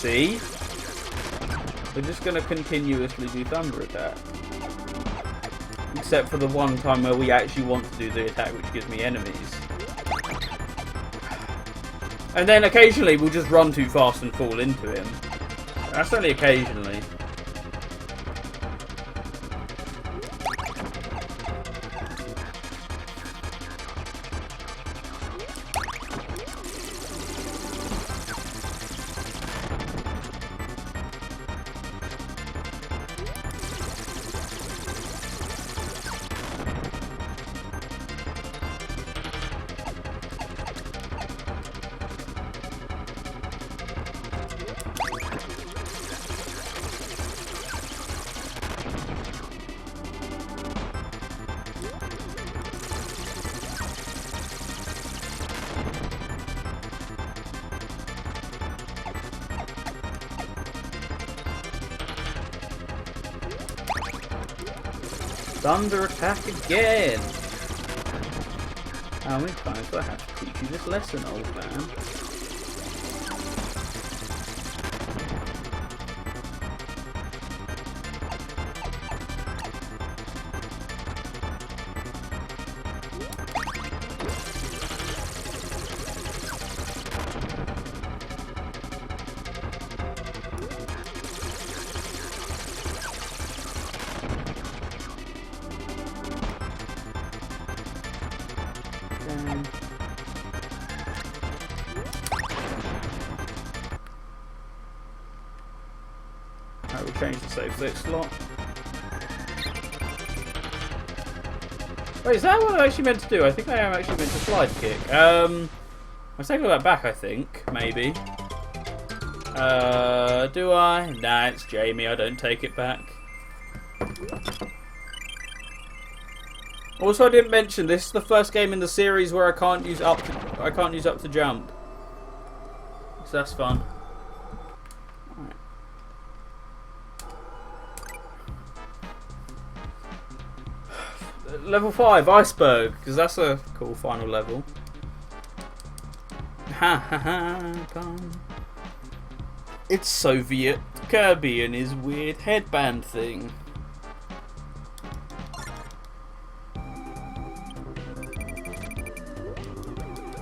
See? We're just going to continuously do thunder attack. Except for the one time where we actually want to do the attack which gives me enemies. And then occasionally we'll just run too fast and fall into him. That's only occasionally. Thunder attack again! How many times do I have to teach you this lesson, old man? Alright, we'll change the save state slot. Wait, is that what I'm actually meant to do? I think I am actually meant to slide kick. I'll take all that back, I think. Maybe. Do I? Nah, it's Jamie. I don't take it back. Also, I didn't mention this is the first game in the series where I can't use up to jump. So that's fun. Alright. Level 5, Iceberg, because that's a cool final level. Ha ha ha, come. It's Soviet Kirby and his weird headband thing.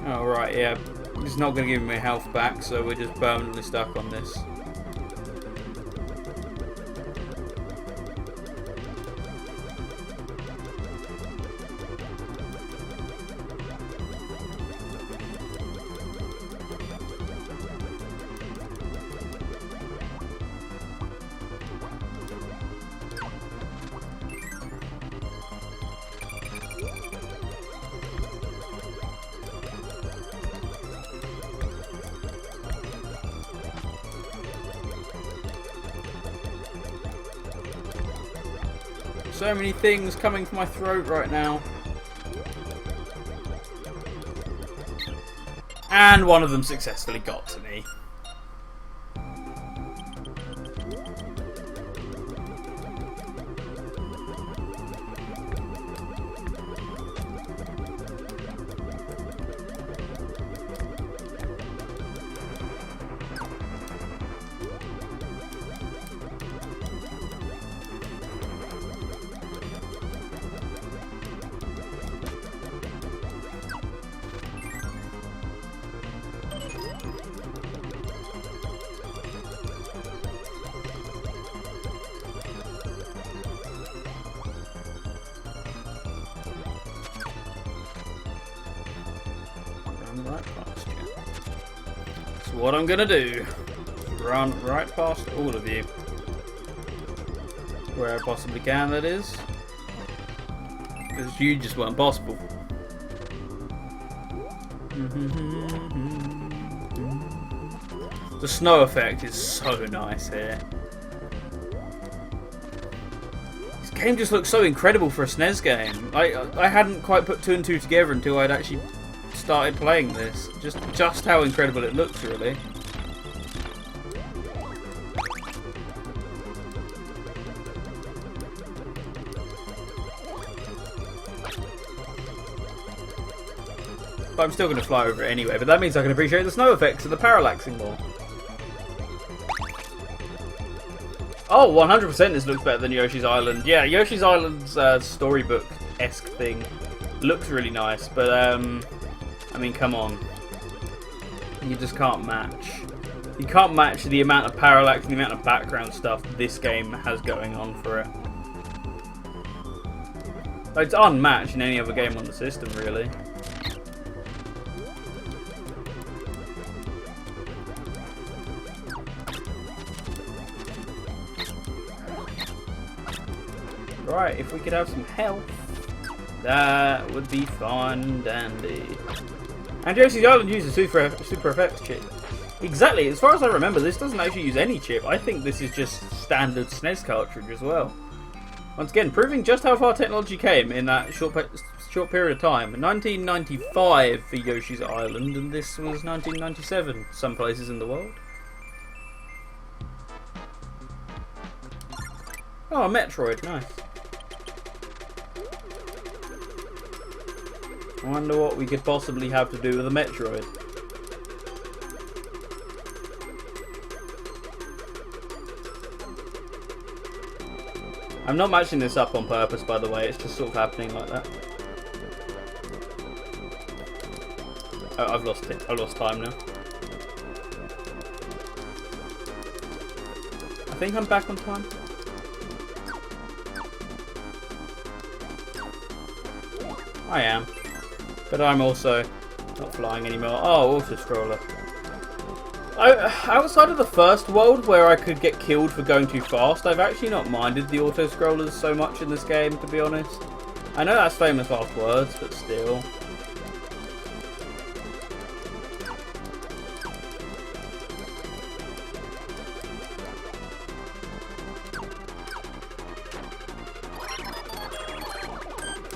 Oh right, yeah. It's not going to give me my health back, so we're just permanently stuck on this. So many things coming from my throat right now. And one of them successfully got to me. Right past you. That's what I'm gonna do. Run right past all of you. Where I possibly can, that is. Because you just weren't possible. The snow effect is so nice here. This game just looks so incredible for a SNES game. I hadn't quite put 2 and 2 together until I'd actually started playing this. Just how incredible it looks, really. But I'm still going to fly over it anyway, but that means I can appreciate the snow effects and the parallaxing more. Oh, 100% this looks better than Yoshi's Island. Yeah, Yoshi's Island's storybook-esque thing looks really nice, but I mean, come on. You just can't match. You can't match the amount of parallax and the amount of background stuff this game has going on for it. It's unmatched in any other game on the system, really. Right, if we could have some health, that would be fun and dandy. And Yoshi's Island uses Super Effects chip. Exactly, as far as I remember, this doesn't actually use any chip. I think this is just standard SNES cartridge as well. Once again, proving just how far technology came in that short period of time. 1995 for Yoshi's Island, and this was 1997 some places in the world. Oh, a Metroid, nice. I wonder what we could possibly have to do with a Metroid. I'm not matching this up on purpose, by the way. It's just sort of happening like that. Oh, I've lost time now. I think I'm back on time. I am. But I'm also not flying anymore. Oh, auto-scroller. Outside of the first world where I could get killed for going too fast, I've actually not minded the auto-scrollers so much in this game, to be honest. I know that's famous last words, but still.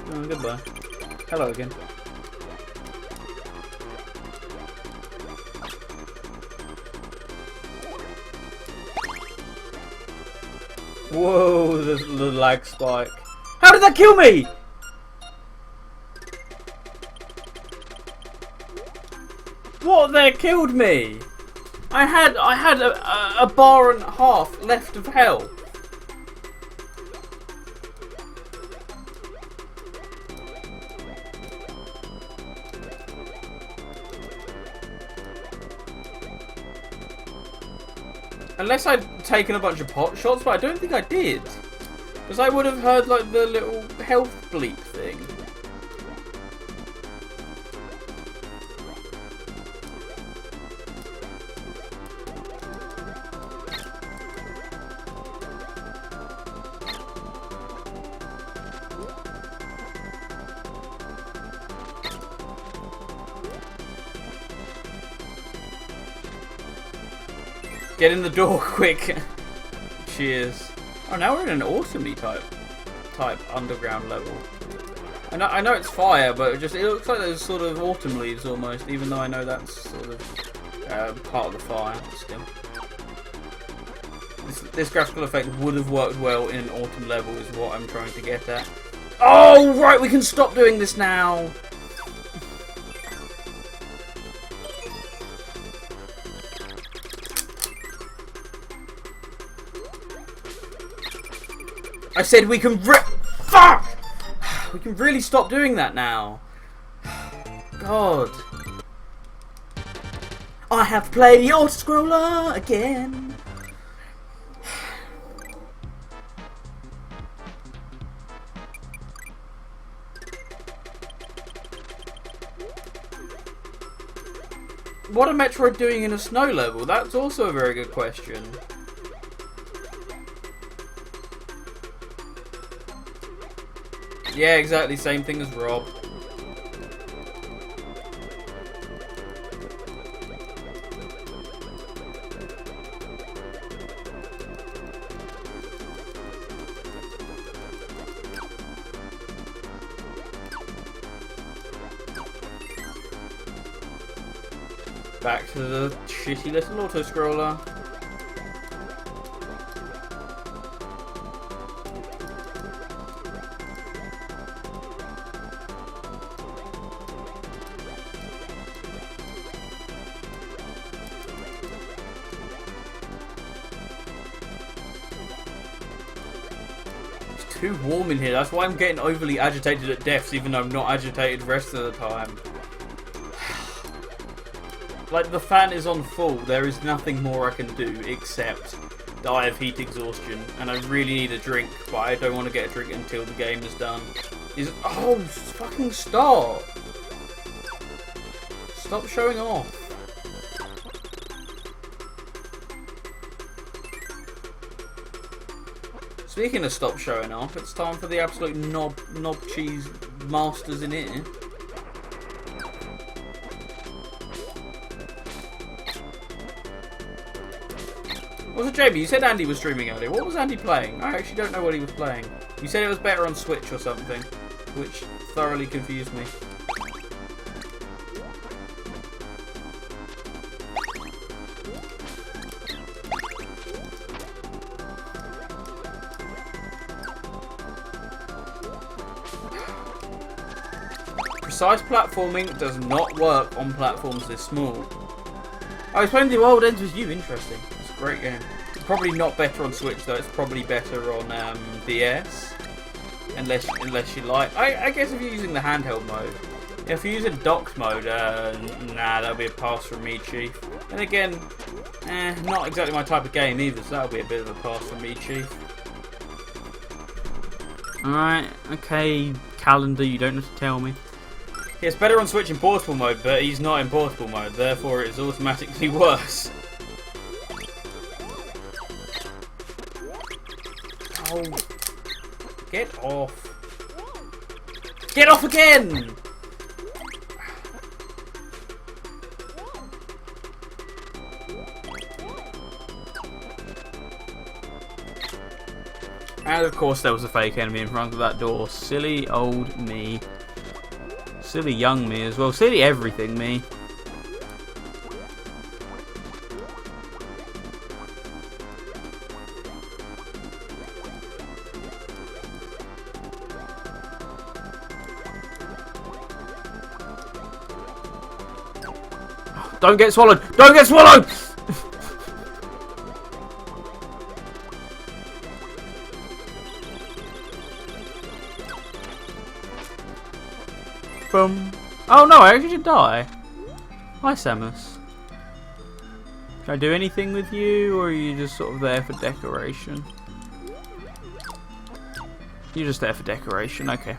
Oh, goodbye. Hello again. Whoa, the lag spike. How did that kill me? What? That killed me? I had a bar and a half left of health. Unless I'd taken a bunch of pot shots, but I don't think I did. Because I would have heard like the little health bleep thing. Get in the door quick. Cheers. Oh, now we're in an autumny type underground level. I know it's fire, but it looks like there's sort of autumn leaves almost, even though I know that's sort of part of the fire. Still, this graphical effect would have worked well in an autumn level, is what I'm trying to get at. Oh right, we can stop doing this now. I said we can fuck! We can really stop doing that now. God. I have to play the auto-scroller again. What are Metroid doing in a snow level? That's also a very good question. Yeah, exactly, same thing as Rob. Back to the shitty little auto-scroller. Too warm in here. That's why I'm getting overly agitated at deaths, even though I'm not agitated the rest of the time. Like, the fan is on full. There is nothing more I can do except die of heat exhaustion. And I really need a drink, but I don't want to get a drink until the game is done. Oh, fucking stop! Stop showing off. Speaking of stop showing off, it's time for the absolute knob cheese masters in here. Also, Jamie, you said Andy was streaming earlier. What was Andy playing? I actually don't know what he was playing. You said it was better on Switch or something, which thoroughly confused me. Precise platforming does not work on platforms this small. I was playing The World Ends With You. Interesting. It's a great game. Probably not better on Switch though. It's probably better on DS, unless you like. I guess if you're using the handheld mode. If you're using docked mode, nah, that'll be a pass from me, Chief. And again, not exactly my type of game either, so that'll be a bit of a pass from me, Chief. Alright, okay, calendar, you don't have to tell me. Yeah, it's better on Switch in portable mode, but he's not in portable mode, therefore it is automatically worse. Oh. Get off. Get off again! And of course there was a fake enemy in front of that door. Silly old me. Silly young me as well. Silly everything me. Don't get swallowed! Don't get swallowed! Boom. Oh no, I actually did die. Hi Samus. Can I do anything with you, or are you just sort of there for decoration? You're just there for decoration, okay.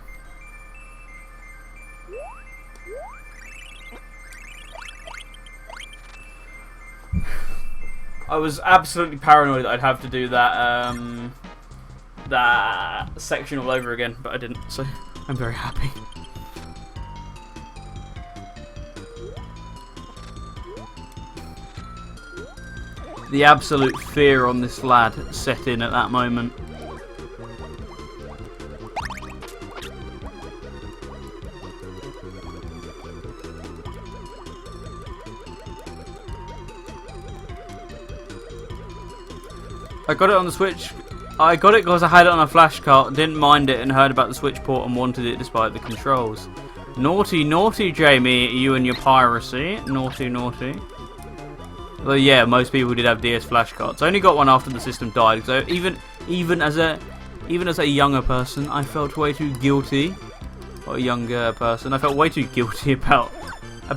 I was absolutely paranoid that I'd have to do that that section all over again, but I didn't, so I'm very happy. The absolute fear on this lad set in at that moment. I got it on the Switch. I got it because I had it on a flash cart, didn't mind it, and heard about the Switch port and wanted it despite the controls. Naughty, naughty, Jamie, you and your piracy. Naughty, naughty. Well, yeah, most people did have DS flash carts. I only got one after the system died, so even as a younger person, I felt way too guilty. Or a younger person, I felt way too guilty about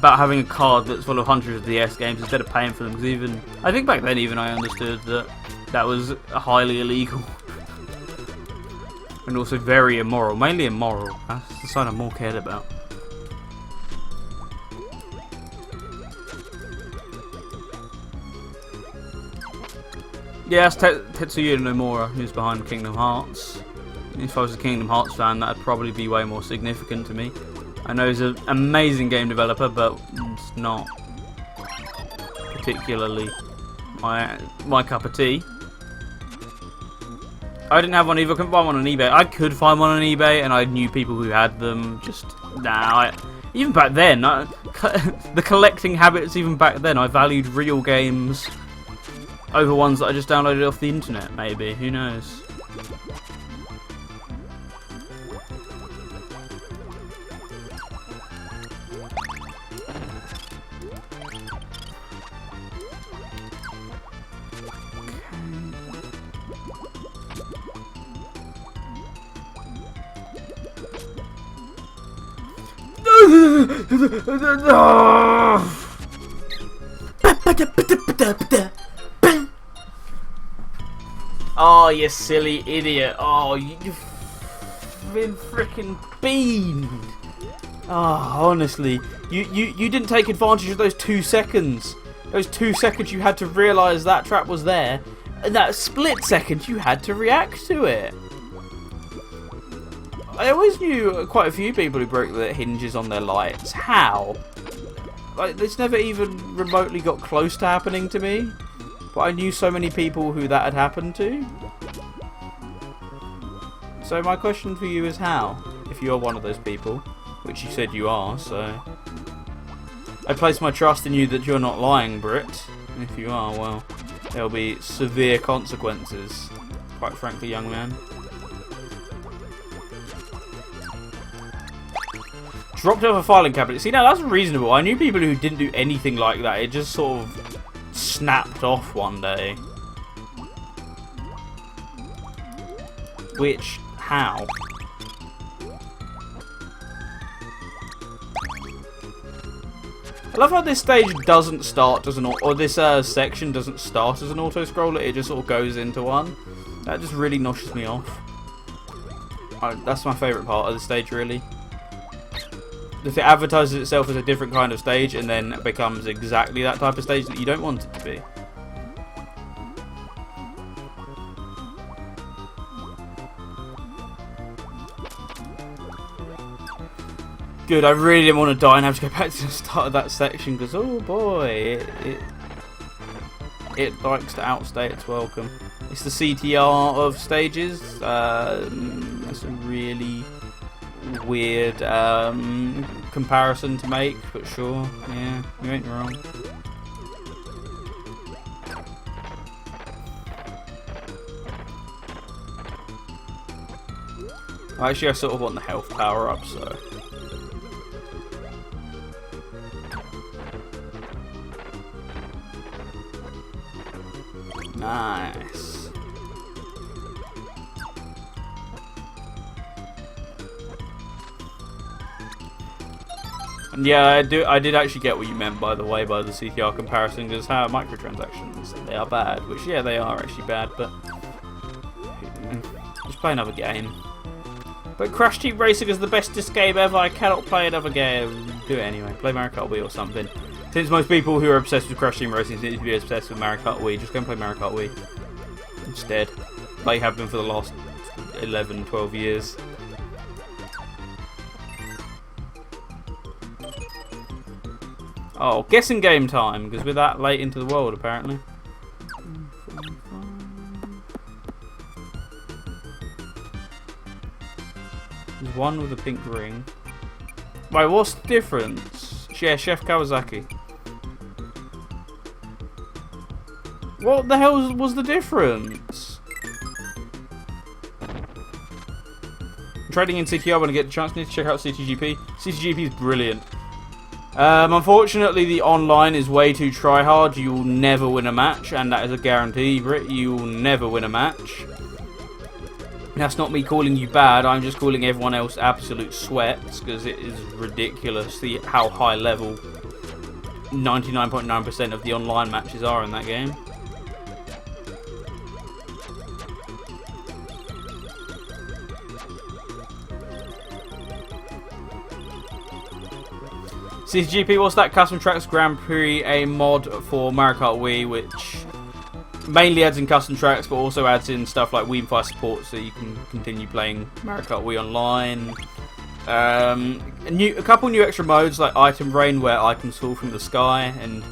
having a card that's full of hundreds of DS games instead of paying for them. Because I think back then I understood that was highly illegal and also very immoral. Mainly immoral. That's the side I'm more cared about. Yeah, that's Tetsuya Nomura, who's behind Kingdom Hearts. If I was a Kingdom Hearts fan, that'd probably be way more significant to me. I know he's an amazing game developer, but it's not particularly my cup of tea. I didn't have one either. I couldn't find one on eBay. I could find one on eBay, and I knew people who had them. Just even back then, the collecting habits. Even back then, I valued real games over ones that I just downloaded off the internet. Maybe, who knows? Oh, you silly idiot. Oh, you've been freaking beamed. Oh, honestly. You didn't take advantage of those 2 seconds. Those 2 seconds you had to realise that trap was there. And that split second you had to react to it. I always knew quite a few people who broke the hinges on their lights. How? Like, this never even remotely got close to happening to me. But I knew so many people who that had happened to. So my question for you is how? If you're one of those people, which you said you are, so I place my trust in you that you're not lying, Brit. And if you are, well, there'll be severe consequences. Quite frankly, young man. Dropped off a filing cabinet. See, now that's reasonable. I knew people who didn't do anything like that. It just sort of snapped off one day. Which, how? I love how this stage doesn't start as an or this section doesn't start as an auto scroller. It just sort of goes into one. That just really noshes me off. That's my favourite part of the stage, really. If it advertises itself as a different kind of stage and then becomes exactly that type of stage that you don't want it to be. Good, I really didn't want to die and have to go back to the start of that section because, oh boy, it likes to outstay its welcome. It's the CTR of stages. That's a really weird comparison to make, but sure, yeah, you ain't wrong. Actually, I sort of want the health power up, so. Nice. And yeah, I did actually get what you meant, by the way, by the CTR comparison, because how microtransactions, they are bad, which, yeah, they are actually bad, but just play another game. But Crash Team Racing is the bestest game ever. I cannot play another game. Do it anyway. Play Mario Kart Wii or something. Since most people who are obsessed with Crash Team Racing seem to be obsessed with Mario Kart Wii, just go and play Mario Kart Wii instead. They have been for the last 11, 12 years. Oh, guessing game time, because we're that late into the world apparently. There's one with a pink ring. Wait, what's the difference? Yeah, Chef Kawasaki. What the hell was the difference? Trading in CTR when I get the chance. Need to check out CTGP. CTGP is brilliant. Unfortunately, the online is way too try-hard. You will never win a match, and that is a guarantee, Brit. You will never win a match. That's not me calling you bad, I'm just calling everyone else absolute sweats, because it is ridiculous how high level 99.9% of the online matches are in that game. CCGP, what's that? Custom Tracks Grand Prix, a mod for Mario Kart Wii, which mainly adds in custom tracks, but also adds in stuff like Wii Fire support, so you can continue playing Mario Kart Wii online. A couple new extra modes like Item Rain, where items fall from the sky, and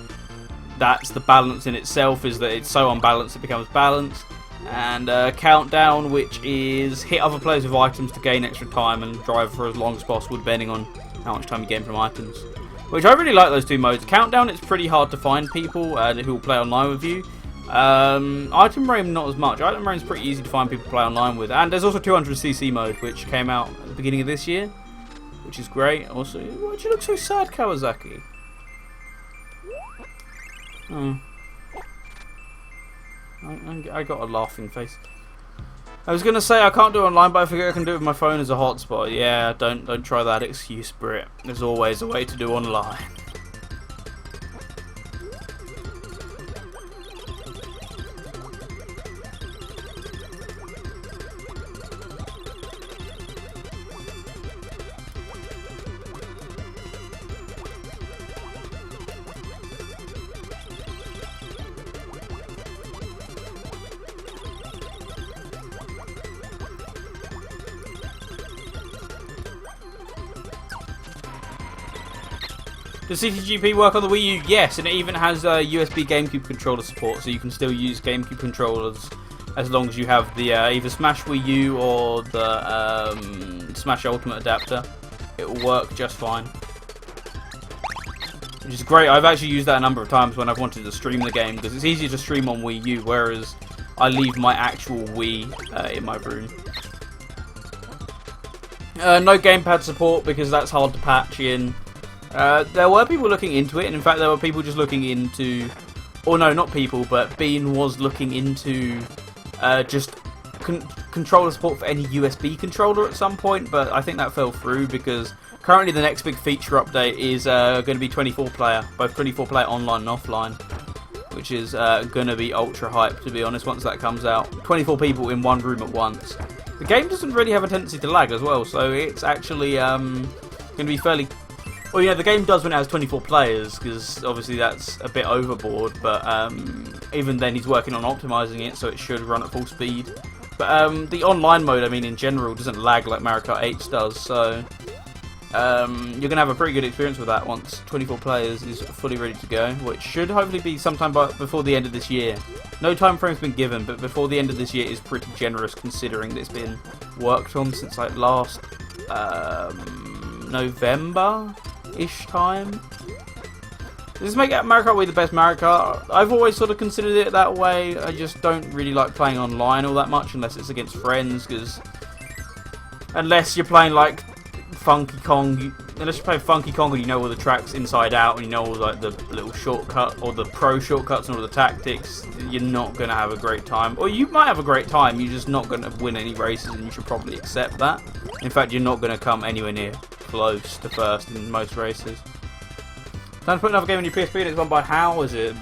that's the balance in itself, is that it's so unbalanced it becomes balanced. And Countdown, which is hit other players with items to gain extra time and drive for as long as possible, depending on how much time you gain from items. Which I really like those two modes. Countdown, it's pretty hard to find people who will play online with you. Item Rain, not as much. Item Rain is pretty easy to find people to play online with. And there's also 200cc mode, which came out at the beginning of this year, which is great. Also, why'd you look so sad, Kawasaki? Oh. I got a laughing face. I was gonna say I can't do it online, but I figure I can do it with my phone as a hotspot. Yeah, don't try that excuse, Brit. There's always a way to do online. Does CTGP work on the Wii U? Yes, and it even has USB GameCube controller support, so you can still use GameCube controllers as long as you have the either Smash Wii U or the Smash Ultimate adapter. It will work just fine. Which is great. I've actually used that a number of times when I've wanted to stream the game, because it's easier to stream on Wii U, whereas I leave my actual Wii in my room. No gamepad support, because that's hard to patch in. There were people looking into it, and in fact there were people just looking into, or no, not people, but Bean was looking into just controller support for any USB controller at some point, but I think that fell through because currently the next big feature update is going to be 24-player, both 24-player online and offline, which is going to be ultra hype, to be honest, once that comes out. 24 people in one room at once. The game doesn't really have a tendency to lag as well, so it's actually going to be fairly... Well, yeah, the game does when it has 24 players, because obviously that's a bit overboard, but even then he's working on optimising it, so it should run at full speed. But the online mode, I mean, in general, doesn't lag like Mario Kart 8 does, so You're going to have a pretty good experience with that once 24 players is fully ready to go, which should hopefully be sometime before the end of this year. No time frame's been given, but before the end of this year is pretty generous considering that it's been worked on since like last November-ish time. Does this make Mario Kart Wii the best Mario Kart? I've always sort of considered it that way. I just don't really like playing online all that much unless it's against friends, because unless you're playing like Funky Kong, unless you play Funky Kong and you know all the tracks inside out and you know all like the little shortcut or the pro shortcuts and all the tactics, you're not going to have a great time. Or you might have a great time, you're just not going to win any races, and you should probably accept that. In fact, you're not going to come anywhere near close to first in most races. Time to put another game on your PSP and it's won by how? Is it,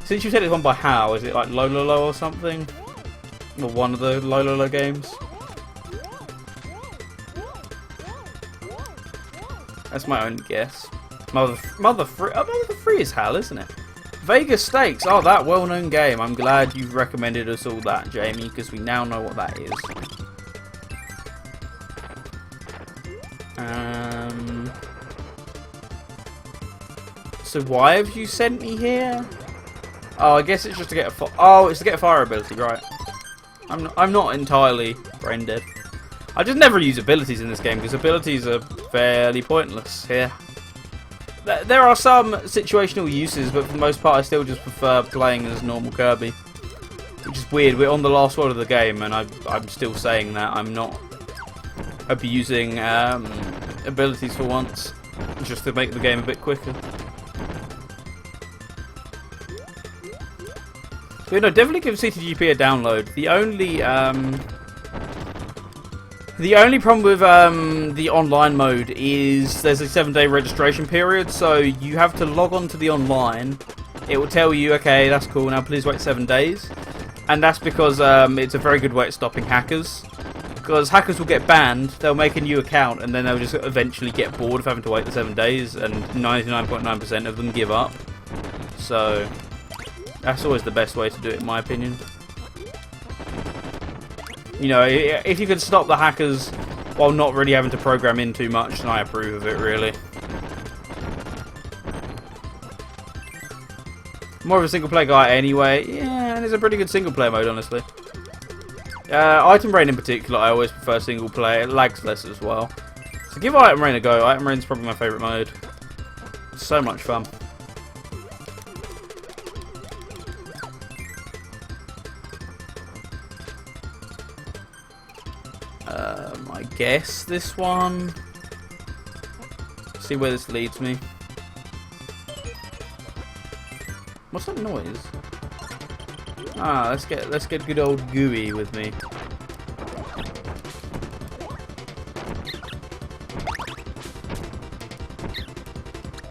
since you said it's won by how, is it like Lololo or something? Or one of the Lololo games? That's my own guess. Mother Free is hell, isn't it? Vegas Stakes. Oh, that well-known game. I'm glad you've recommended us all that, Jamie, because we now know what that is. So why have you sent me here? Oh, I guess it's just to get a it's to get a fire ability, right? I'm not entirely brain dead. I just never use abilities in this game because abilities are fairly pointless here. There are some situational uses, but for the most part I still just prefer playing as normal Kirby. Which is weird, we're on the last world of the game and I'm still saying that. I'm not abusing abilities for once, just to make the game a bit quicker. So, you know, definitely give CTGP a download. The only problem with the online mode is there's a 7-day registration period, so you have to log on to the online. It will tell you, okay, that's cool, now please wait 7 days. And that's because it's a very good way at stopping hackers. Because hackers will get banned, they'll make a new account, and then they'll just eventually get bored of having to wait the 7 days, and 99.9% of them give up. So that's always the best way to do it, in my opinion. You know, if you can stop the hackers while not really having to program in too much, then I approve of it, really. More of a single player guy anyway. Yeah, and it's a pretty good single player mode, honestly. Item Rain in particular, I always prefer single player. It lags less as well. So give Item Rain a go. Item Rain's probably my favourite mode. It's so much fun. I guess this one. See where this leads me. What's that noise? Ah, let's get good old Gooey with me.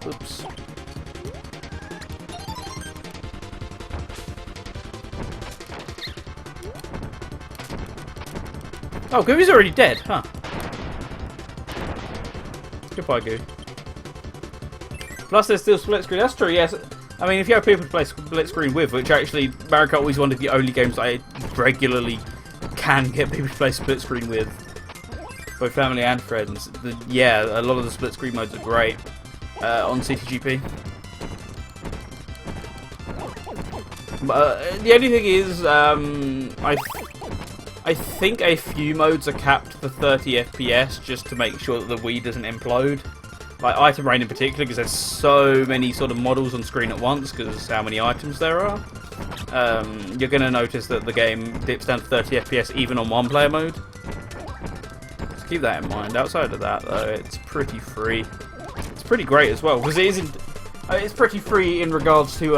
Oops. Oh, Gooey's already dead, huh? Goodbye, Gooey. Plus, there's still split screen. That's true, yes. I mean, if you have people to play split screen with, which actually Mario Kart is one of the only games I regularly can get people to play split screen with, both family and friends. Yeah, a lot of the split screen modes are great on CTGP. But the only thing is, I think a few modes are capped for 30 FPS just to make sure that the Wii doesn't implode. Like Item Rain in particular, because there's so many sort of models on screen at once, because how many items there are. You're going to notice that the game dips down to 30 FPS even on one player mode. So keep that in mind. Outside of that, though, it's pretty free. It's pretty great as well, because it isn't. It's pretty free in regards to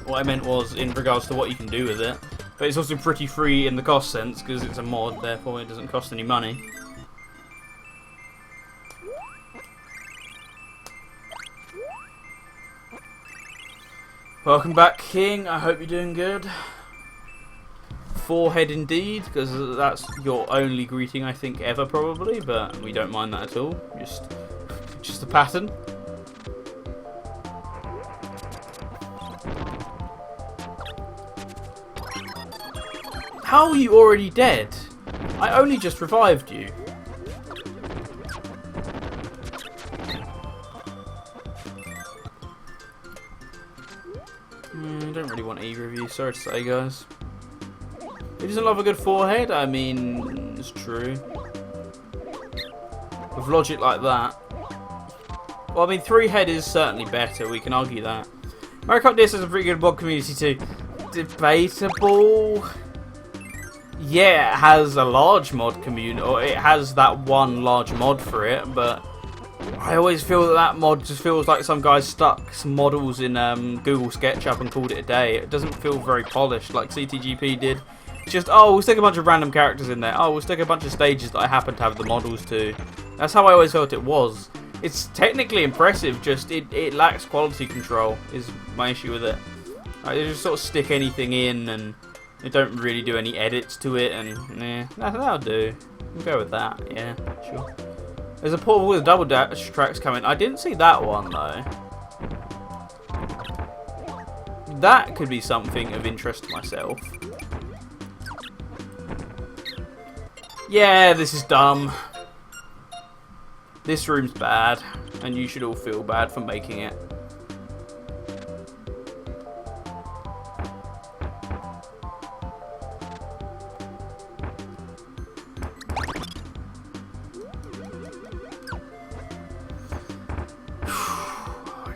what I meant was in regards to what you can do with it. But it's also pretty free in the cost sense, because it's a mod, therefore it doesn't cost any money. Welcome back, King. I hope you're doing good. Forehead indeed, because that's your only greeting, I think, ever probably, but we don't mind that at all. Just a pattern. How are you already dead? I only just revived you. don't really want either of you, sorry to say, guys. Who doesn't love a good forehead? I mean, it's true. With logic like that. Well, I mean, 3-head is certainly better, we can argue that. Mario Kart DS has a pretty good mod community too. Debatable. Yeah, it has a large mod community, or it has that one large mod for it, but I always feel that that mod just feels like some guy stuck some models in Google SketchUp and called it a day. It doesn't feel very polished like CTGP did. It's just, oh, we'll stick a bunch of random characters in there. Oh, we'll stick a bunch of stages that I happen to have the models to. That's how I always felt it was. It's technically impressive, just it lacks quality control is my issue with it. They just sort of stick anything in and they don't really do any edits to it, and that'll do. We'll go with that, yeah, sure. There's a portal with double dash tracks coming. I didn't see that one though. That could be something of interest to myself. Yeah, this is dumb. This room's bad, and you should all feel bad for making it.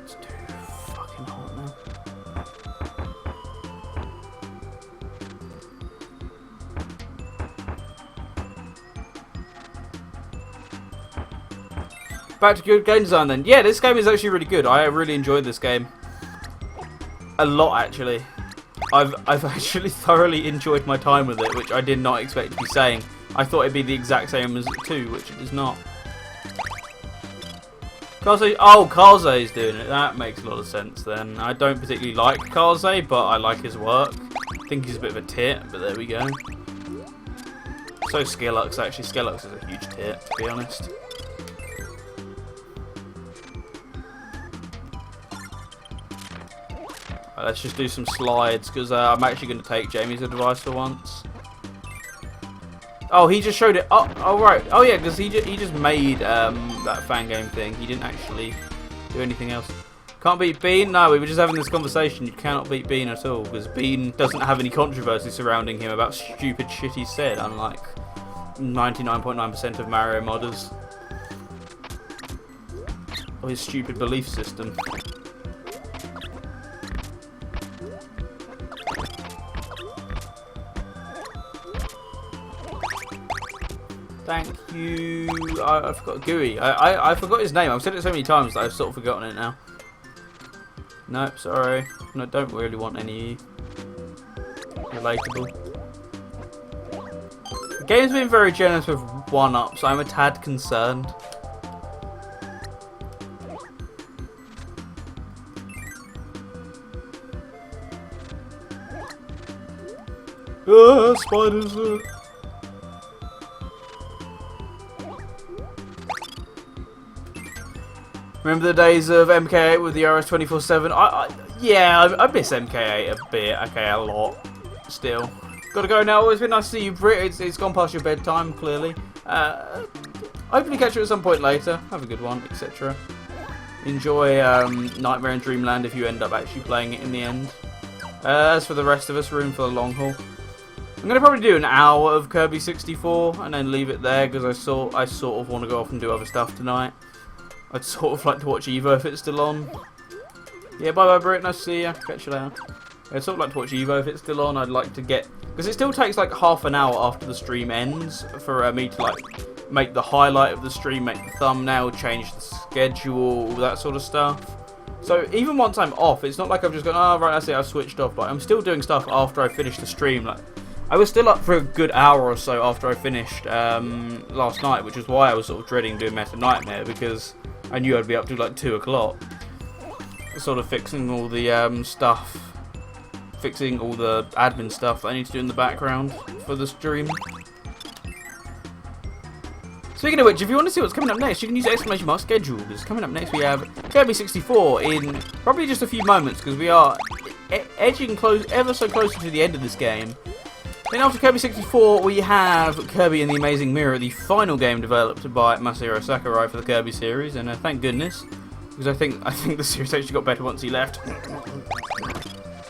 It's too fucking hot now. Back to good game design then. Yeah, this game is actually really good. I really enjoyed this game. A lot, actually. I've actually thoroughly enjoyed my time with it, which I did not expect to be saying. I thought it'd be the exact same as 2, which it is not. Kaze's doing it. That makes a lot of sense then. I don't particularly like Kaze, but I like his work. I think he's a bit of a tit, but there we go. So Skillux, actually. Skillux is a huge tit, to be honest. Let's just do some slides, because I'm actually going to take Jamie's advice for once. Oh, he just showed it. Oh right. Oh yeah, because he just made that fan game thing. He didn't actually do anything else. Can't beat Bean? No, we were just having this conversation. You cannot beat Bean at all, because Bean doesn't have any controversy surrounding him about stupid shit he said, unlike 99.9% of Mario modders. Or his stupid belief system. Thank you. I forgot Gooey. I forgot his name. I've said it so many times that I've sort of forgotten it now. Nope, sorry. No, don't really want any relatable. The game's been very generous with 1-ups. I'm a tad concerned. Spiders. Remember the days of MK8 with the RS 24/7? Yeah, I miss MK8 a bit. Okay, a lot. Still. Gotta go now. It's been nice to see you, Brit. It's gone past your bedtime, clearly. Hopefully catch you at some point later. Have a good one, etc. Enjoy Nightmare in Dreamland if you end up actually playing it in the end. As for the rest of us, room for the long haul. I'm going to probably do an hour of Kirby 64 and then leave it there, because I sort of want to go off and do other stuff tonight. I'd sort of like to watch Evo if it's still on. Yeah, bye-bye, Brit. Nice to see you. Catch you later. I'd sort of like to watch Evo if it's still on. I'd like to get... because it still takes like half an hour after the stream ends for me to like make the highlight of the stream, make the thumbnail, change the schedule, all that sort of stuff. So even once I'm off, it's not like I've just gone, oh, right, that's it, I've switched off. But I'm still doing stuff after I finish the stream. Like, I was still up for a good hour or so after I finished last night, which is why I was sort of dreading doing Meta Nightmare, because I knew I'd be up to like 2 o'clock, sort of fixing all the stuff, fixing all the admin stuff that I need to do in the background for the stream. Speaking of which, if you want to see what's coming up next, you can use ! schedule, because coming up next we have Kirby 64 in probably just a few moments, because we are edging ever so closer to the end of this game. Then after Kirby 64, we have Kirby and the Amazing Mirror, the final game developed by Masahiro Sakurai for the Kirby series, and thank goodness, because I think the series actually got better once he left.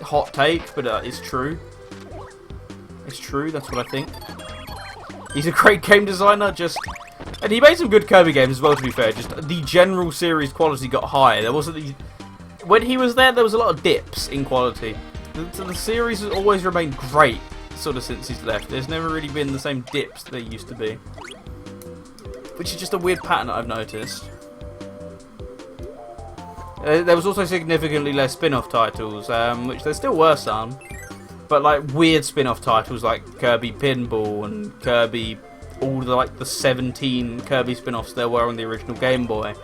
hot take, but it's true. It's true, that's what I think. He's a great game designer, and he made some good Kirby games as well, to be fair. Just the general series quality got higher. There wasn't when he was there was a lot of dips in quality. The series has always remained great, sort of, since he's left. There's never really been the same dips that there used to be. Which is just a weird pattern that I've noticed. There was also significantly less spin-off titles, which there still were some. But like weird spin-off titles like Kirby Pinball and Kirby, all the 17 Kirby spin-offs there were on the original Game Boy.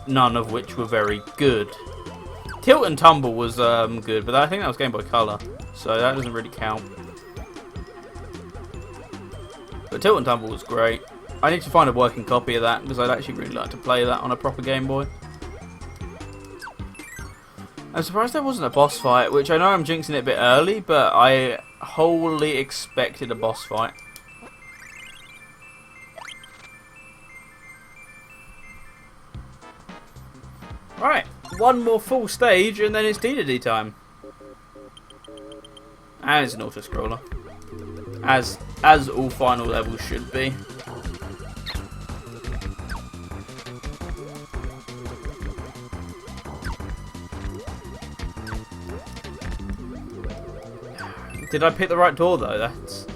None of which were very good. Tilt and Tumble was good, but I think that was Game Boy Color, so that doesn't really count. But Tilt and Tumble was great. I need to find a working copy of that because I'd actually really like to play that on a proper Game Boy. I'm surprised there wasn't a boss fight, which I know I'm jinxing it a bit early, but I wholly expected a boss fight. Right, one more full stage and then it's D time. And it's an auto-scroller. As all final levels should be. Did I pick the right door though? That's...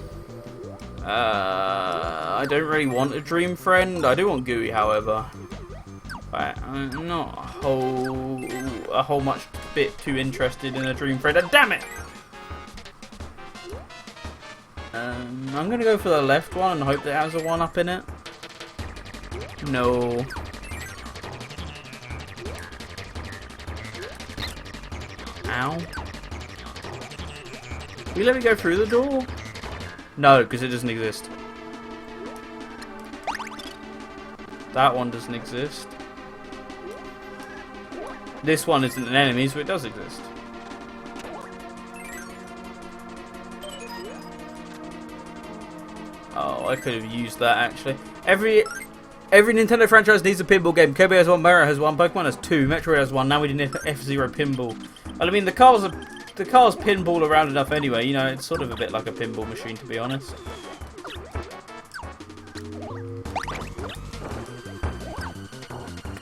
I don't really want a dream friend. I do want Gooey, however. But I'm not a whole much bit too interested in a dream friend. Damn it! I'm gonna go for the left one and hope that it has a 1-up in it. No. Ow. Will you let me go through the door? No, because it doesn't exist. That one doesn't exist. This one isn't an enemy, so it does exist. Oh, I could have used that actually. Every Nintendo franchise needs a pinball game. Kirby has one, Mario has one, Pokemon has two, Metroid has one. Now we need F-Zero pinball. Well, I mean, the car's pinball around enough anyway. You know, it's sort of a bit like a pinball machine, to be honest.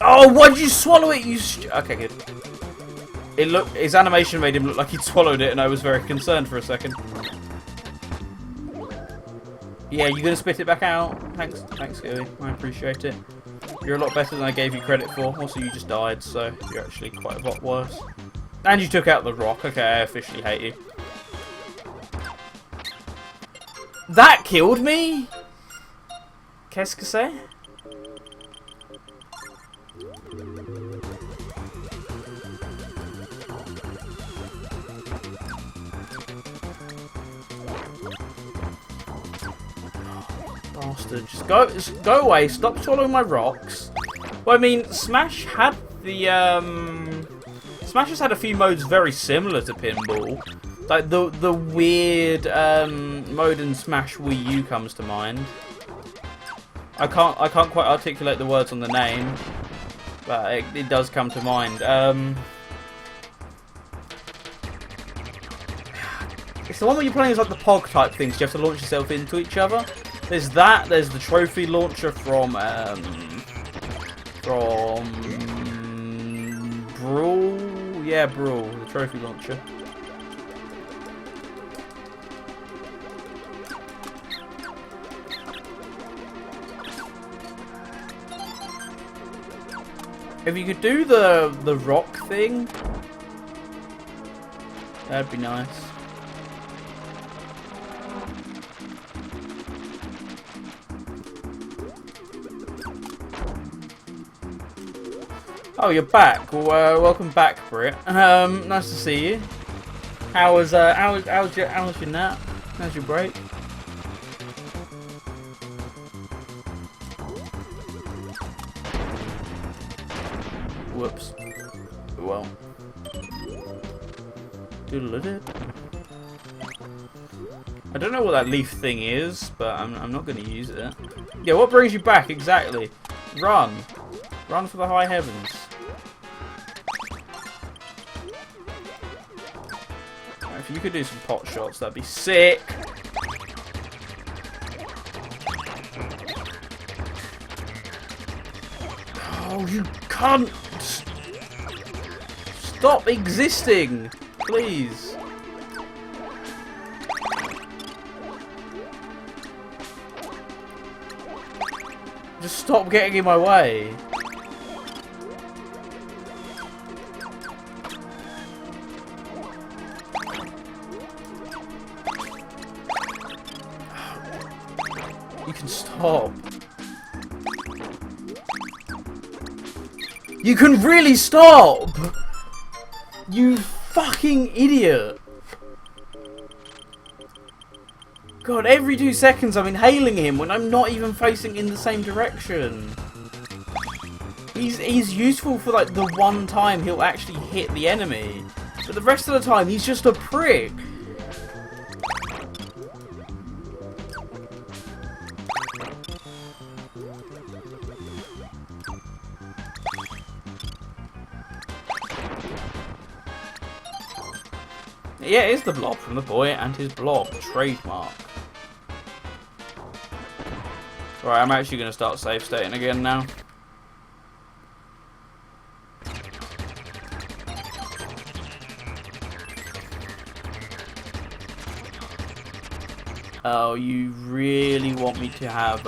Oh, why did you swallow it? Okay, good. His animation made him look like he'd swallowed it, and I was very concerned for a second. Yeah, you gonna spit it back out? Thanks, Gooey. I appreciate it. You're a lot better than I gave you credit for. Also, you just died, so you're actually quite a lot worse. And you took out the rock. Okay, I officially hate you. That killed me? Qu'est-ce que c'est? Bastard, just go away, stop swallowing my rocks. Well, I mean, Smash has had a few modes very similar to pinball. Like the weird mode in Smash Wii U comes to mind. I can't quite articulate the words on the name, but it does come to mind. It's the one where you're playing as like the Pog type things. You have to launch yourself into each other. There's that. There's the trophy launcher from Brawl. Yeah, Brawl, the trophy launcher. If you could do the rock thing, that'd be nice. Oh, you're back. Well, welcome back, Britt. Nice to see you. How was your nap? How's your break? Whoops. Well. Doodle-a-dip. I don't know what that leaf thing is, but I'm not going to use it. Yeah, what brings you back exactly? Run. Run for the high heavens. We could do some pot shots. That'd be sick. Oh, you can't stop existing, please. Just stop getting in my way. You can stop. You can really stop! You fucking idiot! God, every 2 seconds I'm inhaling him when I'm not even facing in the same direction. He's useful for like the one time he'll actually hit the enemy. But the rest of the time he's just a prick. Yeah, it is the blob from The Boy and His Blob, trademark. Right, I'm actually going to start save stating again now. Oh, you really want me to have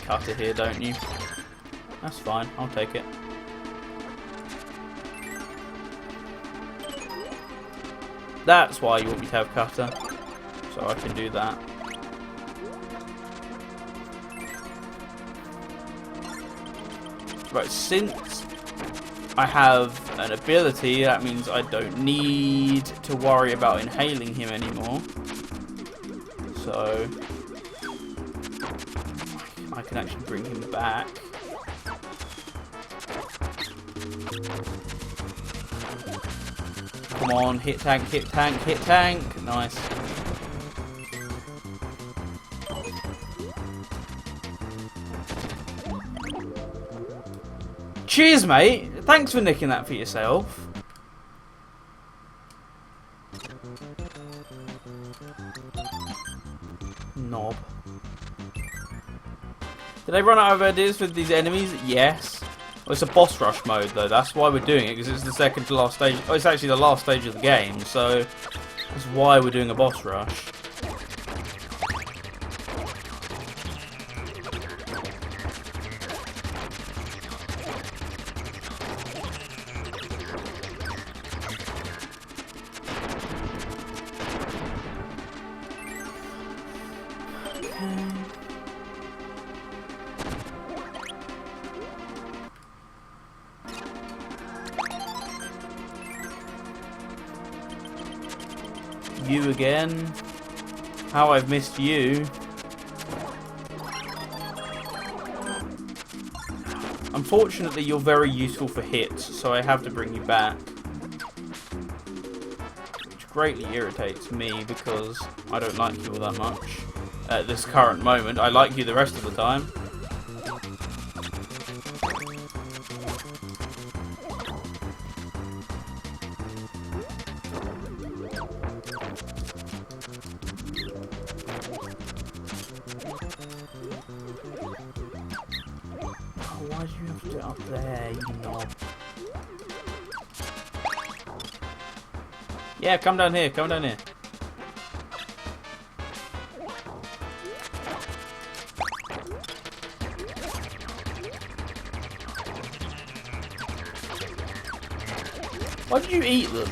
Cutter here, don't you? That's fine, I'll take it. That's why you want me to have Cutter, so I can do that. Right, since I have an ability, that means I don't need to worry about inhaling him anymore. So I can actually bring him back. Come on, hit tank, hit tank, hit tank. Nice. Cheers, mate. Thanks for nicking that for yourself. Knob. Did I run out of ideas with these enemies? Yes. Well, it's a boss rush mode though, that's why we're doing it, because it's the second to last stage. Oh, it's actually the last stage of the game, so that's why we're doing a boss rush. You again. How I've missed you. Unfortunately, you're very useful for hits, so I have to bring you back. Which greatly irritates me because I don't like you all that much at this current moment. I like you the rest of the time. Why do you have to do it up there, you knob? Yeah, come down here, come down here. Why did you eat them?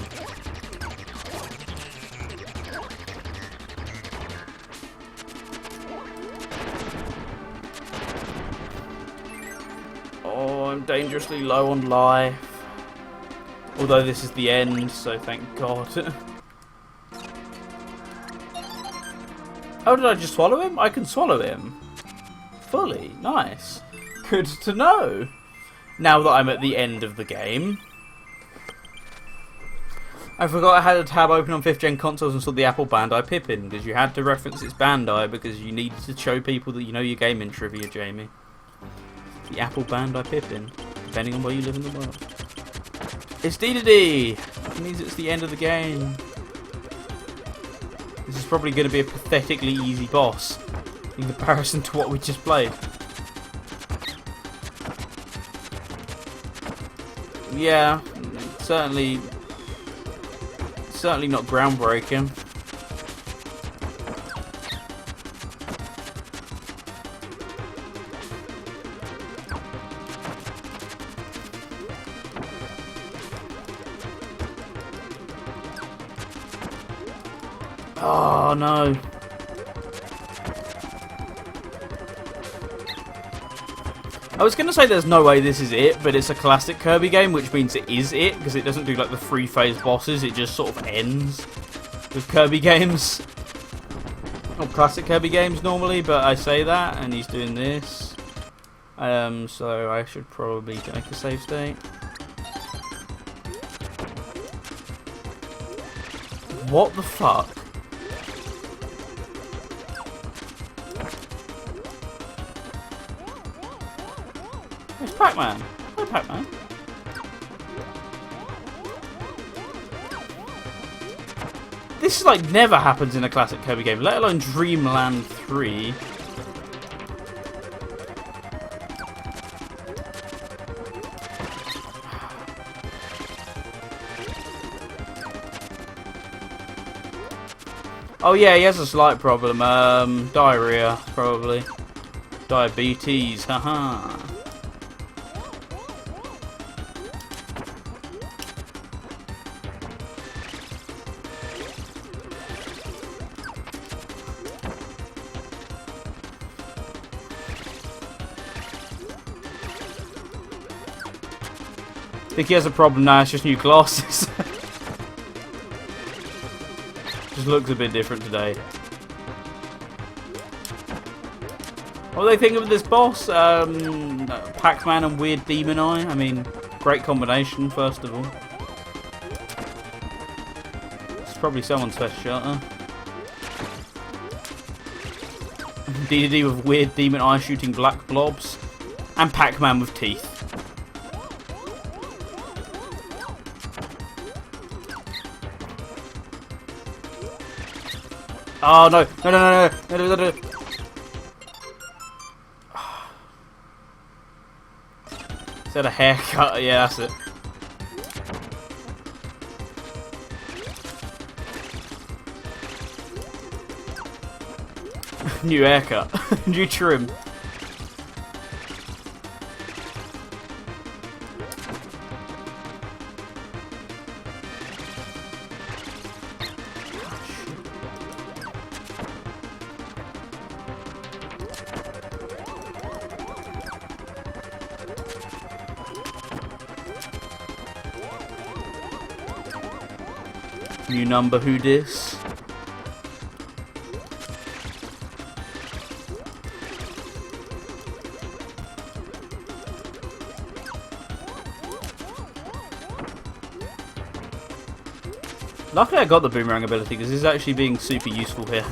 Oh, I'm dangerously low on life. Although this is the end, so thank God. Oh, did I just swallow him? I can swallow him. Fully. Nice. Good to know. Now that I'm at the end of the game. I forgot I had a tab open on 5th gen consoles and saw the Apple Bandai Pippin, because you had to reference its Bandai because you needed to show people that you know your gaming trivia, Jamie. The Apple Bandai Pippin, depending on where you live in the world. It's D-to-D! It means it's the end of the game. This is probably going to be a pathetically easy boss in comparison to what we just played. Yeah, certainly not groundbreaking. Oh no. I was going to say there's no way this is it, but it's a classic Kirby game, which means it is it, because it doesn't do like the 3-phase bosses, it just sort of ends with Kirby games. Or classic Kirby games normally, but I say that, and he's doing this. So I should probably make a save state. What the fuck? It's Pac-Man. Hi, Pac-Man. This like never happens in a classic Kirby game, let alone Dreamland 3. Oh yeah, he has a slight problem. Diarrhea, probably. Diabetes, haha. I think he has a problem now, it's just new glasses. Just looks a bit different today. What do they think of this boss? Pac-Man and Weird Demon Eye? I mean, great combination, first of all. It's probably someone's best shot, huh? DDD with Weird Demon Eye shooting black blobs. And Pac-Man with teeth. Oh no! No! No! No! No! No! No! No! Is that a haircut? Yeah, that's it. New haircut. New trim. New number, who dis? Luckily I got the boomerang ability because this is actually being super useful here.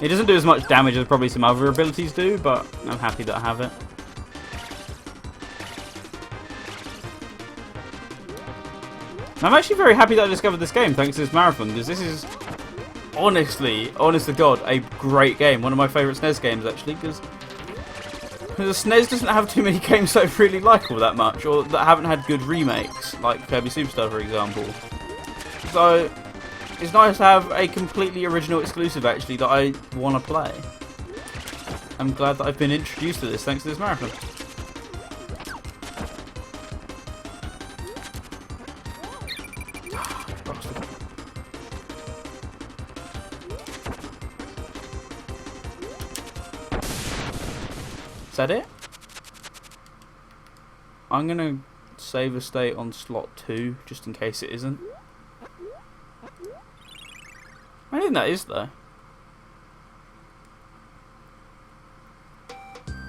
It doesn't do as much damage as probably some other abilities do, but I'm happy that I have it. I'm actually very happy that I discovered this game thanks to this marathon, because this is honestly, honest to God, a great game. One of my favourite SNES games actually, because the SNES doesn't have too many games that I really like all that much, or that haven't had good remakes, like Kirby Superstar for example. So it's nice to have a completely original exclusive actually that I want to play. I'm glad that I've been introduced to this thanks to this marathon. Is that it? I'm gonna save a state on slot 2 just in case it isn't. I think that is though.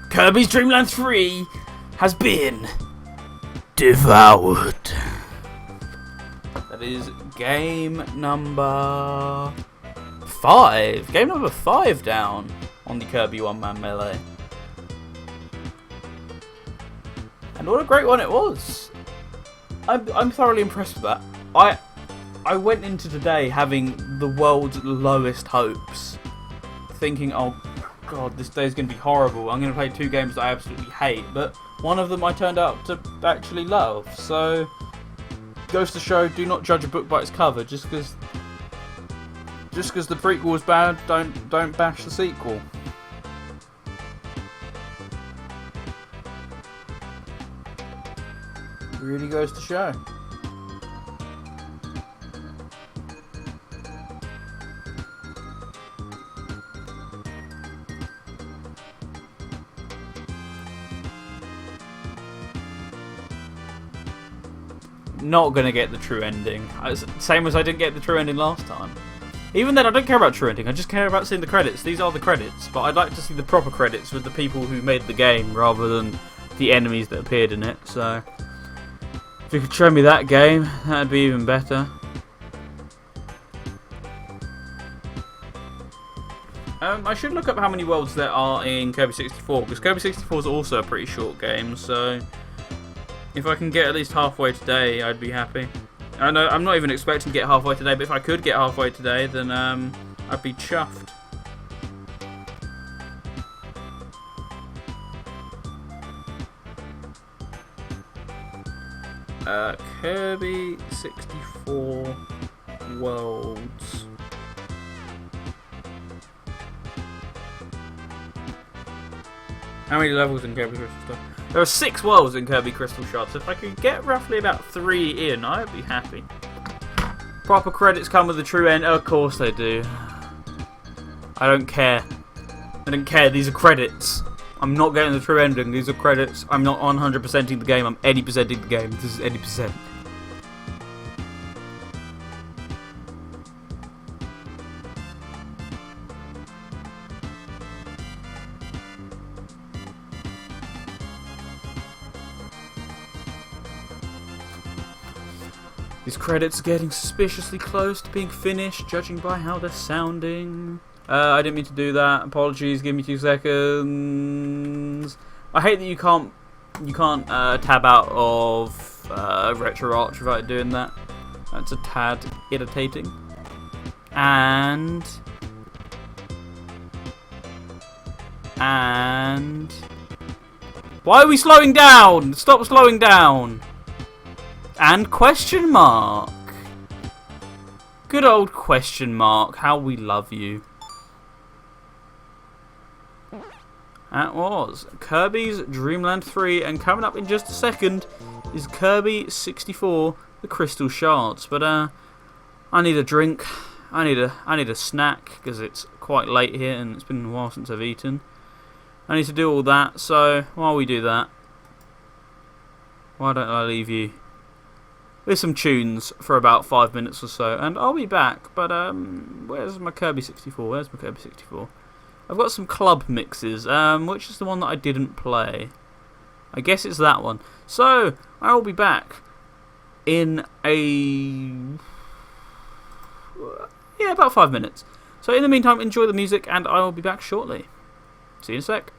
Kirby's Dream Land 3 has been devoured. That is game number 5. Game number 5 down on the Kirby one-man melee. And what a great one it was. I'm thoroughly impressed with that. I went into today having the world's lowest hopes, thinking, oh god, this day's going to be horrible. I'm going to play 2 games that I absolutely hate, but one of them I turned out to actually love. So, goes to show, do not judge a book by its cover. Just because the prequel was bad, don't bash the sequel. Really goes to show. Not gonna get the true ending. Same as I didn't get the true ending last time. Even then, I don't care about true ending. I just care about seeing the credits. These are the credits, but I'd like to see the proper credits with the people who made the game rather than the enemies that appeared in it. So, if you could show me that game, that'd be even better. I should look up how many worlds there are in Kirby 64, because Kirby 64 is also a pretty short game, so if I can get at least halfway today, I'd be happy. I know I'm not even expecting to get halfway today, but if I could get halfway today, then I'd be chuffed. Kirby 64 worlds. How many levels in Kirby Crystal Shards? There are 6 worlds in Kirby Crystal Shards, so if I could get roughly about 3 in, I'd be happy. Proper credits come with the true end. Of course they do. I don't care. I don't care, these are credits. I'm not getting the true ending, these are credits. I'm not 100%ing the game, I'm 80%ing the game. This is 80%. These credits are getting suspiciously close to being finished, judging by how they're sounding. I didn't mean to do that. Apologies. Give me 2 seconds. I hate that you can't tab out of RetroArch without doing that. That's a tad irritating. And why are we slowing down? Stop slowing down. And question mark. Good old question mark. How we love you. That was Kirby's Dream Land 3, and coming up in just a second is Kirby 64, the Crystal Shards. But I need a drink. I need a snack because it's quite late here and it's been a while since I've eaten. I need to do all that. So while we do that, why don't I leave you with some tunes for about 5 minutes or so, and I'll be back. But where's my Kirby 64? Where's my Kirby 64? I've got some club mixes. Which is the one that I didn't play? I guess it's that one. So I will be back in about 5 minutes. So in the meantime, enjoy the music, and I will be back shortly. See you in a sec.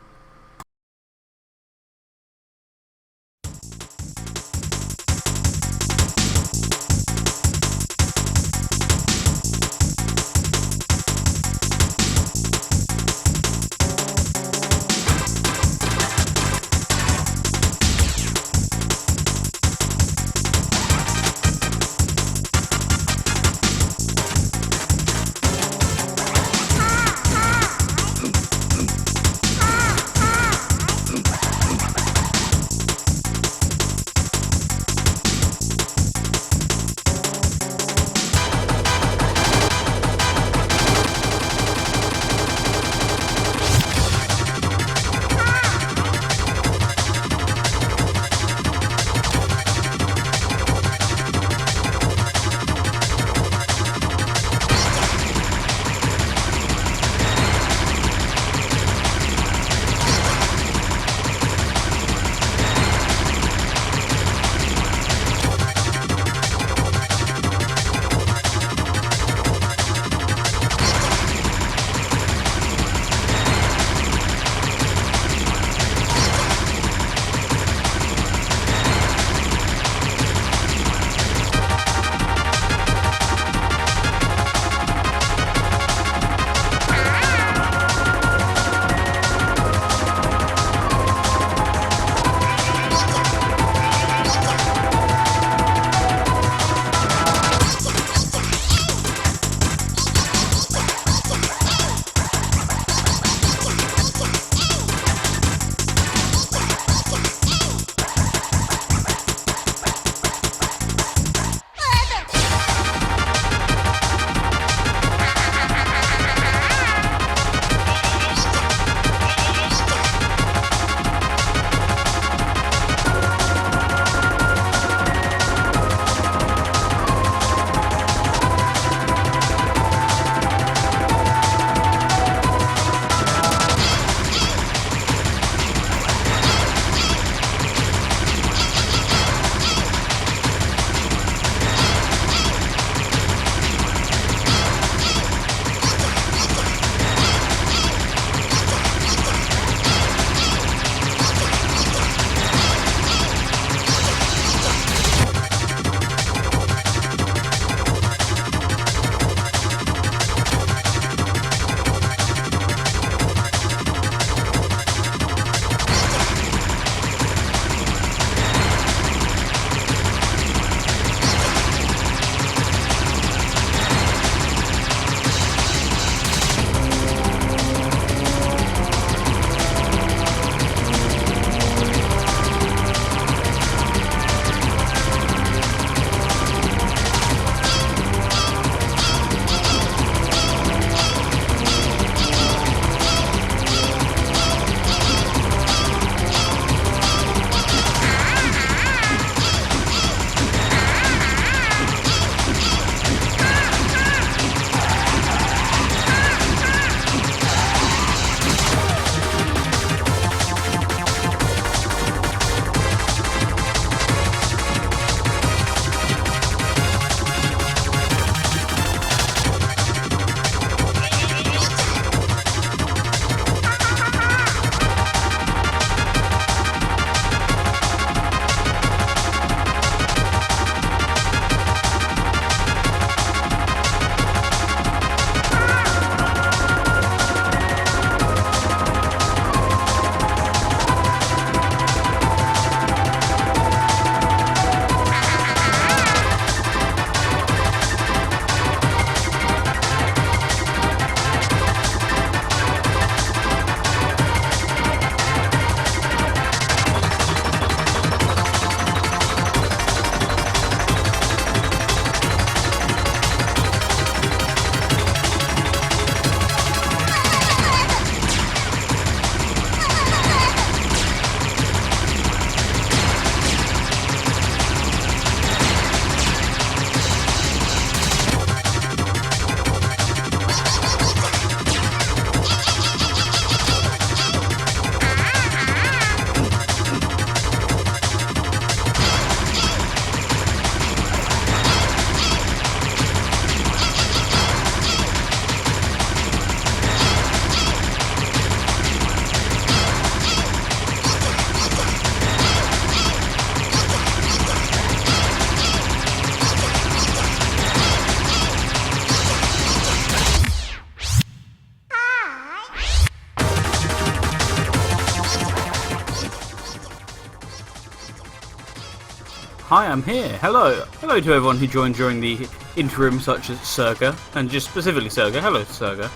Hi, I'm here. Hello. Hello to everyone who joined during the interim, such as Serga, and just specifically Serga. Hello, Serga.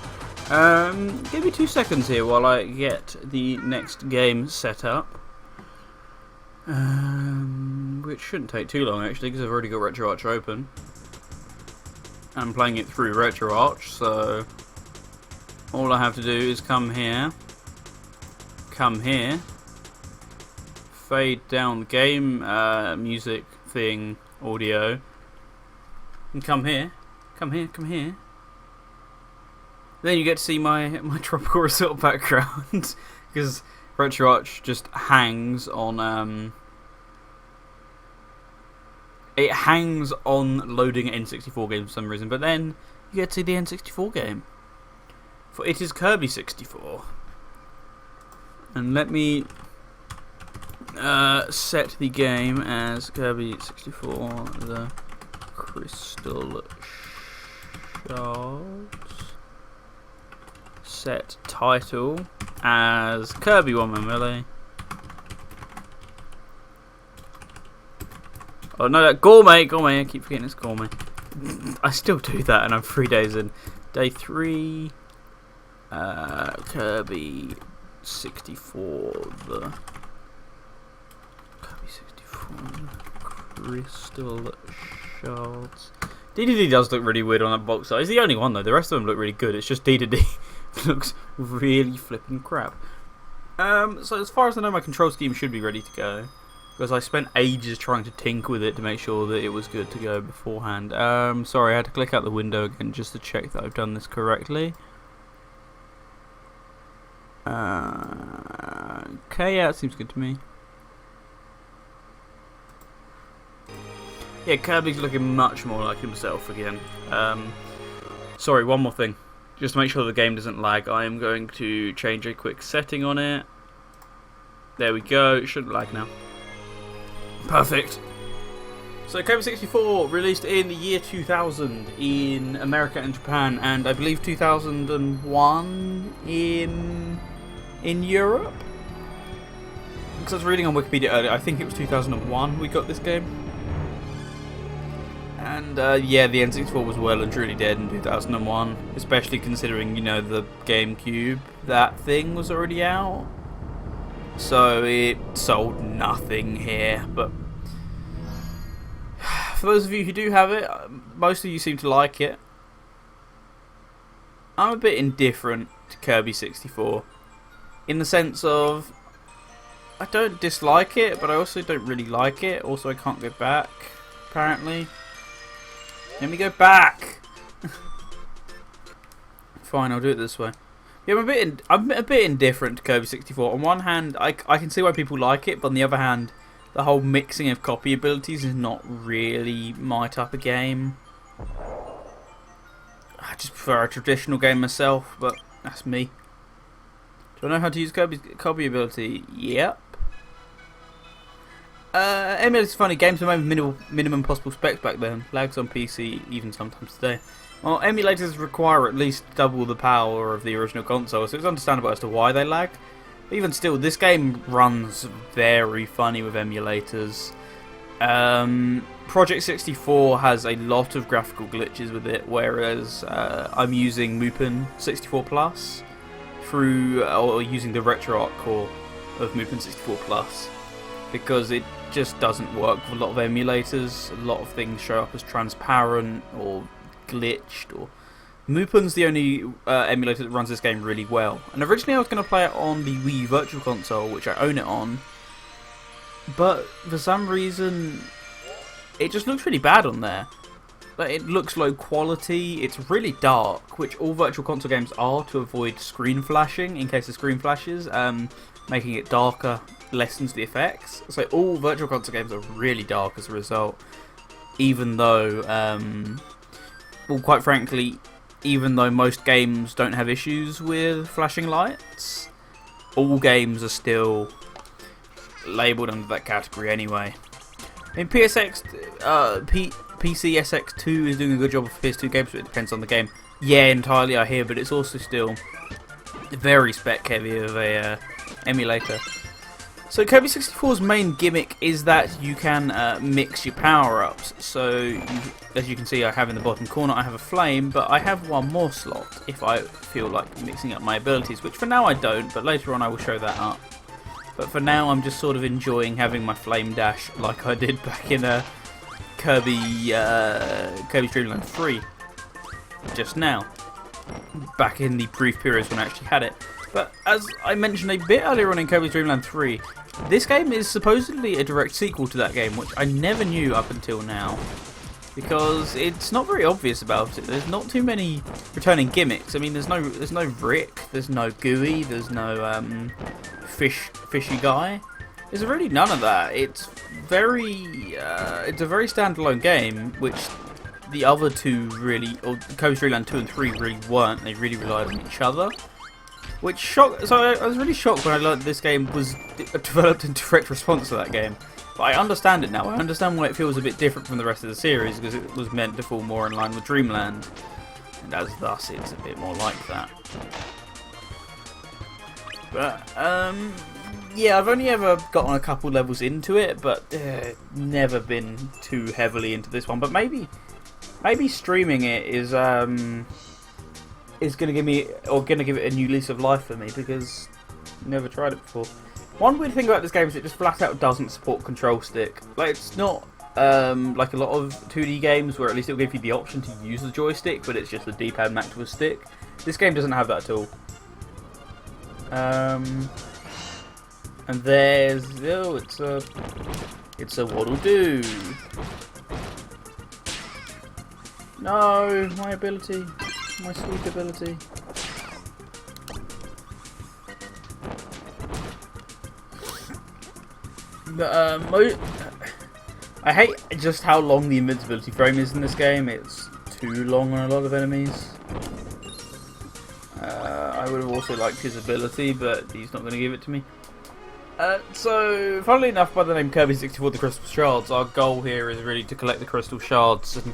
Give me 2 seconds here while I get the next game set up. Which shouldn't take too long, actually, because I've already got RetroArch open. I'm playing it through RetroArch, so all I have to do is come here, fade down the game music thing, audio, and come here. Then you get to see my tropical resort background, because RetroArch just hangs on it hangs on loading N64 games for some reason, but then you get to see the N64 game. For it is Kirby 64. And let me set the game as Kirby 64, the Crystal Shards. Set title as Kirby 1 Melee. Oh no, that Gourmet, I keep forgetting it's Gourmet. I still do that and I'm 3 days in. Day 3, Kirby 64, the Kirby 64, Crystal Shards. D does look really weird on that box art. He's the only one though, the rest of them look really good. It's just D looks really flipping crap. So as far as I know, my control scheme should be ready to go, because I spent ages trying to tinker with it to make sure that it was good to go beforehand. Sorry, I had to click out the window again just to check that I've done this correctly. Okay, yeah, it seems good to me. Yeah, Kirby's looking much more like himself again. Sorry, one more thing. Just to make sure the game doesn't lag, I am going to change a quick setting on it. There we go, it shouldn't lag now. Perfect. So Kirby 64 released in the year 2000 in America and Japan, and I believe 2001 in Europe. Because I was reading on Wikipedia earlier, I think it was 2001 we got this game. And yeah, the N64 was well and truly dead in 2001, especially considering, you know, the GameCube, that thing was already out. So it sold nothing here, but for those of you who do have it, most of you seem to like it. I'm a bit indifferent to Kirby 64, in the sense of I don't dislike it, but I also don't really like it. Also, I can't go back, apparently. Let me go back! Fine, I'll do it this way. Yeah, I'm a bit indifferent to Kirby 64. On one hand, I can see why people like it, but on the other hand, the whole mixing of copy abilities is not really my type of game. I just prefer a traditional game myself, but that's me. Do I know how to use Kirby's copy ability? Yep. Emulator's funny, games were made with minimum possible specs back then. Lags on PC even sometimes today. Well, emulators require at least double the power of the original console, so it's understandable as to why they lag. But even still, this game runs very funny with emulators. Project 64 has a lot of graphical glitches with it, whereas I'm using Mupen 64 Plus or using the RetroArch core of Mupen 64 Plus, because it just doesn't work with a lot of emulators. A lot of things show up as transparent or glitched, or Mupen's the only emulator that runs this game really well. And originally I was going to play it on the Wii U Virtual Console, which I own it on, but for some reason it just looks really bad on there. Like, it looks low quality, it's really dark, which all Virtual Console games are to avoid screen flashing in case the screen flashes. Making it darker lessens the effects. So all Virtual Console games are really dark as a result, even though well, quite frankly, even though most games don't have issues with flashing lights, all games are still labelled under that category anyway. In PCSX2 is doing a good job of PS2 games, but it depends on the game. Yeah, entirely I hear, but it's also still very spec heavy of a emulator. So Kirby 64's main gimmick is that you can mix your power-ups. So as you can see, I have in the bottom corner, I have a flame, but I have one more slot if I feel like mixing up my abilities, which for now I don't, but later on I will show that up. But for now I'm just sort of enjoying having my flame dash like I did back in Kirby's Dream Land 3 just now, back in the brief periods when I actually had it. But as I mentioned a bit earlier on in Kirby's Dream Land 3, this game is supposedly a direct sequel to that game, which I never knew up until now, because it's not very obvious about it. There's not too many returning gimmicks. I mean, there's no Rick, there's no Gooey, there's no fishy guy. There's really none of that. It's a very standalone game, which the other two really, or Kirby's Dream Land 2 and 3 really weren't. They really relied on each other. Which shocked. So I was really shocked when I learned this game was developed in direct response to that game. But I understand it now. I understand why it feels a bit different from the rest of the series, because it was meant to fall more in line with Dreamland, and as thus it's a bit more like that. But yeah, I've only ever gotten a couple levels into it, but never been too heavily into this one. But maybe streaming it is going to give me, or going to give it a new lease of life for me, because I've never tried it before. One weird thing about this game is it just flat out doesn't support control stick. Like, it's not like a lot of 2D games where at least it'll give you the option to use the joystick, but it's just the D-pad mapped to a stick. This game doesn't have that at all. And there's, oh, it's a waddle-doo. No, my ability. My sweet ability. But I hate just how long the invincibility frame is in this game. It's too long on a lot of enemies. I would have also liked his ability, but he's not going to give it to me. So, funnily enough, by the name Kirby 64 the Crystal Shards, our goal here is really to collect the Crystal Shards and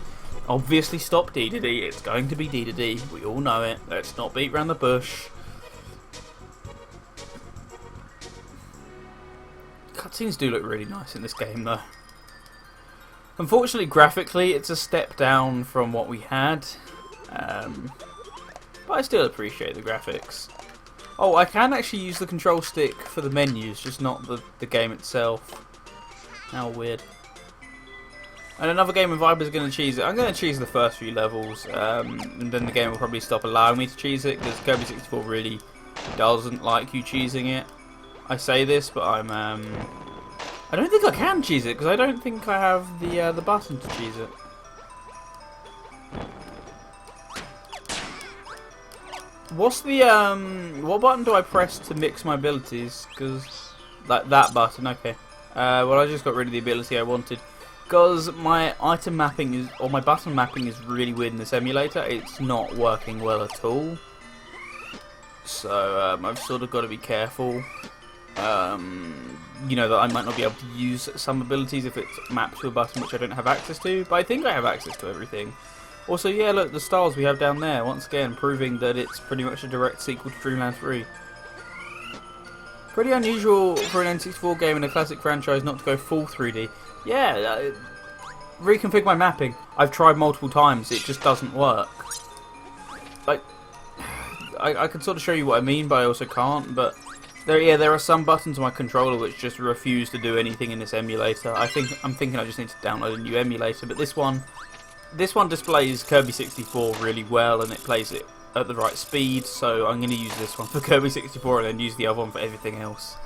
obviously stop D-to-D. It's going to be D-to-D. We all know it. Let's not beat around the bush. Cutscenes do look really nice in this game, though. Unfortunately, graphically, it's a step down from what we had. But I still appreciate the graphics. Oh, I can actually use the control stick for the menus, just not the game itself. How weird. And another game of Vibe is going to cheese it. I'm going to cheese the first few levels, and then the game will probably stop allowing me to cheese it, because Kirby 64 really doesn't like you cheesing it. I say this, but I don't think I can cheese it, because I don't think I have the button to cheese it. What's the what button do I press to mix my abilities? Because like that button, okay. Well, I just got rid of the ability I wanted. Because my item mapping is, or my button mapping is really weird in this emulator. It's not working well at all. So I've sort of got to be careful. You know, that I might not be able to use some abilities if it's mapped to a button which I don't have access to. But I think I have access to everything. Also, yeah, look, the stars we have down there, once again, proving that it's pretty much a direct sequel to Dreamland 3. Pretty unusual for an N64 game in a classic franchise not to go full 3D. Yeah, reconfigure my mapping. I've tried multiple times, it just doesn't work. Like, I can sort of show you what I mean, but I also can't, but there are some buttons on my controller which just refuse to do anything in this emulator. I'm thinking I just need to download a new emulator, but this one displays Kirby 64 really well, and it plays it at the right speed, so I'm going to use this one for Kirby 64 and then use the other one for everything else.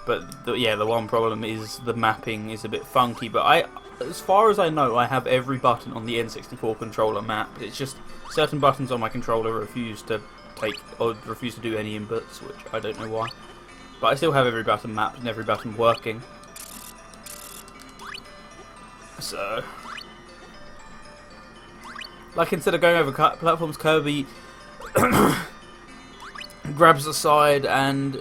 But yeah, the one problem is the mapping is a bit funky, but as far as I know, I have every button on the N64 controller mapped. It's just certain buttons on my controller refuse to take, or refuse to do any inputs, which I don't know why. But I still have every button mapped and every button working. So, like, instead of going over platforms, Kirby grabs the side and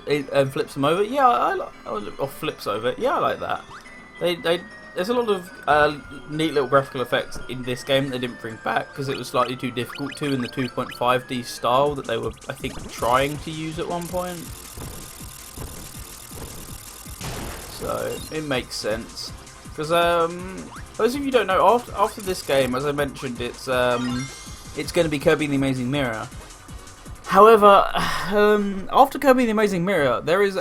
flips them over. Yeah, or flips over. Yeah, I like that. There's a lot of neat little graphical effects in this game that they didn't bring back because it was slightly too difficult to in the 2.5D style that they were, I think, trying to use at one point. So it makes sense. Because those of you who don't know, after this game, as I mentioned, it's going to be Kirby and the Amazing Mirror. However, after Kirby and the Amazing Mirror, there is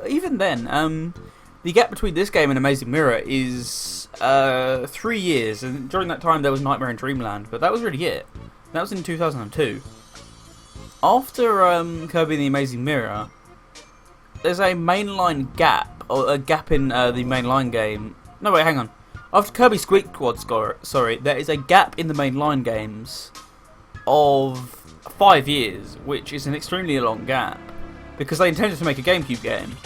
even then, the gap between this game and Amazing Mirror is 3 years, and during that time there was Nightmare in Dreamland, but that was really it. That was in 2002. After Kirby and the Amazing Mirror, there's a mainline gap, or a gap in the mainline game. No, wait, hang on. After Kirby Squeak Squad, sorry, there is a gap in the mainline games of 5 years, which is an extremely long gap, because they intended to make a GameCube game.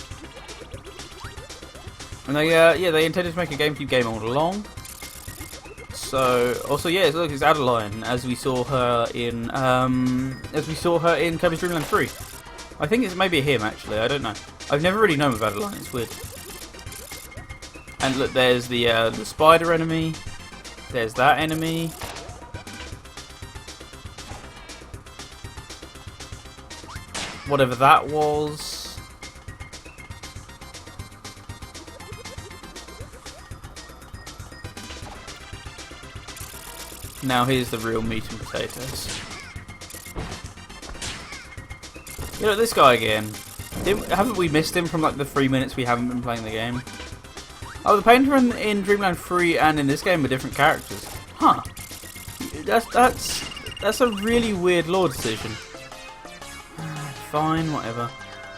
And they intended to make a GameCube game all along. So, also, yeah, look, it's Adeline, as we saw her in Kirby's Dream Land 3. I think it's maybe him, actually. I don't know. I've never really known of Adeline. It's weird. And look, there's the spider enemy. There's that enemy. Whatever that was. Now here's the real meat and potatoes. You know, this guy again. Haven't we missed him from like the 3 minutes we haven't been playing the game? Oh, the painter in Dreamland 3 and in this game are different characters. Huh. That's a really weird lore decision. Fine, whatever.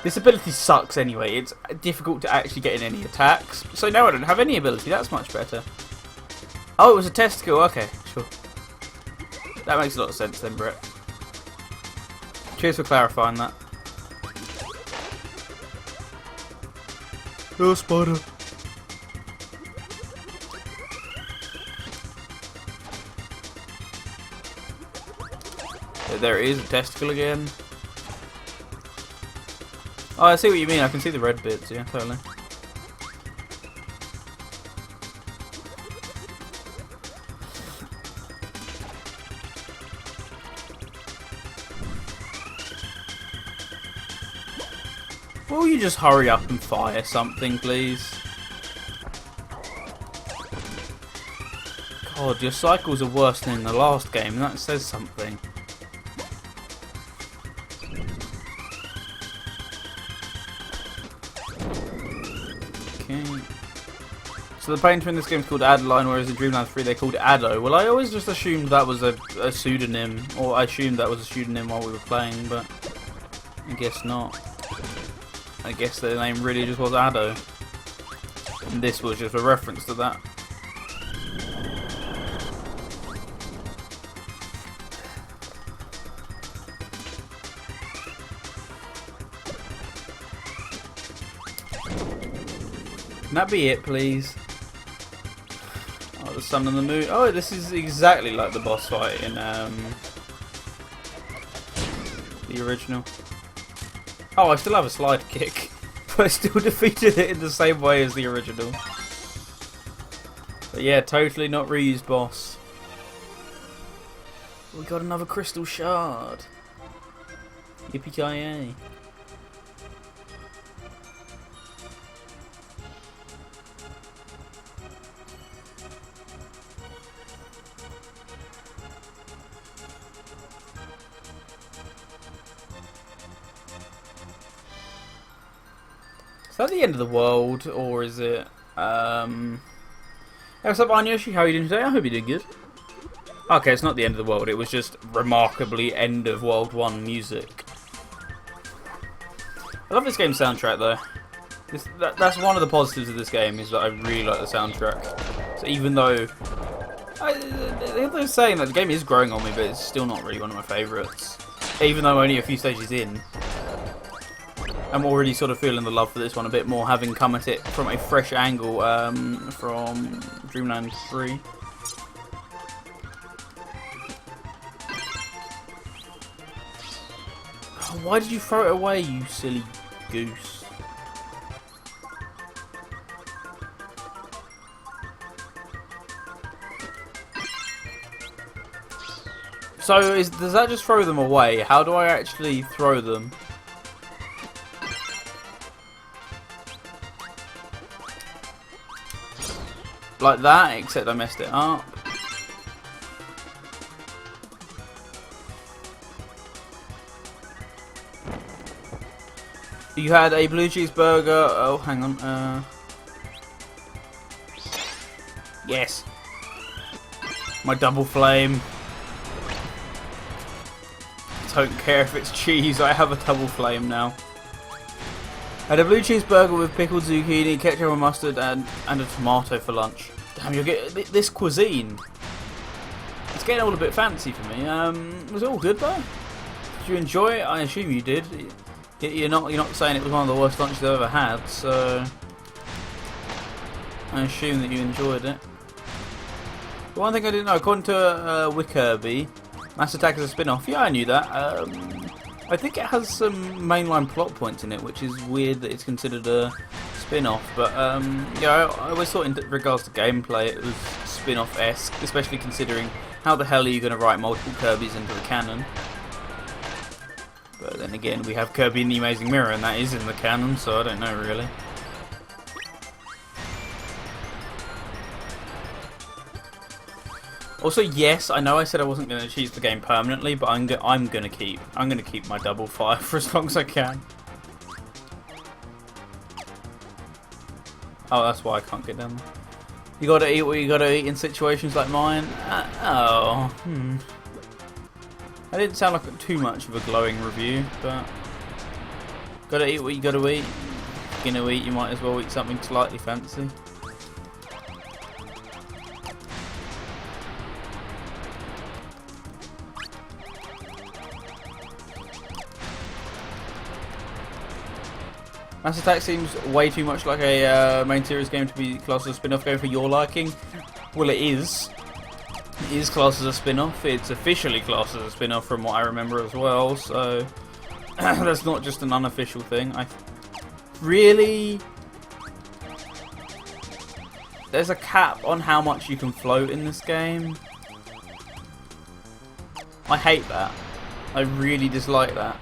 This ability sucks anyway. It's difficult to actually get in any attacks. So now I don't have any ability. That's much better. Oh, it was a testicle. Okay, sure. That makes a lot of sense then, Brett. Cheers for clarifying that. Oh, spider. There is a testicle again. Oh, I see what you mean. I can see the red bits. Yeah, totally. Will you just hurry up and fire something, please? God, your cycles are worse than in the last game, and that says something. Okay. So the painter in this game is called Adeline, whereas in Dreamland 3 they called it Addo. Well, I always just assumed that was a pseudonym, or I assumed that was a pseudonym while we were playing, but I guess not. I guess their name really just was Addo. And this was just a reference to that. Can that be it, please? Oh, the sun and the moon. Oh, this is exactly like the boss fight in the original. Oh, I still have a slide kick, but I still defeated it in the same way as the original. But yeah, totally not reused boss. We got another crystal shard. Yippee-ki-yay. Is that the end of the world, or is it, Hey, what's up, Anyoshi? How are you doing today? I hope you're doing good. Okay, it's not the end of the world, it was just remarkably end of World 1 music. I love this game's soundtrack, though. That's one of the positives of this game, is that I really like the soundtrack. So even though... they're saying that the game is growing on me, but it's still not really one of my favourites. Even though I'm only a few stages in. I'm already sort of feeling the love for this one a bit more, having come at it from a fresh angle from Dreamland 3. Oh, why did you throw it away, you silly goose? So, does that just throw them away? How do I actually throw them? like that, except I messed it up. You had a blue cheeseburger. Oh, hang on. Yes. My double flame. Don't care if it's cheese. I have a double flame now. Had a blue cheeseburger with pickled zucchini, ketchup and mustard, and a tomato for lunch. Damn, you'll get this cuisine. It's getting all a bit fancy for me. Was it all good though? Did you enjoy it? I assume you did. You're not saying it was one of the worst lunches I've ever had, so I assume that you enjoyed it. But one thing I didn't know, according to Kirby, Mass Attack is a spin-off. Yeah, I knew that. I think it has some mainline plot points in it, which is weird that it's considered a spin-off. But yeah, I always thought in regards to gameplay it was spin-off-esque, especially considering how the hell are you going to write multiple Kirbys into the canon? But then again, we have Kirby in the Amazing Mirror, and that is in the canon, so I don't know really. Also, yes, I know I said I wasn't going to cheese the game permanently, but I'm going to keep my double fire for as long as I can. Oh, that's why I can't get down there. You got to eat what you got to eat in situations like mine. That didn't sound like too much of a glowing review, but got to eat what you got to eat. If you're going to eat, you might as well eat something slightly fancy. Mass Attack seems way too much like a main series game to be classed as a spin-off game for your liking. Well, it is. It is classed as a spin-off. It's officially classed as a spin-off from what I remember as well, so that's not just an unofficial thing. Really? There's a cap on how much you can float in this game. I hate that. I really dislike that.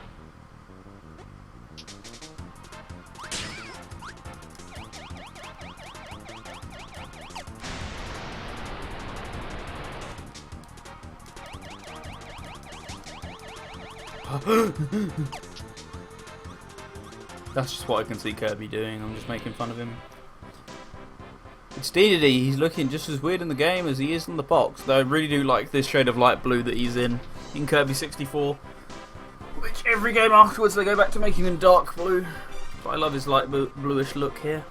That's just what I can see Kirby doing. I'm just making fun of him. It's DDD. He's looking just as weird in the game as he is in the box. Though I really do like this shade of light blue that he's in Kirby 64. Which every game afterwards they go back to making him dark blue. But I love his light bluish look here.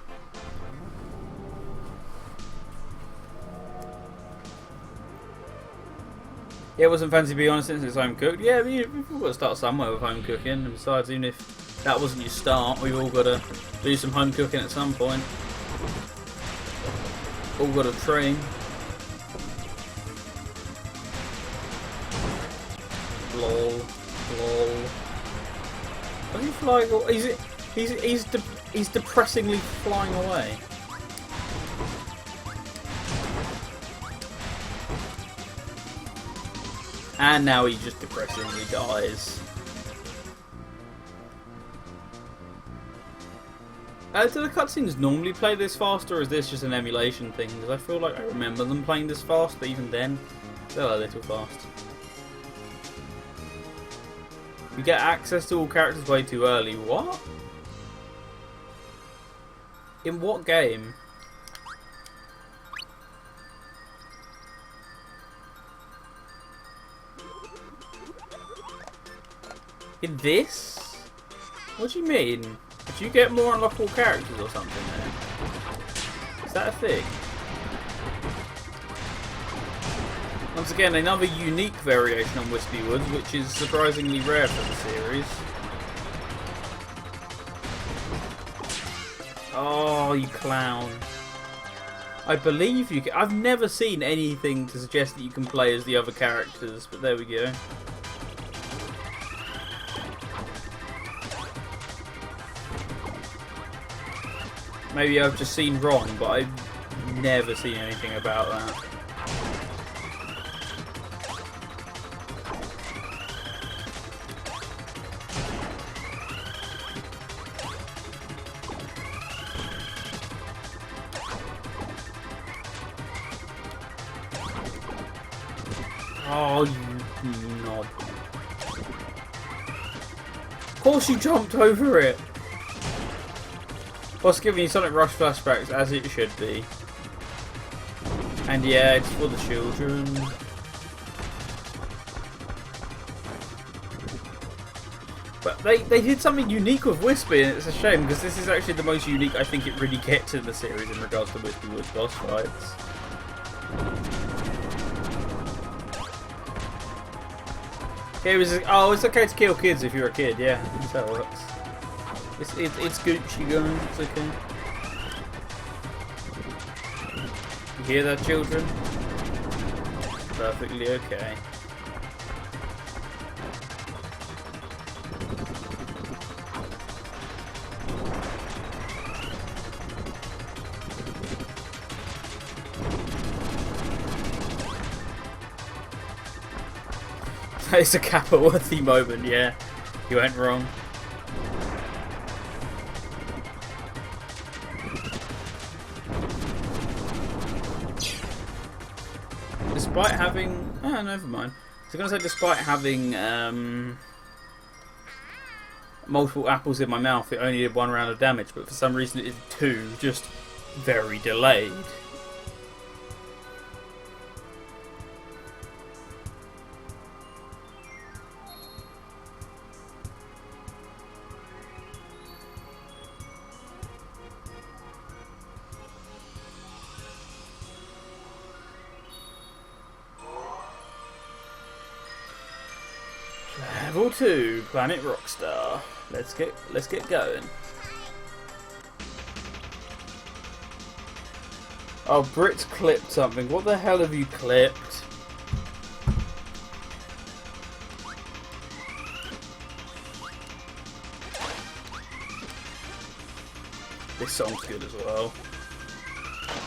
Yeah, it wasn't fancy to be honest since it's home cooked. Yeah, we've all got to start somewhere with home cooking. And besides, even if that wasn't your start, we've all got to do some home cooking at some point. All got to train. Lol, lol. Are you flying? He's depressingly flying away. And now he just depressingly dies. Do the cutscenes normally play this fast, or is this just an emulation thing? Because I feel like I remember them playing this fast, but even then, they're a little fast. You get access to all characters way too early. What? In what game? In this? What do you mean? Did you get more unlockable characters or something there? Is that a thing? Once again, another unique variation on Wispy Woods, which is surprisingly rare for the series. Oh, you clown. I believe you can. I've never seen anything to suggest that you can play as the other characters, but there we go. Maybe I've just seen wrong, but I've never seen anything about that. Oh, you nod. Of course you jumped over it. Well, it's giving you Sonic Rush flashbacks, as it should be. And yeah, it's for the children. But they did something unique with Wispy, and it's a shame, because this is actually the most unique I think it really gets in the series in regards to Wispy Woods boss fights. Here is oh, it's okay to kill kids if you're a kid. Yeah, that's how it works. It's Gucci going. It's okay. You hear that, children? Perfectly okay. It's a Kappa-worthy moment, yeah. You went wrong. Despite having... Oh, never mind. I was going to say, despite having multiple apples in my mouth, it only did 1 round of damage, but for some reason it did 2, just very delayed. Level 2, Planet Rockstar. Let's get going. Oh, Brit's clipped something. What the hell have you clipped? This song's good as well.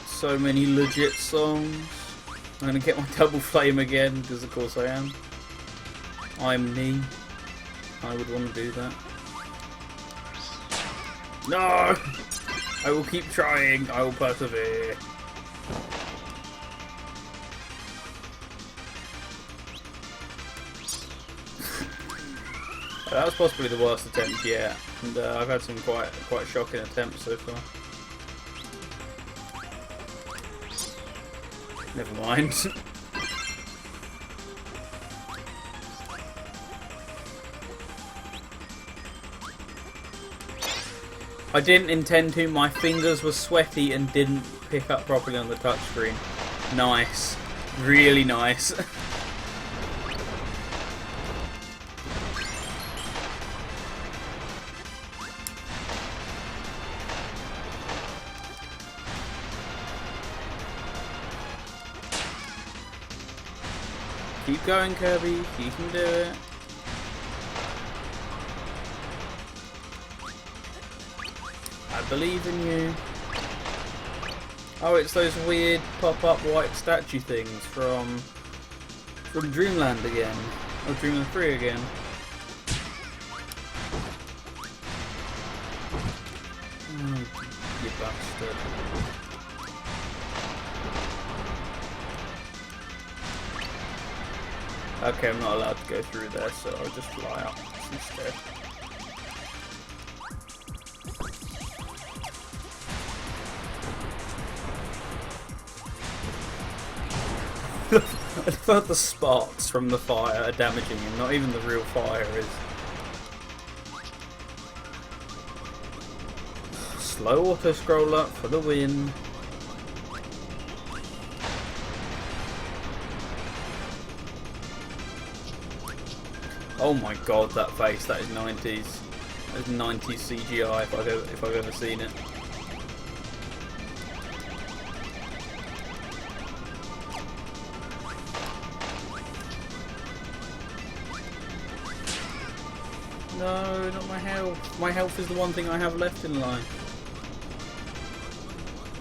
So many legit songs. I'm gonna get my double flame again, because of course I am. I'm me. I would want to do that. No! I will keep trying. I will persevere. That was possibly the worst attempt yet, and I've had some quite shocking attempts so far. Never mind. I didn't intend to, my fingers were sweaty and didn't pick up properly on the touchscreen. Nice. Really nice. Keep going, Kirby. You can do it. I believe in you. Oh, it's those weird pop-up white statue things from Dreamland again. Or Dreamland 3 again. Oh, you bastard. Okay, I'm not allowed to go through there, so I'll just fly up instead. I felt the sparks from the fire are damaging him, not even the real fire is. Slow auto-scroller for the win. Oh my god, that face, that is 90s. That is 90s CGI if I've ever seen it. No, not my health. My health is the one thing I have left in life.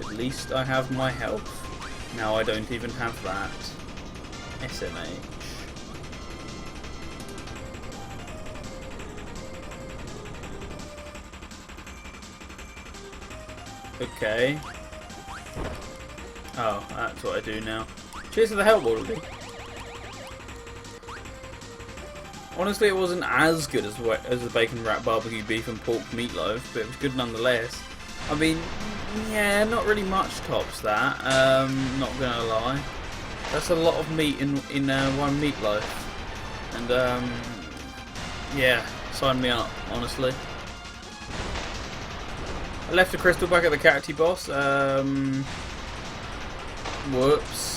At least I have my health. Now I don't even have that. SMH. Okay. Oh, that's what I do now. Cheers to the help, Waldy. Honestly, it wasn't as good as the bacon wrap barbecue beef and pork meatloaf, but it was good nonetheless. I mean, yeah, not really much tops that. Not gonna lie, that's a lot of meat in one meatloaf, and yeah, sign me up, honestly. I left a crystal back at the Cacti boss. Whoops.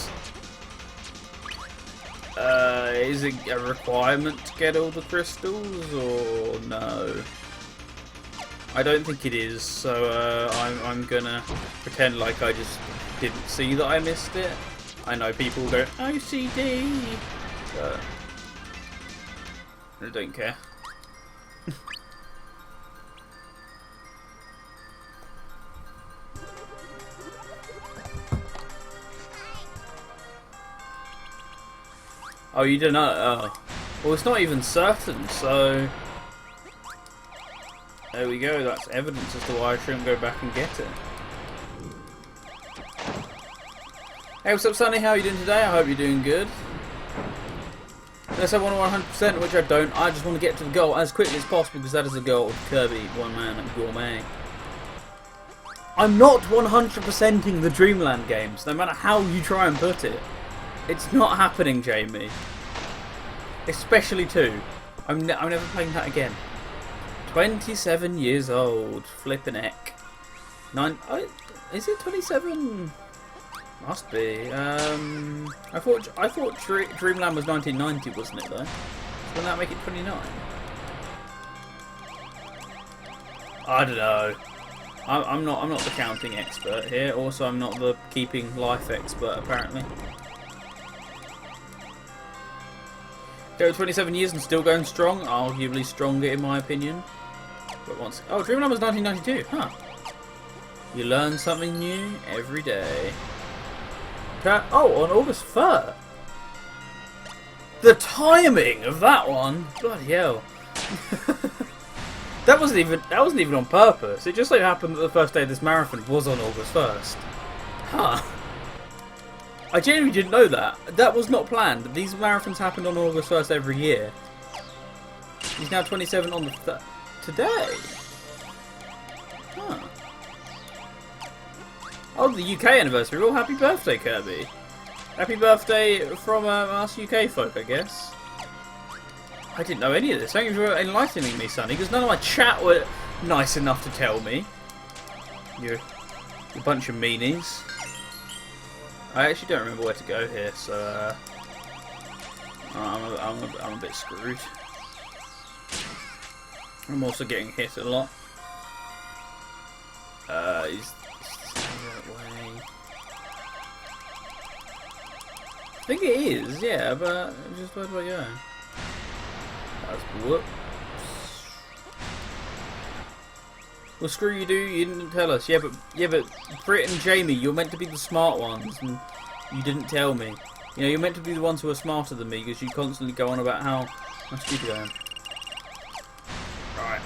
Is it a requirement to get all the crystals, or no? I don't think it is, so I'm gonna pretend like I just didn't see that I missed it. I know people go OCD, but I don't care. Oh, you didn't know? Oh. Well, it's not even certain, so... There we go, that's evidence as to why I shouldn't go back and get it. Hey, what's up, Sonny? How are you doing today? I hope you're doing good. Unless I want 100%, which I don't, I just want to get to the goal as quickly as possible, because that is the goal of Kirby, one man at Gourmet. I'm not 100%ing the Dreamland games, no matter how you try and put it. It's not happening, Jamie. Especially 2. I'm never playing that again. 27 years old. Flippin' heck. Is it 27? Must be. I thought Dreamland was 1990, wasn't it though? So wouldn't that make it 29? I don't know. I'm not the counting expert here. Also, I'm not the keeping life expert apparently. Go 27 years and still going strong, arguably stronger in my opinion. But once, oh, Dreamland was 1992, huh? You learn something new every day. Oh, on August 3rd. The timing of that one, bloody hell! that wasn't even on purpose. It just so happened that the first day of this marathon was on August 1st. Huh? I genuinely didn't know that. That was not planned. These marathons happened on August 1st every year. He's now 27 on the today. Huh. Oh, the UK anniversary. Well, happy birthday, Kirby. Happy birthday from us UK folk, I guess. I didn't know any of this. Thank you for enlightening me, Sonny, because none of my chat were nice enough to tell me. You bunch of meanies. I actually don't remember where to go here, so I'm a bit screwed. I'm also getting hit a lot. Is that way? I think it is, yeah, but just where do I go? That's whoops. Well, screw you, dude. You didn't tell us. Yeah, but Britt and Jamie, you're meant to be the smart ones, and you didn't tell me. You know, you're meant to be the ones who are smarter than me, because you constantly go on about how stupid I am. Right.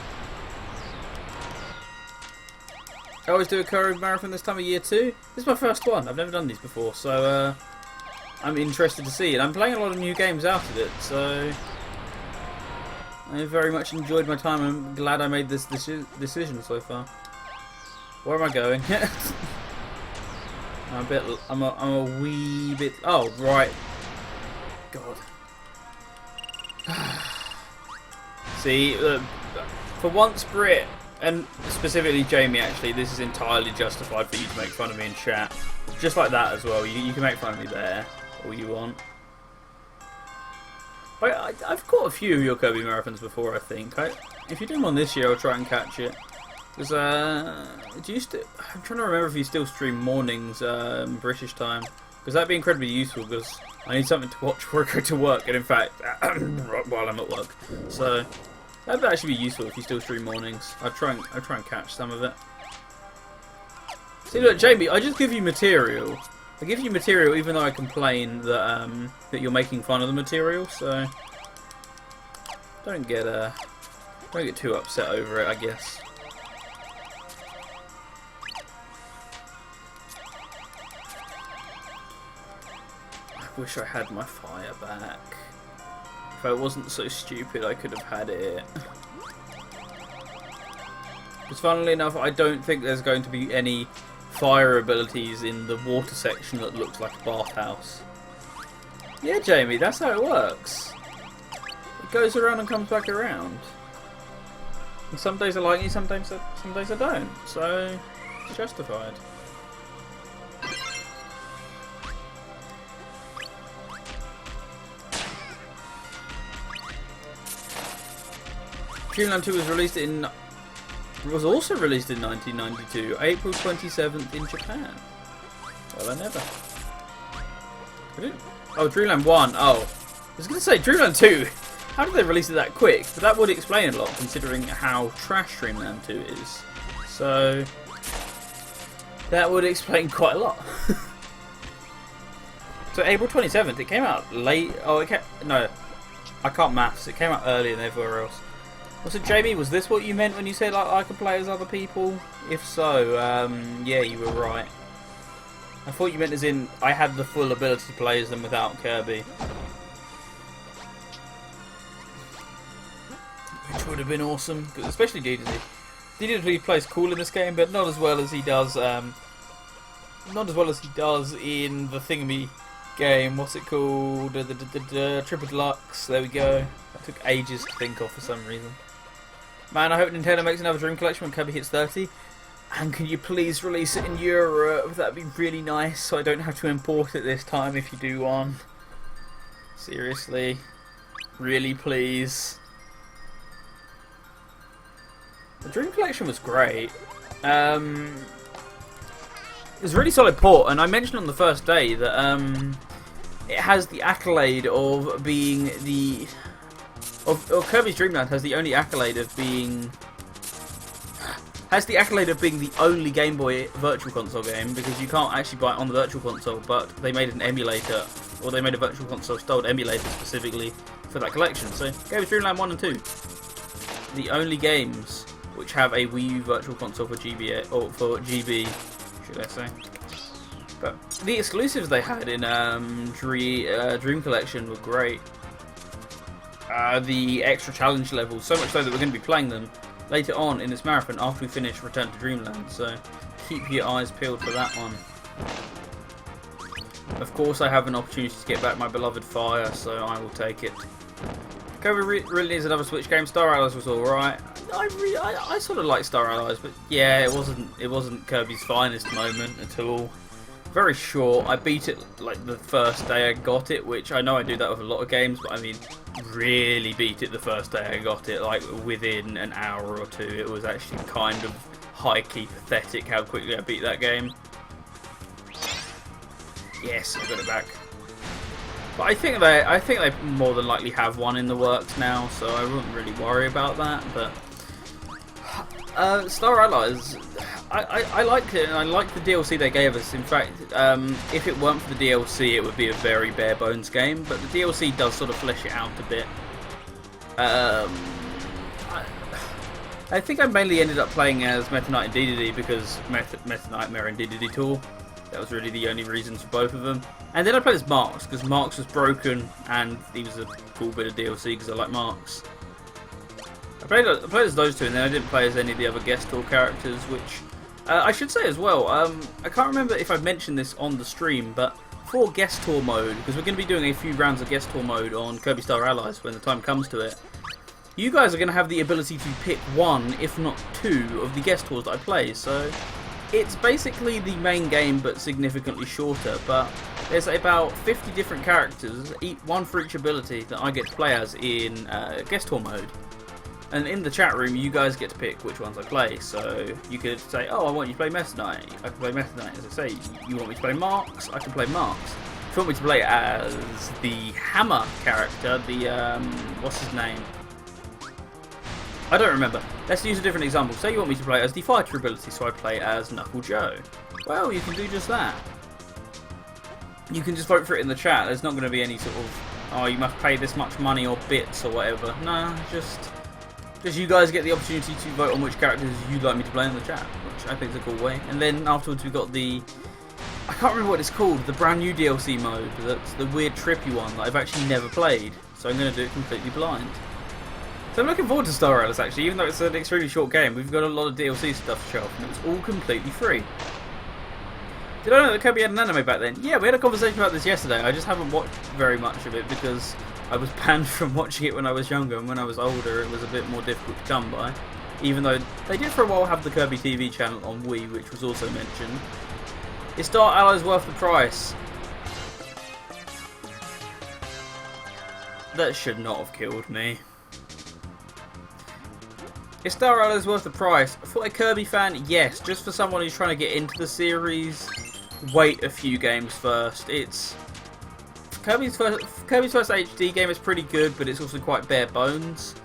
I always do a Kirby marathon this time of year too. This is my first one. I've never done these before, so I'm interested to see it. I'm playing a lot of new games out of it, so I very much enjoyed my time. I'm glad I made this decision so far. Where am I going? I'm a wee bit. Oh right. God. See, for once, Brit and specifically Jamie, actually, this is entirely justified for you to make fun of me in chat. Just like that as well. You can make fun of me there all you want. I've caught a few of your Kirby marathons before, I think. If you do them on this year, I'll try and catch it. Because, I'm trying to remember if you still stream mornings, British time. Because that'd be incredibly useful, because I need something to watch before I go to work, and in fact, while I'm at work. So, that'd actually be useful if you still stream mornings. I'll try and catch some of it. See, look, Jamie, I just give you material. I give you material even though I complain that that you're making fun of the material, so don't get too upset over it, I guess. I wish I had my fire back. If I wasn't so stupid, I could have had it. Because funnily enough, I don't think there's going to be any fire abilities in the water section that looks like a bathhouse. Yeah, Jamie, that's how it works. It goes around and comes back around. And some days I like you, some days I don't. So, it's justified. Dreamland 2 was also released in 1992, April 27th in Japan. Well, I never. I didn't. Oh, Dreamland 1. Oh, I was going to say Dreamland 2. How did they release it that quick? But that would explain a lot, considering how trash Dreamland 2 is. So that would explain quite a lot. So April 27th. It came out late. Oh, no, I can't maths. It came out earlier than everywhere else. So Jamie, was this what you meant when you said like I could play as other people? If so, yeah, you were right. I thought you meant as in I had the full ability to play as them without Kirby. Which would have been awesome, especially DDD. DDD plays cool in this game, but not as well as he does. Not as well as he does in the Thingamy game. What's it called? The Triple Deluxe. There we go. That took ages to think of for some reason. Man, I hope Nintendo makes another Dream Collection when Kirby hits 30. And can you please release it in Europe? That'd be really nice, so I don't have to import it this time if you do one. Seriously. Really, please. The Dream Collection was great. It was a really solid port, and I mentioned on the first day that it has the accolade of being the... Kirby's Dream Land has the only accolade of being... the only Game Boy Virtual Console game, because you can't actually buy it on the Virtual Console, but they made an emulator, or they made a Virtual Console styled emulator specifically for that collection. So, Kirby's Dream Land 1 and 2. The only games which have a Wii U Virtual Console for GBA, or for GB, should I say. But the exclusives they had in Dream Collection were great. The extra challenge levels, so much so that we're going to be playing them later on in this marathon after we finish Return to Dreamland, so keep your eyes peeled for that one. Of course I have an opportunity to get back my beloved Fire, so I will take it. Kirby really needs another Switch game. Star Allies was alright. I sort of like Star Allies, but yeah, it wasn't Kirby's finest moment at all. Very short. I beat it like the first day I got it, which I know I do that with a lot of games, but I mean, really beat it the first day I got it, like within an hour or two. It was actually kind of high-key pathetic how quickly I beat that game. Yes, I got it back. But I think they more than likely have one in the works now, so I wouldn't really worry about that. But Star Allies, I liked it, and I liked the DLC they gave us. In fact, if it weren't for the DLC, it would be a very bare bones game. But the DLC does sort of flesh it out a bit. I think I mainly ended up playing as Meta Knight and DDD because Meta Nightmare and DDD Tool. That was really the only reasons for both of them. And then I played as Marks, because Marks was broken, and he was a cool bit of DLC, because I like Marks. I played as those two, and then I didn't play as any of the other guest tour characters, which I should say as well. I can't remember if I've mentioned this on the stream, but for guest tour mode, because we're going to be doing a few rounds of guest tour mode on Kirby Star Allies when the time comes to it, you guys are going to have the ability to pick one, if not two, of the guest tours that I play. So it's basically the main game, but significantly shorter. But there's about 50 different characters, one for each ability, that I get to play as in guest tour mode. And in the chat room, you guys get to pick which ones I play. So you could say, oh, I want you to play Meta Knight. I can play Meta Knight. As I say, you want me to play Marks? I can play Marks. If you want me to play as the Hammer character, the, what's his name? I don't remember. Let's use a different example. Say you want me to play as the fighter ability, so I play as Knuckle Joe. Well, you can do just that. You can just vote for it in the chat. There's not going to be any sort of, oh, you must pay this much money or bits or whatever. No, just you guys get the opportunity to vote on which characters you'd like me to play in the chat, which I think is a cool way. And then afterwards we've got the, I can't remember what it's called, the brand new DLC mode. That's the weird trippy one that I've actually never played. so I'm going to do it completely blind. So I'm looking forward to Star Railers actually, even though it's an extremely short game. We've got a lot of DLC stuff to show off, and it's all completely free. Did I know that Kirby had an anime back then? Yeah, we had a conversation about this yesterday. I just haven't watched very much of it because I was banned from watching it when I was younger, and when I was older it was a bit more difficult to come by. Even though they did for a while have the Kirby TV channel on Wii, which was also mentioned. Is Star Allies worth the price? That should not have killed me. Is Star Allies worth the price? For a Kirby fan, yes. Just for someone who's trying to get into the series, wait a few games first. It's Kirby's first HD game is pretty good, but it's also quite bare bones.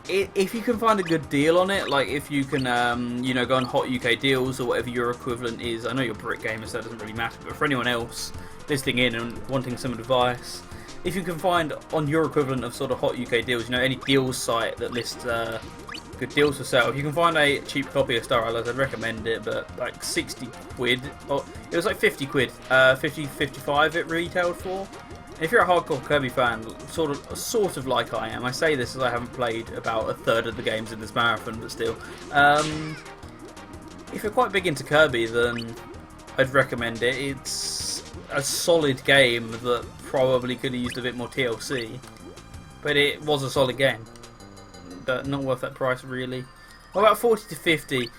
If you can find a good deal on it, like if you can, you know, go on Hot UK Deals or whatever your equivalent is. I know you're Brit Gamer, so that doesn't really matter. But for anyone else listening in and wanting some advice, if you can find on your equivalent of sort of Hot UK Deals, you know, any deals site that lists good deals for sale, if you can find a cheap copy of Star Allies, I'd recommend it. But like 60 quid, or it was like 50 quid, 55 it retailed for. If you're a hardcore Kirby fan, sort of like I am, I say this as I haven't played about a third of the games in this marathon, but still, if you're quite big into Kirby, then I'd recommend it. It's a solid game that probably could have used a bit more TLC, but it was a solid game. But not worth that price, really. What about 40 to 50?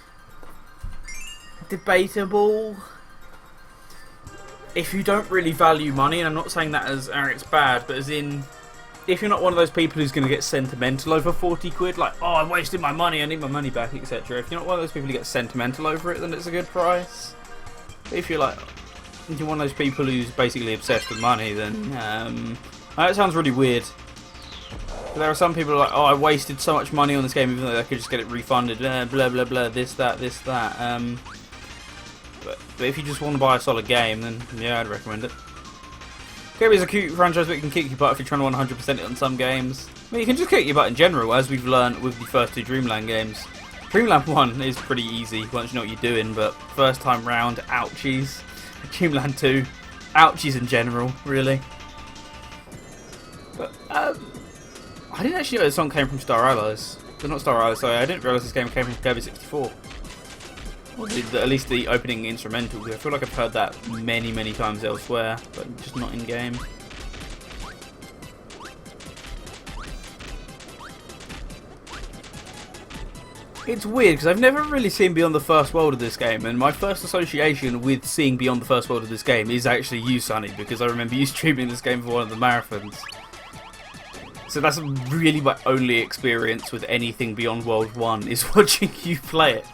Debatable. If you don't really value money, and I'm not saying that as it's bad, but as in, if you're not one of those people who's going to get sentimental over 40 quid, like, oh, I'm wasting my money, I need my money back, etc. If you're not one of those people who get sentimental over it, then it's a good price. If you're like, if you're one of those people who's basically obsessed with money, then that sounds really weird. But there are some people who are like, oh, I wasted so much money on this game, even though I could just get it refunded, blah blah blah, this that. But if you just want to buy a solid game, then yeah, I'd recommend it. Kirby is a cute franchise that can kick your butt if you're trying to 100% it on some games. I mean, you can just kick your butt in general, as we've learned with the first two Dreamland games. Dreamland 1 is pretty easy once you know what you're doing, but first time round, ouchies. Dreamland 2, ouchies in general, really. But I didn't actually know this song came from Star Allies. But not Star Allies, sorry, I didn't realise this game came from Kirby 64. At least the opening instrumental. I feel like I've heard that many times elsewhere, but just not in game. It's weird because I've never really seen Beyond the First World of this game, and my first association with seeing Beyond the First World of this game is actually you, Sonny, because I remember you streaming this game for one of the marathons. So that's really my only experience with anything beyond World 1 is watching you play it.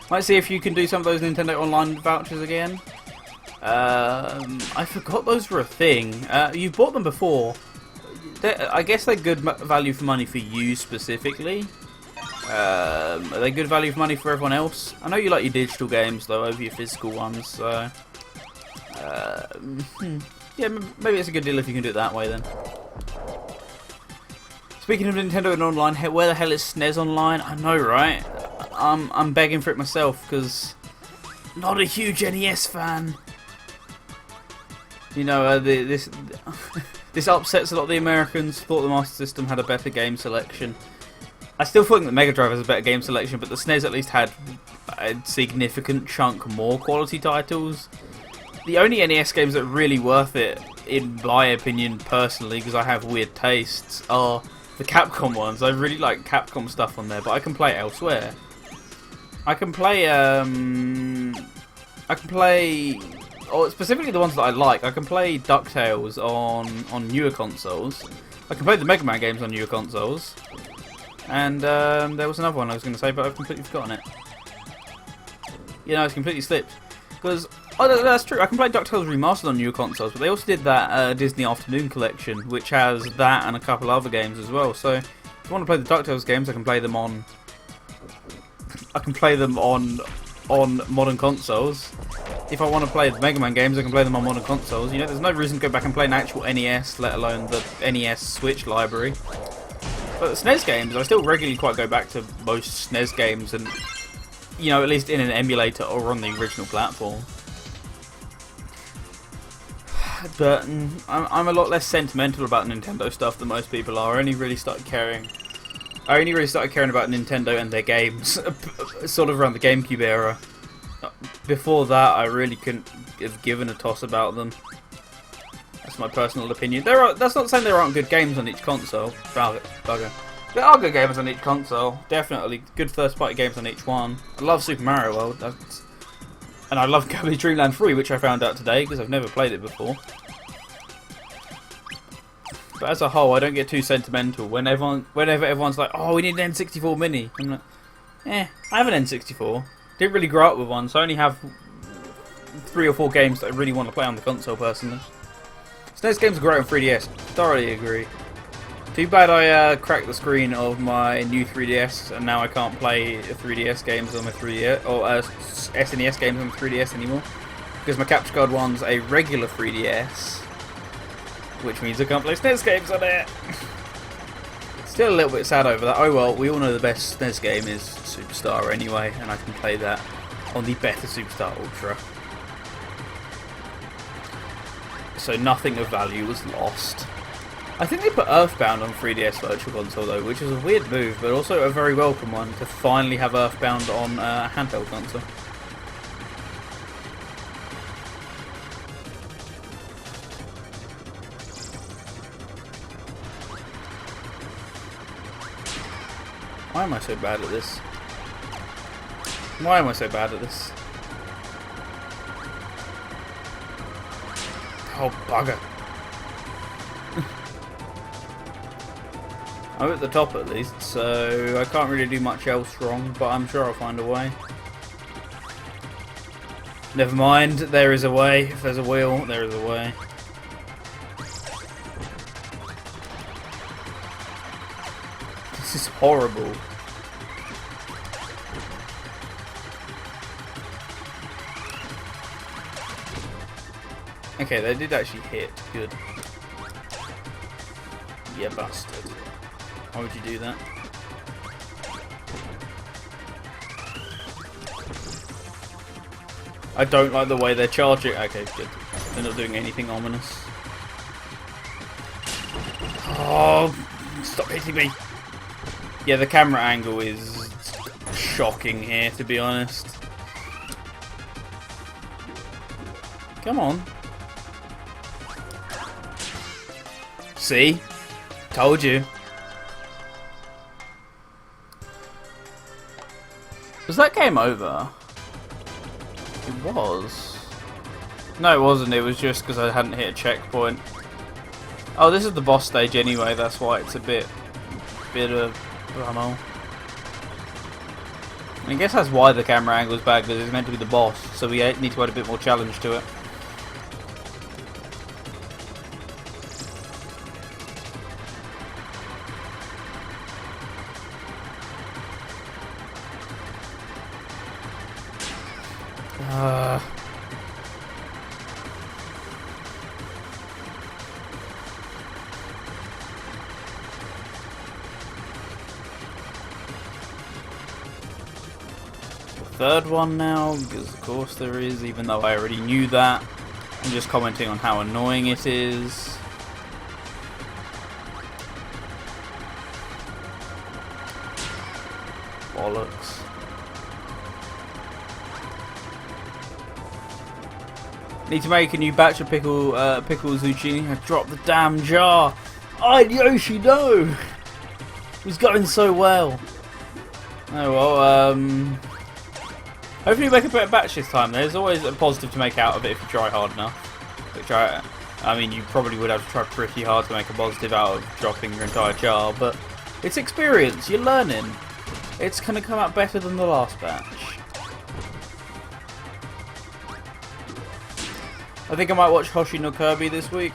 Might see if you can do some of those Nintendo Online vouchers again. I forgot those were a thing. You've bought them before. I guess they're good value for money for you specifically. Are they good value for money for everyone else? I know you like your digital games though over your physical ones, so... yeah, maybe it's a good deal if you can do it that way then. Speaking of Nintendo and Online, where the hell is SNES Online? I know, right? I'm begging for it myself because not a huge NES fan. You know, this upsets a lot of the Americans. Thought the Master System had a better game selection. I still think that Mega Drive has a better game selection, but the SNES at least had a significant chunk more quality titles. The only NES games that are really worth it, in my opinion personally, because I have weird tastes, are the Capcom ones. I really like Capcom stuff on there, but I can play it elsewhere. I can play, or specifically the ones that I like. I can play DuckTales on newer consoles. I can play the Mega Man games on newer consoles. And there was another one I was going to say, but I've completely forgotten it. You know, it's completely slipped. Because, oh, that's true, I can play DuckTales Remastered on newer consoles, but they also did that Disney Afternoon Collection, which has that and a couple other games as well. So, if you want to play the DuckTales games, I can play them on... on modern consoles. If I want to play the Mega Man games, I can play them on modern consoles. You know, there's no reason to go back and play an actual NES, let alone the NES Switch library. But the SNES games, I still regularly quite go back to most SNES games, and you know, at least in an emulator or on the original platform. but I'm a lot less sentimental about Nintendo stuff than most people are. I only really started caring about Nintendo and their games sort of around the GameCube era. Before that, I really couldn't have given a toss about them. That's my personal opinion. That's not saying there aren't good games on each console. Bugger. There are good games on each console. Definitely good first-party games on each one. I love Super Mario World. And I love Kirby Dream Land 3, which I found out today because I've never played it before. But as a whole, I don't get too sentimental. Whenever everyone's like, "Oh, we need an N64 Mini," I'm like, I have an N64. Didn't really grow up with one, so I only have 3 or 4 games that I really want to play on the console personally. SNES games are great on 3DS. Thoroughly agree. Too bad I cracked the screen of my new 3DS, and now I can't play 3DS games on my 3DS or SNES games on my 3DS anymore because my capture card one's a regular 3DS, which means I can't play SNES games on it. Still a little bit sad over that. Oh well, we all know the best SNES game is Superstar anyway, and I can play that on the better Superstar Ultra. So nothing of value was lost. I think they put Earthbound on 3DS Virtual Console though, which is a weird move, but also a very welcome one to finally have Earthbound on a handheld console. Why am I so bad at this? Why am I so bad at this? Oh, bugger. I'm at the top at least, so I can't really do much else wrong, but I'm sure I'll find a way. Never mind, there is a way. If there's a wheel, there is a way. This is horrible. Okay, they did actually hit. Good. Yeah, bastard. Why would you do that? I don't like the way they're charging. Okay, good. They're not doing anything ominous. Oh, stop hitting me. Yeah, the camera angle is shocking here, to be honest. Come on. See? Told you. Was that game over? It was. No, it wasn't. It was just because I hadn't hit a checkpoint. Oh, this is the boss stage anyway. That's why it's a bit of blammo. I guess that's why the camera angle is bad, because it's meant to be the boss. So we need to add a bit more challenge to it. Third one now, because of course there is, even though I already knew that. I'm just commenting on how annoying it is. Bollocks. Need to make a new batch of pickle zucchini. I dropped the damn jar. Yoshi, no! It was going so well. Oh well, hopefully you make a better batch this time. There's always a positive to make out of it if you try hard enough. Which I mean, you probably would have to try pretty hard to make a positive out of dropping your entire jar, but it's experience, you're learning. It's going to come out better than the last batch. I think I might watch Hoshi no Kirby this week.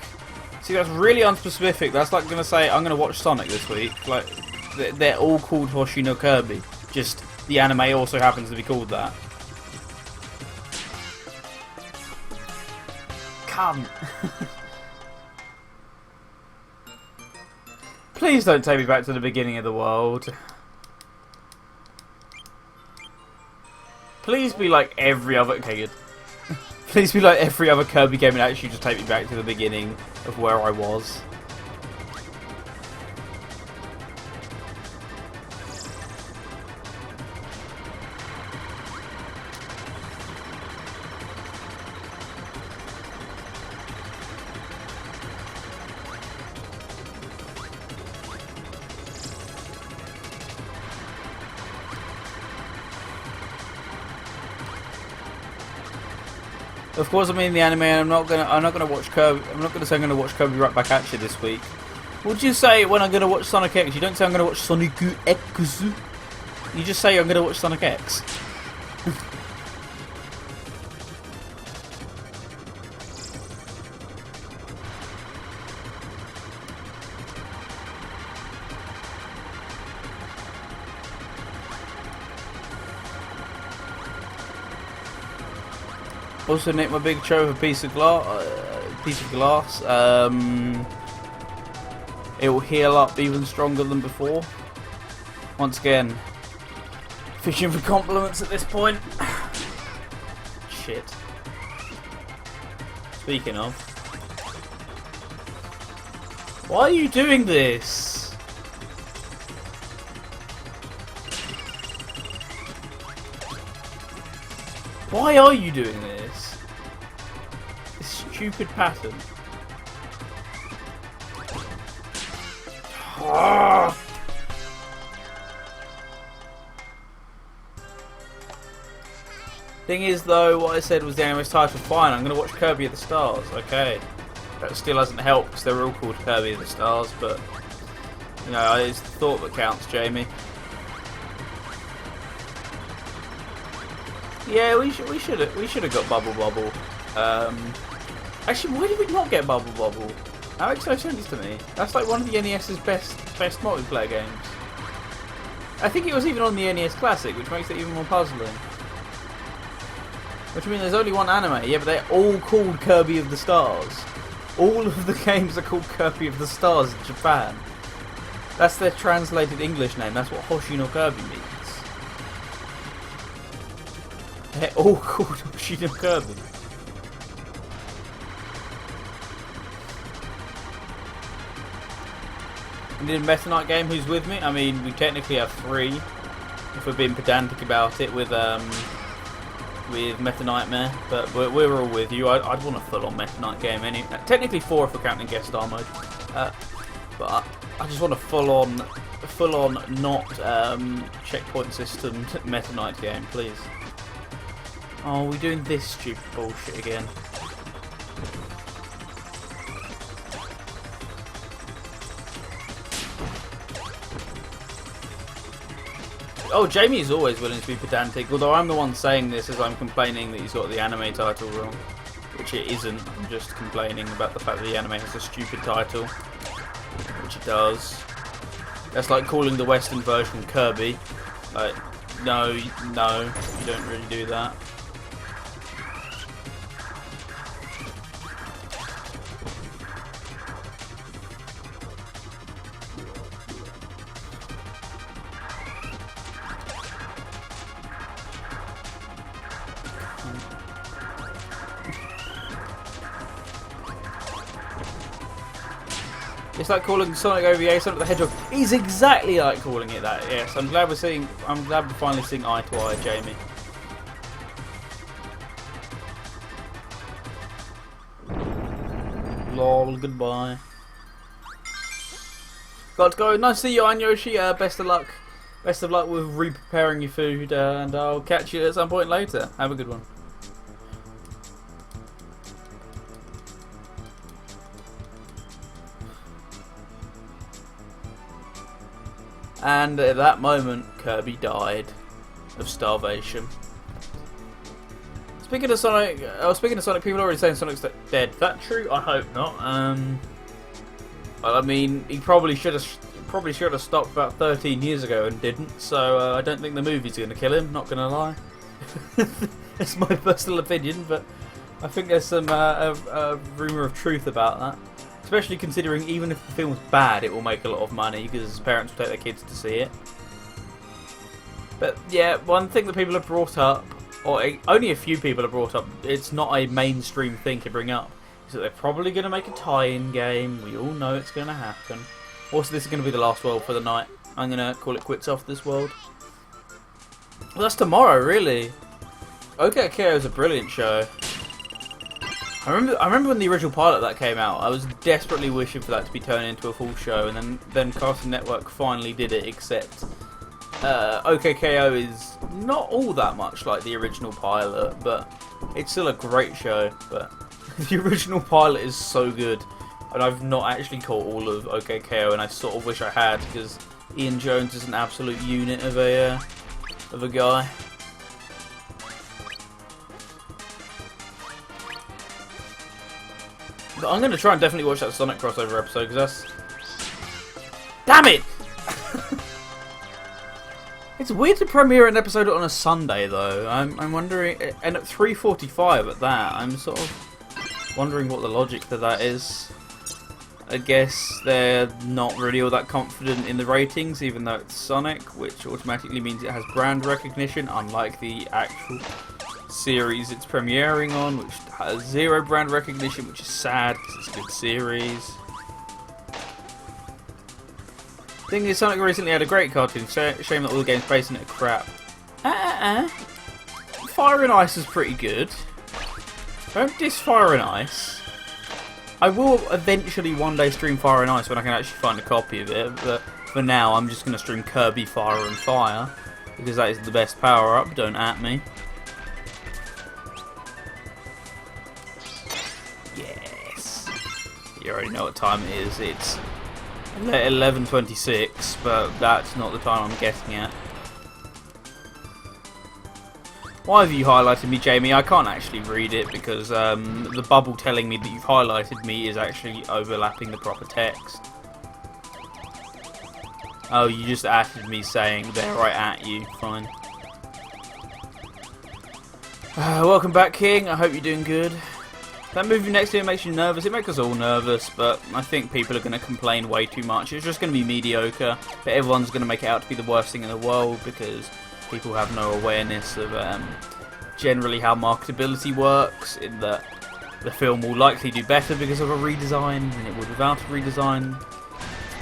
See, that's really unspecific. That's like going to say, I'm going to watch Sonic this week. Like, they're all called Hoshi no Kirby. Just, the anime also happens to be called that. Come. Please don't take me back to the beginning of the world. Please be like every other... Okay, good. Please be like every other Kirby game and actually just take me back to the beginning of where I was. Of course, I mean the anime. And I'm not gonna watch Kirby. I'm not gonna say I'm gonna watch Kirby right back at you this week. What do you say when I'm gonna watch Sonic X? You don't say I'm gonna watch Sonic X. You just say I'm gonna watch Sonic X. Also nicked my big toe with a piece of glass. It will heal up even stronger than before. Once again, fishing for compliments at this point. Shit. Speaking of, why are you doing this? Why are you doing this? This stupid pattern. Thing is though, what I said was the anime's title. Fine, I'm going to watch Kirby of the Stars. Okay. That still hasn't helped because they're all called Kirby of the Stars, but you know, it's the thought that counts, Jamie. Yeah, we should have got Bubble Bobble. Actually, why did we not get Bubble Bobble? That makes no sense to me. That's like one of the NES's best multiplayer games. I think it was even on the NES Classic, which makes it even more puzzling. Which means there's only one anime, yeah, but they're all called Kirby of the Stars. All of the games are called Kirby of the Stars in Japan. That's their translated English name. That's what Hoshi no Kirby means. They're all called Hoshi no Kirby. We did a Meta Knight game. Who's with me? I mean, we technically have 3, if we're being pedantic about it, with Meta Nightmare, but we're all with you. I'd want a full-on Meta Knight game. Technically 4 if we're counting guest star mode, but I just want a full-on, not checkpoint system Meta Knight game, please. Oh, we're doing this stupid bullshit again. Oh, Jamie is always willing to be pedantic, although I'm the one saying this as I'm complaining that he's got the anime title wrong. Which it isn't, I'm just complaining about the fact that the anime has a stupid title. Which it does. That's like calling the Western version Kirby. Like, no, you don't really do that. It's like calling Sonic OVA Sonic the Hedgehog. He's exactly like calling it that. Yes, I'm glad we're finally seeing eye to eye, Jamie. Lol, goodbye. Got to go. Nice to see you, Anyoshi. Best of luck. Best of luck with re-preparing your food, and I'll catch you at some point later. Have a good one. And at that moment, Kirby died of starvation. Speaking of Sonic, people are already saying Sonic's dead. Is that true? I hope not. I mean, he probably should have stopped about 13 years ago and didn't. So I don't think the movie's going to kill him. Not going to lie. It's my personal opinion, but I think there's some a rumor of truth about that. Especially considering even if the film's bad, it will make a lot of money because parents will take their kids to see it. But yeah, one thing that people have brought up or only a few people have brought up, it's not a mainstream thing to bring up, is that they're probably going to make a tie-in game. We all know it's going to happen. Also, this is going to be the last world for the night. I'm going to call it quits off this world. Well, that's tomorrow, really. OK Ko is a brilliant show. I remember when the original pilot of that came out, I was desperately wishing for that to be turned into a full show, and then Cartoon Network finally did it, except OK Ko is not all that much like the original pilot, but it's still a great show. But the original pilot is so good, and I've not actually caught all of OK Ko, and I sort of wish I had, because Ian Jones is an absolute unit of a guy. But I'm going to try and definitely watch that Sonic crossover episode, because that's... Damn it! It's weird to premiere an episode on a Sunday, though. I'm wondering... And at 3:45 at that, I'm sort of wondering what the logic to that is. I guess they're not really all that confident in the ratings, even though it's Sonic, which automatically means it has brand recognition, unlike the actual series it's premiering on, which has zero brand recognition, which is sad because it's a good series. Thing is, Sonic recently had a great cartoon. Shame that all the games based on it are crap. Fire and Ice is pretty good. Don't diss Fire and Ice. I will eventually one day stream Fire and Ice when I can actually find a copy of it, but for now I'm just going to stream Kirby, Fire and Fire, because that is the best power up. Don't at me. Yes. You already know what time it is. It's 11:26, but that's not the time I'm guessing at. Why have you highlighted me, Jamie? I can't actually read it because the bubble telling me that you've highlighted me is actually overlapping the proper text. Oh, you just added me saying they're right at you. Fine. Welcome back, King. I hope you're doing good. That movie next to it makes you nervous. It makes us all nervous, but I think people are going to complain way too much. It's just going to be mediocre, but everyone's going to make it out to be the worst thing in the world because people have no awareness of generally how marketability works, in that the film will likely do better because of a redesign than it would without a redesign,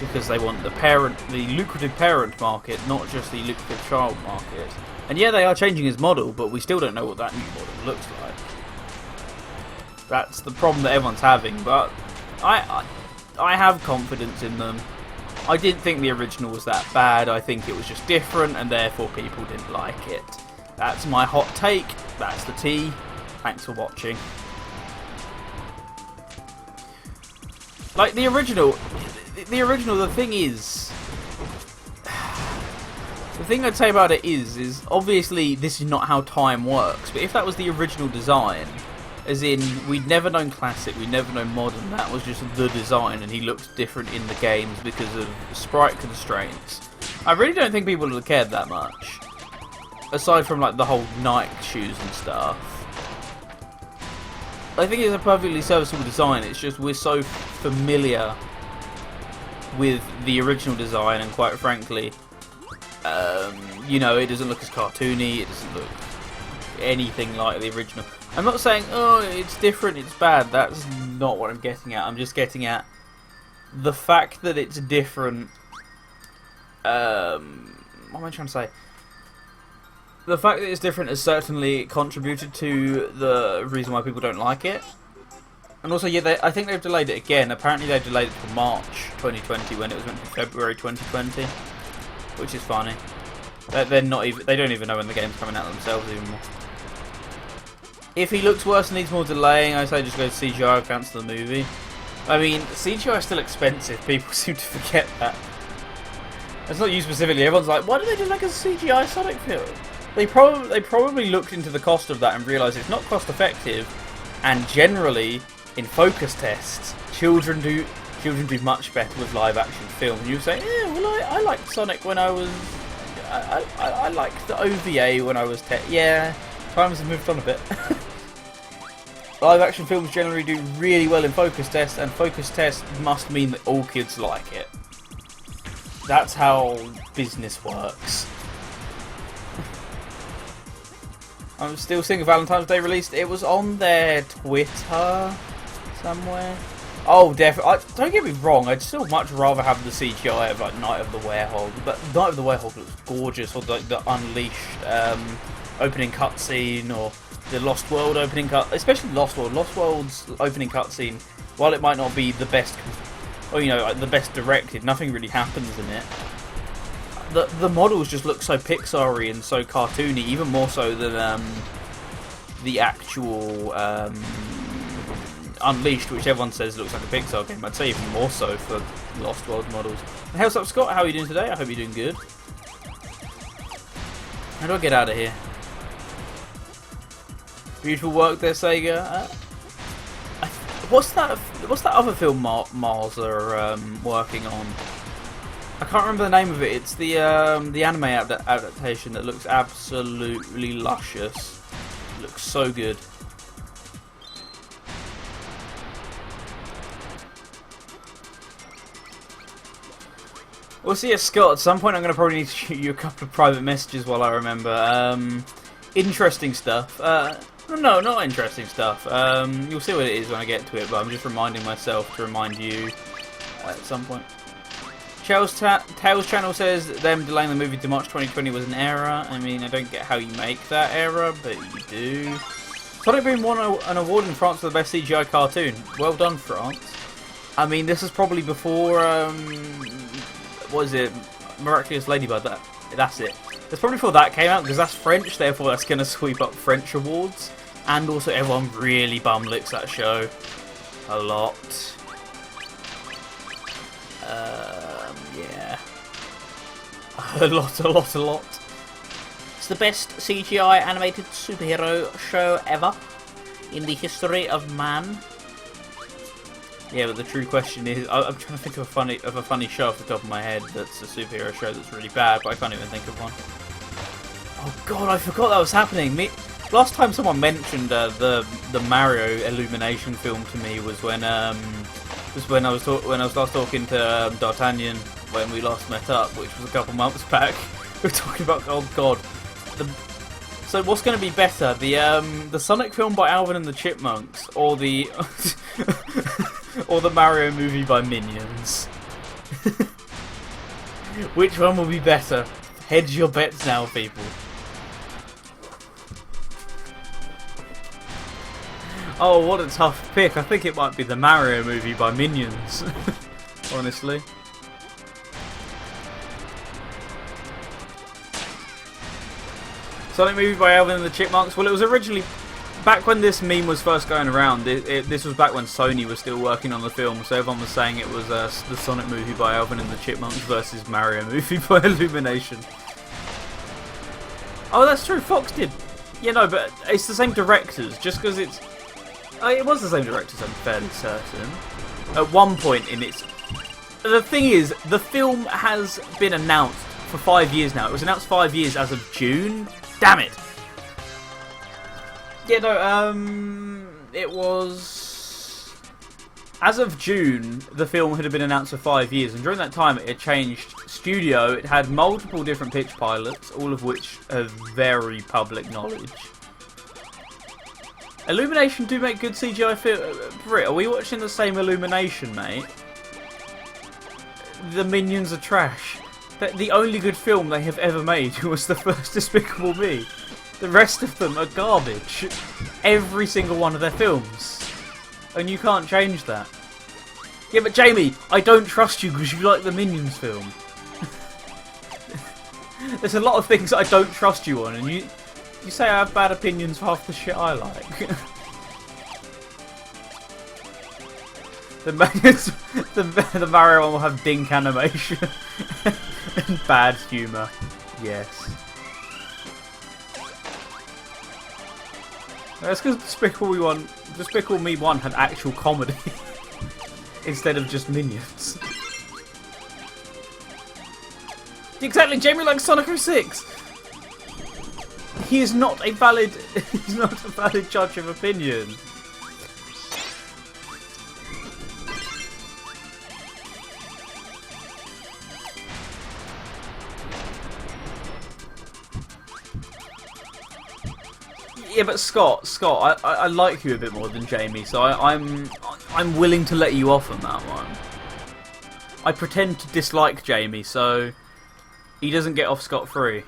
because they want the lucrative parent market, not just the lucrative child market. And yeah, they are changing his model, but we still don't know what that new model looks like. That's the problem that everyone's having, but I have confidence in them. I didn't think the original was that bad. I think it was just different, and therefore people didn't like it. That's my hot take. That's the tea. Thanks for watching. Like, the original, the thing is... The thing I'd say about it is obviously this is not how time works, but if that was the original design... As in, we'd never known classic, we'd never known modern, that was just the design, and he looked different in the games because of sprite constraints. I really don't think people would have cared that much. Aside from, like, the whole Nike shoes and stuff. I think it's a perfectly serviceable design, it's just we're so familiar with the original design, and quite frankly, you know, it doesn't look as cartoony, it doesn't look anything like the original. I'm not saying, oh, it's different, it's bad. That's not what I'm getting at. I'm just getting at the fact that it's different. What am I trying to say? The fact that it's different has certainly contributed to the reason why people don't like it. And also, yeah, I think they've delayed it again. Apparently, they've delayed it to March 2020 when it was meant to be February 2020, which is funny. They're not even. They don't even know when the game's coming out themselves anymore. If he looks worse and needs more delaying, I say just go to CGI or cancel the movie. I mean, CGI is still expensive. People seem to forget that. It's not you specifically. Everyone's like, why do they do like a CGI Sonic film? They probably looked into the cost of that and realised it's not cost effective. And generally, in focus tests, children do much better with live action films. And you say, yeah, well, I liked Sonic when I was. I liked the OVA when I was 10. Yeah. Times have moved on a bit. Live action films generally do really well in focus tests, and focus tests must mean that all kids like it. That's how business works. I'm still seeing a Valentine's Day released. It was on their Twitter somewhere. Oh, definitely. Don't get me wrong. I'd still much rather have the CGI of like Night of the Werehog, but Night of the Werehog looks gorgeous. Or like the Unleashed opening cutscene, or the Lost World opening especially Lost World. Lost World's opening cutscene, while it might not be the best, or like the best directed, nothing really happens in it. The models just look so Pixar-y and so cartoony, even more so than the actual Unleashed, which everyone says looks like a Pixar game. I'd say even more so for Lost World models. And how's up, Scott? How are you doing today? I hope you're doing good. How do I get out of here? Beautiful work there, Sega. What's that other film Mars are working on? I can't remember the name of it. It's the anime adaptation that looks absolutely luscious. It looks so good. We'll see, Scott. At some point, I'm going to probably need to shoot you a couple of private messages while I remember. Interesting stuff. No, not interesting stuff. You'll see what it is when I get to it, but I'm just reminding myself to remind you at some point. Tails channel says them delaying the movie to March 2020 was an error. I mean, I don't get how you make that error, but you do. Sonic Boom won an award in France for the best CGI cartoon. Well done, France. I mean, this is probably before, what is it? Miraculous Ladybug. That's it. That's probably before that came out, because that's French, therefore that's going to sweep up French awards. And also everyone really bum licks that show. A lot. Yeah. A lot. It's the best CGI animated superhero show ever in the history of man. Yeah, but the true question is, I'm trying to think of a funny show off the top of my head that's a superhero show that's really bad, but I can't even think of one. Oh god, I forgot that was happening. Last time someone mentioned the Mario Illumination film to me was when I was last talking to D'Artagnan when we last met up, which was a couple months back. We were talking about, oh god. So what's going to be better, the Sonic film by Alvin and the Chipmunks, or the or the Mario movie by Minions? Which one will be better? Hedge your bets now, people. Oh, what a tough pick. I think it might be the Mario movie by Minions. Honestly. Sonic movie by Alvin and the Chipmunks. Well, it was originally... Back when this meme was first going around, this was back when Sony was still working on the film, so everyone was saying it was the Sonic movie by Alvin and the Chipmunks versus Mario movie by Illumination. Oh, that's true, Fox did. Yeah, no, but it's the same directors, just because it's... it was the same directors, I'm fairly certain. At one point in its... The thing is, the film has been announced for 5 years now. It was announced 5 years as of June. Damn it! Yeah, no, it was... As of June, the film had been announced for 5 years, and during that time it had changed studio. It had multiple different pitch pilots, all of which are very public knowledge. Illumination do make good CGI Brit, are we watching the same Illumination, mate? The Minions are trash. The only good film they have ever made was the first Despicable Me. The rest of them are garbage. Every single one of their films. And you can't change that. Yeah, but Jamie, I don't trust you because you like the Minions film. There's a lot of things I don't trust you on, and you say I have bad opinions for half the shit I like. The Mario one will have dink animation and bad humour. Yes. That's because Despicable Me 1 had actual comedy instead of just Minions. Exactly, Jamie likes Sonic 06. He is not a valid. He's not a valid judge of opinion. Yeah, but Scott, I like you a bit more than Jamie, so I'm willing to let you off on that one. I pretend to dislike Jamie, so he doesn't get off scot-free.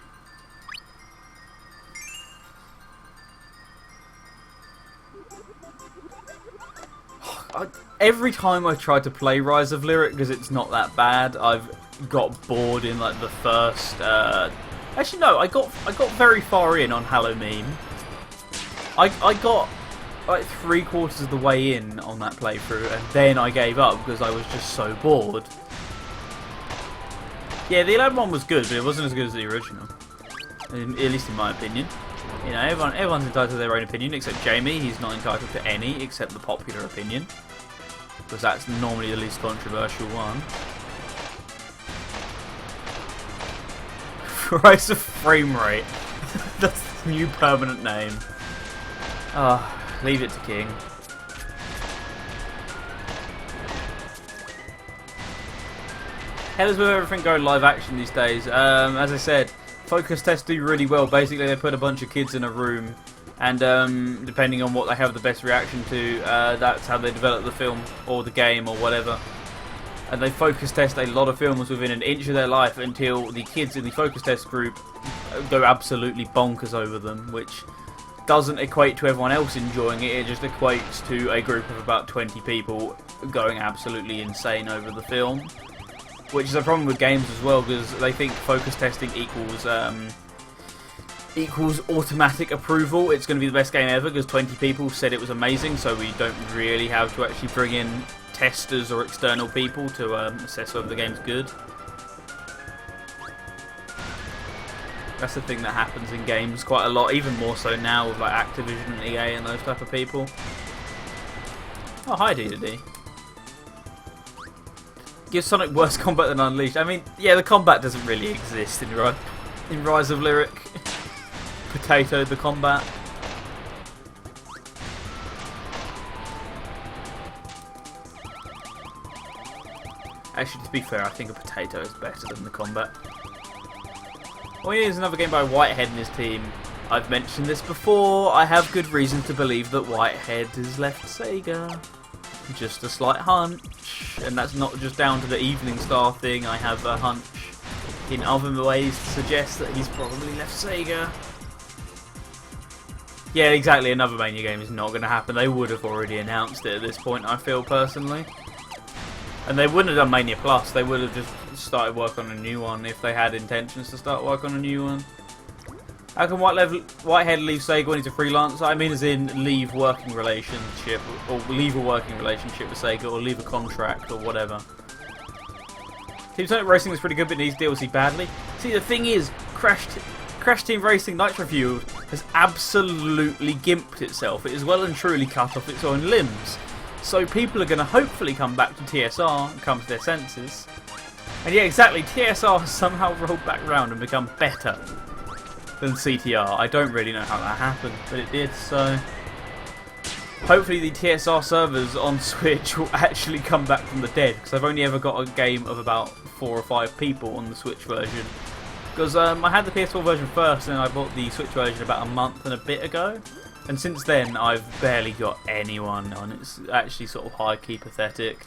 Every time I try to play Rise of Lyric, because it's not that bad, I've got bored in like the first. Actually, no, I got very far in on Hallow Meme. I got like 3/4 of the way in on that playthrough, and then I gave up because I was just so bored. Yeah, the 11 one was good, but it wasn't as good as the original, at least in my opinion. You know, everyone's entitled to their own opinion, except Jamie. He's not entitled to any, except the popular opinion, because that's normally the least controversial one. Rise of Frame Rate. That's the new permanent name. Leave it to King. Hell is with everything going live action these days. As I said, focus tests do really well. Basically, they put a bunch of kids in a room, and depending on what they have the best reaction to, that's how they develop the film or the game or whatever. And they focus test a lot of films within an inch of their life until the kids in the focus test group go absolutely bonkers over them, which doesn't equate to everyone else enjoying it. It just equates to a group of about 20 people going absolutely insane over the film. Which is a problem with games as well, because they think focus testing equals automatic approval. It's going to be the best game ever because 20 people said it was amazing, so we don't really have to actually bring in testers or external people to assess whether the game's good. That's the thing that happens in games quite a lot, even more so now with like Activision and EA and those type of people. Oh, hi D2D. Gives Sonic worse combat than Unleashed. I mean, yeah, the combat doesn't really exist in Rise of Lyric. Potato the combat. Actually, to be fair, I think a potato is better than the combat. Well, here's another game by Whitehead and his team. I've mentioned this before. I have good reason to believe that Whitehead has left Sega. Just a slight hunch, and that's not just down to the Evening Star thing. I have a hunch in other ways to suggest that he's probably left Sega. Yeah, exactly, another Mania game is not going to happen. They would have already announced it at this point, I feel, personally. And they wouldn't have done Mania Plus, they would have just started work on a new one if they had intentions to start work on a new one. How can Whitehead leave Sega when he's a freelancer? I mean as in leave working relationship, or leave a working relationship with Sega, or leave a contract, or whatever. Team Sonic Racing was pretty good, but needs DLC badly. See, the thing is, Crash Team Racing Nitro Fueled has absolutely gimped itself. It is well and truly cut off its own limbs. So people are going to hopefully come back to TSR and come to their senses. And yeah, exactly, TSR has somehow rolled back round and become better than CTR. I don't really know how that happened, but it did, so hopefully the TSR servers on Switch will actually come back from the dead, because I've only ever got a game of about 4 or 5 people on the Switch version. Because I had the PS4 version first, and I bought the Switch version about a month and a bit ago, and since then I've barely got anyone on. It's actually sort of high-key pathetic.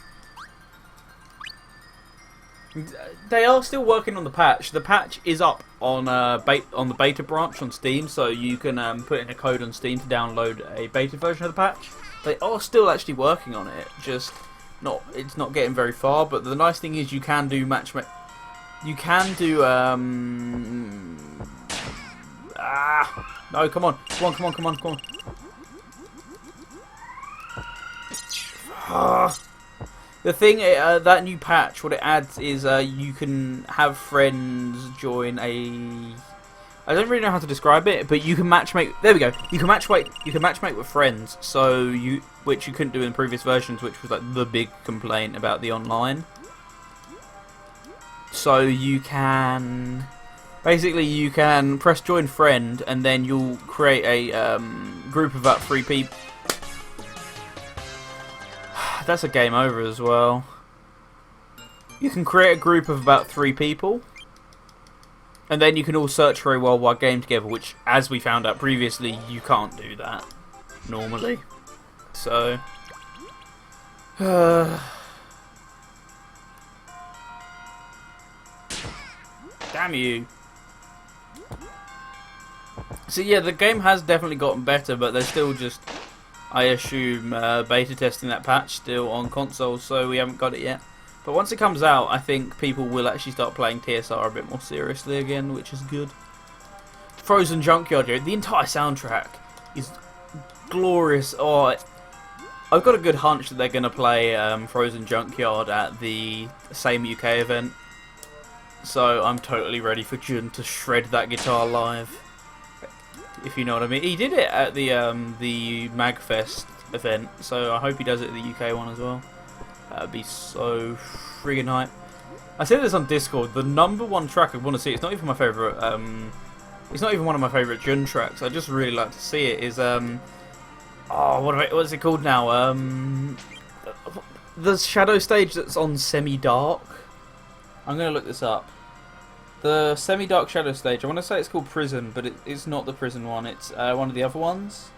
They are still working on the patch. The patch is up on the beta branch on Steam, so you can put in a code on Steam to download a beta version of the patch. They are still actually working on it. Just it's not getting very far. But the nice thing is you can do matchmaking. You can do no, come on. The thing, that new patch, what it adds is you can have friends join a... I don't really know how to describe it, but you can matchmake... There we go. You can matchmake with friends, so which you couldn't do in previous versions, which was like the big complaint about the online. So you can... Basically, you can press join friend, and then you'll create a group of about 3 people. That's a game over as well. You can create a group of about 3 people, And then you can all search for a worldwide game together, which, as we found out previously, you can't do that normally. So, damn you. So yeah, the game has definitely gotten better, but they're still just, I assume, beta testing that patch still on consoles, so we haven't got it yet. But once it comes out, I think people will actually start playing TSR a bit more seriously again, which is good. Frozen Junkyard, the entire soundtrack is glorious. Oh, I've got a good hunch that they're going to play Frozen Junkyard at the same UK event. So I'm totally ready for Jun to shred that guitar live. If you know what I mean. He did it at the MagFest event, so I hope he does it at the UK one as well. That'd be so friggin' hype. I said this on Discord. The #1 track I want to see. It's not even my favorite. It's not even one of my favorite Jun tracks. I just really like to see it. Is what's it called now? The shadow stage that's on semi-dark. I'm gonna look this up. The semi-dark shadow stage. I want to say it's called Prison, but it's not the Prison one. It's one of the other ones.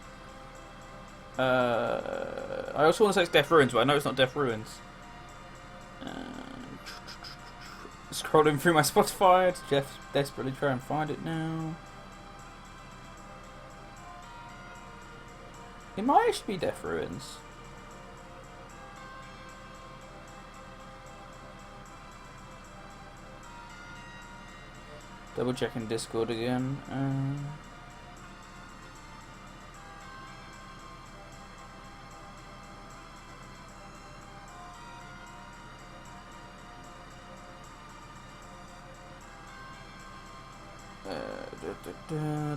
I also want to say it's Death Ruins, but I know it's not Death Ruins. Scrolling through my Spotify to Jeff desperately try and find it now. It might actually be Death Ruins. Double checking Discord again.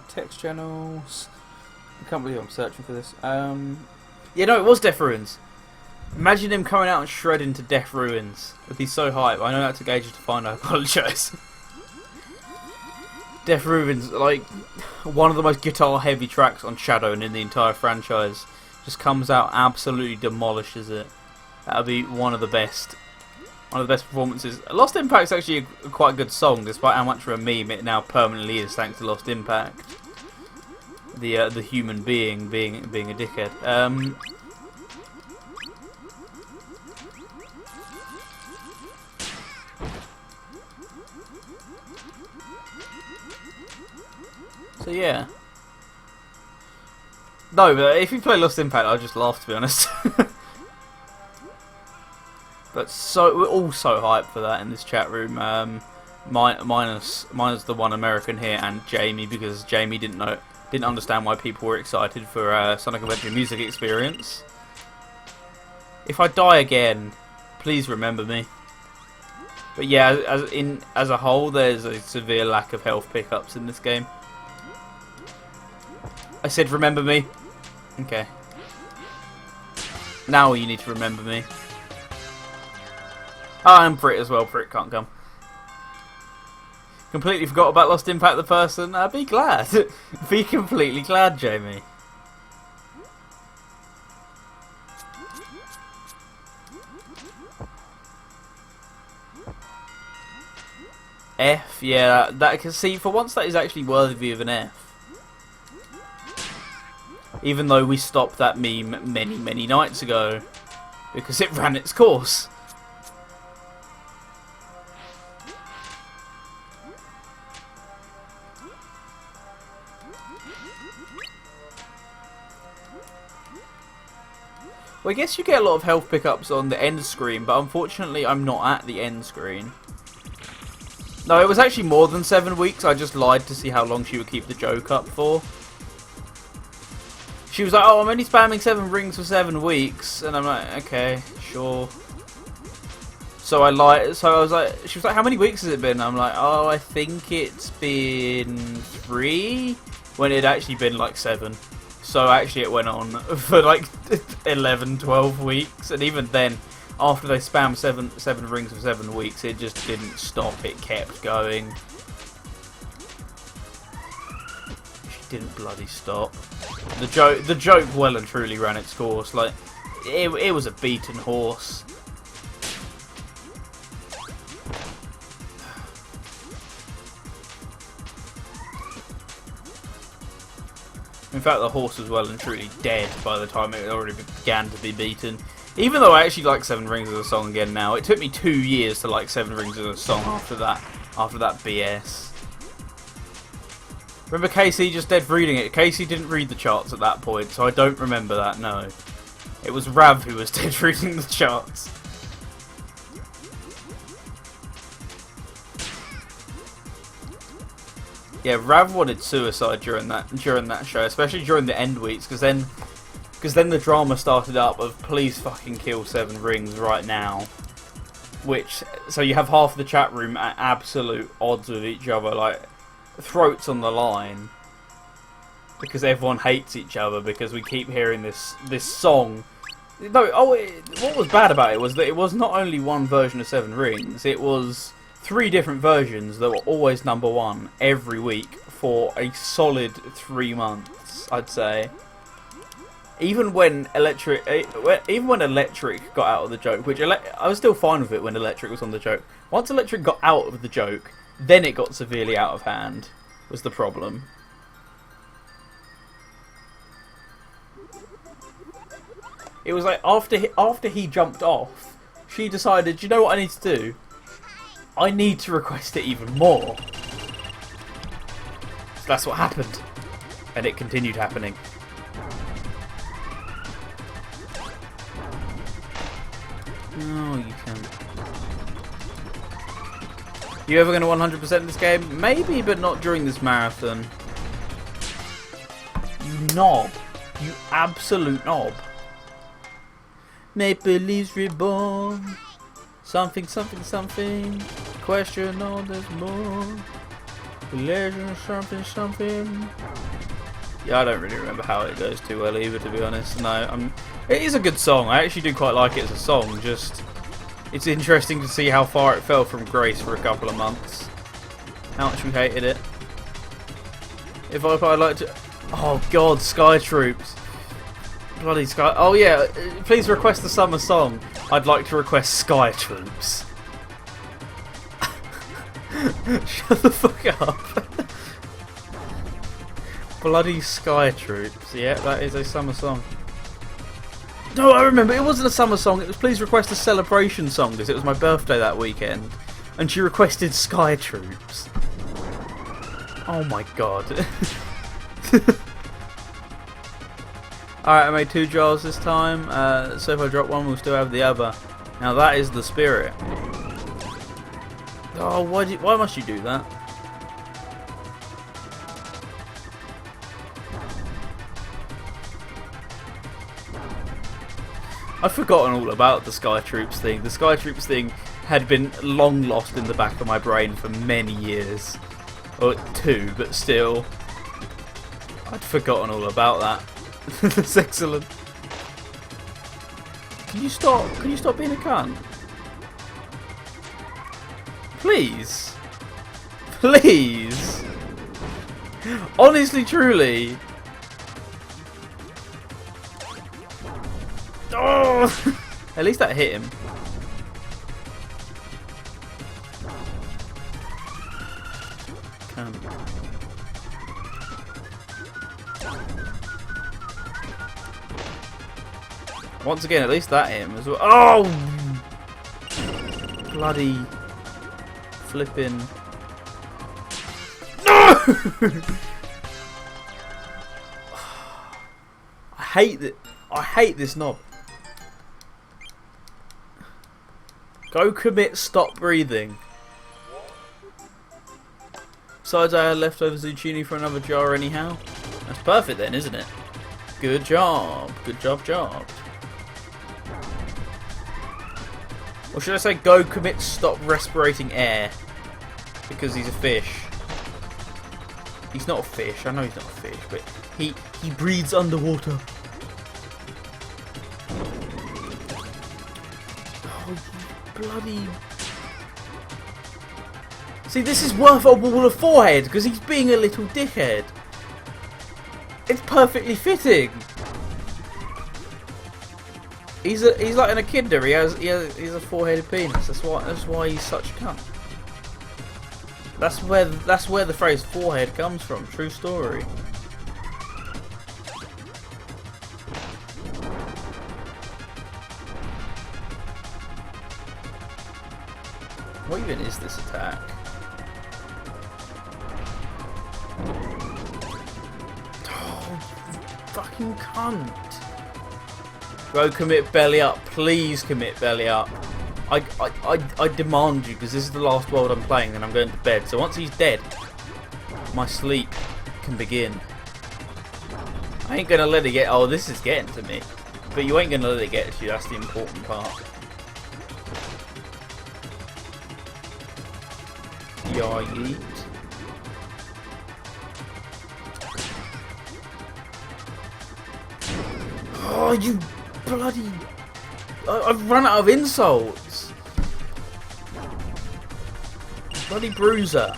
Text channels. I can't believe I'm searching for this. Yeah, no, it was Death Ruins. Imagine him coming out and shredding to Death Ruins. It'd be so hype. I know that took ages to find. I apologise. Death Ruins, like one of the most guitar-heavy tracks on Shadow and in the entire franchise, just comes out, absolutely demolishes it. That'll be one of the best. One of the best performances. Lost Impact's actually a quite good song, despite how much of a meme it now permanently is, thanks to Lost Impact. The human being a dickhead. So yeah. No, but if you play Lost Impact, I'll just laugh, to be honest. But so we're all so hyped for that in this chat room. Minus the one American here and Jamie, because Jamie didn't understand why people were excited for Sonic Adventure Music Experience. If I die again, please remember me. But yeah, as a whole, there's a severe lack of health pickups in this game. I said remember me. Okay. Now you need to remember me. Oh, and Brit as well. Brit can't come. Completely forgot about Lost Impact the person. Be glad. Be completely glad, Jamie. F, yeah. That can see for once that is actually worthy of an F. Even though we stopped that meme many nights ago because it ran its course. Well, I guess you get a lot of health pickups on the end screen, but unfortunately I'm not at the end screen. No, it was actually more than 7 weeks. I just lied to see how long she would keep the joke up for. She was like, oh, I'm only spamming 7 rings for 7 weeks. And I'm like, okay, sure. So I lied. So I was like, she was like, how many weeks has it been? I'm like, oh, I think it's been 3. When it had actually been like 7. So actually it went on for like 11, 12 weeks. And even then, after they spammed 7 rings for 7 weeks, it just didn't stop. It kept going. She didn't bloody stop. The joke well and truly ran its course. Like, it was a beaten horse. In fact, the horse was well and truly dead by the time it already began to be beaten. Even though I actually like Seven Rings as a song again now, it took me 2 years to like Seven Rings as a song after that BS. Remember Casey just dead reading it? Casey didn't read the charts at that point, so I don't remember that, no. It was Rav who was dead reading the charts. Yeah, Rav wanted suicide during that show, especially during the end weeks, because then the drama started up of please fucking kill Seven Rings right now. So you have half the chat room at absolute odds with each other, like throats on the line, because everyone hates each other because we keep hearing this song. No, what was bad about it was that it was not only one version of Seven Rings, it was 3 different versions that were always #1 every week for a solid 3 months, I'd say. Even when Electric got out of the joke, which I was still fine with it when Electric was on the joke. Once Electric got out of the joke, then it got severely out of hand, was the problem. It was like after he jumped off, she decided, you know what I need to do? I need to request it even more. So that's what happened. And it continued happening. No, you can't. You ever going to 100% this game? Maybe, but not during this marathon. You knob. You absolute knob. Maple Leafs reborn. Something, something, something. Question, no, there's more. Legend, something, something. Yeah, I don't really remember how it goes too well either, to be honest. No, it is a good song. I actually do quite like it as a song. Just, it's interesting to see how far it fell from grace for a couple of months. How much we hated it. If I like to... Oh, God, Sky Troops. Bloody Sky... Oh, yeah, please request the summer song. I'd like to request Sky Troops. Shut the fuck up. Bloody Sky Troops. Yeah, that is a summer song. No, I remember. It wasn't a summer song. It was please request a celebration song because it was my birthday that weekend. And she requested Sky Troops. Oh my god. Alright, I made 2 jars this time. So if I drop one, we'll still have the other. Now that is the spirit. Oh, why must you do that? I've forgotten all about the Sky Troops thing. The Sky Troops thing had been long lost in the back of my brain for many years. Or 2, but still. I'd forgotten all about that. That's excellent. Can you stop being a cunt? Please. Please. Honestly, truly. Oh! At least that hit him. Once again, at least that hit him as well. Oh! Bloody flipping. No! I hate this knob. Go commit, stop breathing. Besides, I had leftover zucchini for another jar anyhow. That's perfect then, isn't it? Good job. Good job. Or should I say go commit, stop respirating air? Because he's a fish. He's not a fish. I know he's not a fish, but he breathes underwater. Oh, bloody... See, this is worth a wall of forehead because he's being a little dickhead. It's perfectly fitting. He's like an echidna. He's a four-headed penis. That's why he's such a cunt. That's where the phrase forehead comes from. True story. What even is this attack? Oh, fucking cunt. Go commit belly up. Please commit belly up. I demand you, because this is the last world I'm playing and I'm going to bed. So once he's dead, my sleep can begin. I ain't gonna let it get... Oh, this is getting to me. But you ain't gonna let it get to you, that's the important part. Yeet. Oh, you bloody... I've run out of insults. Bloody bruiser.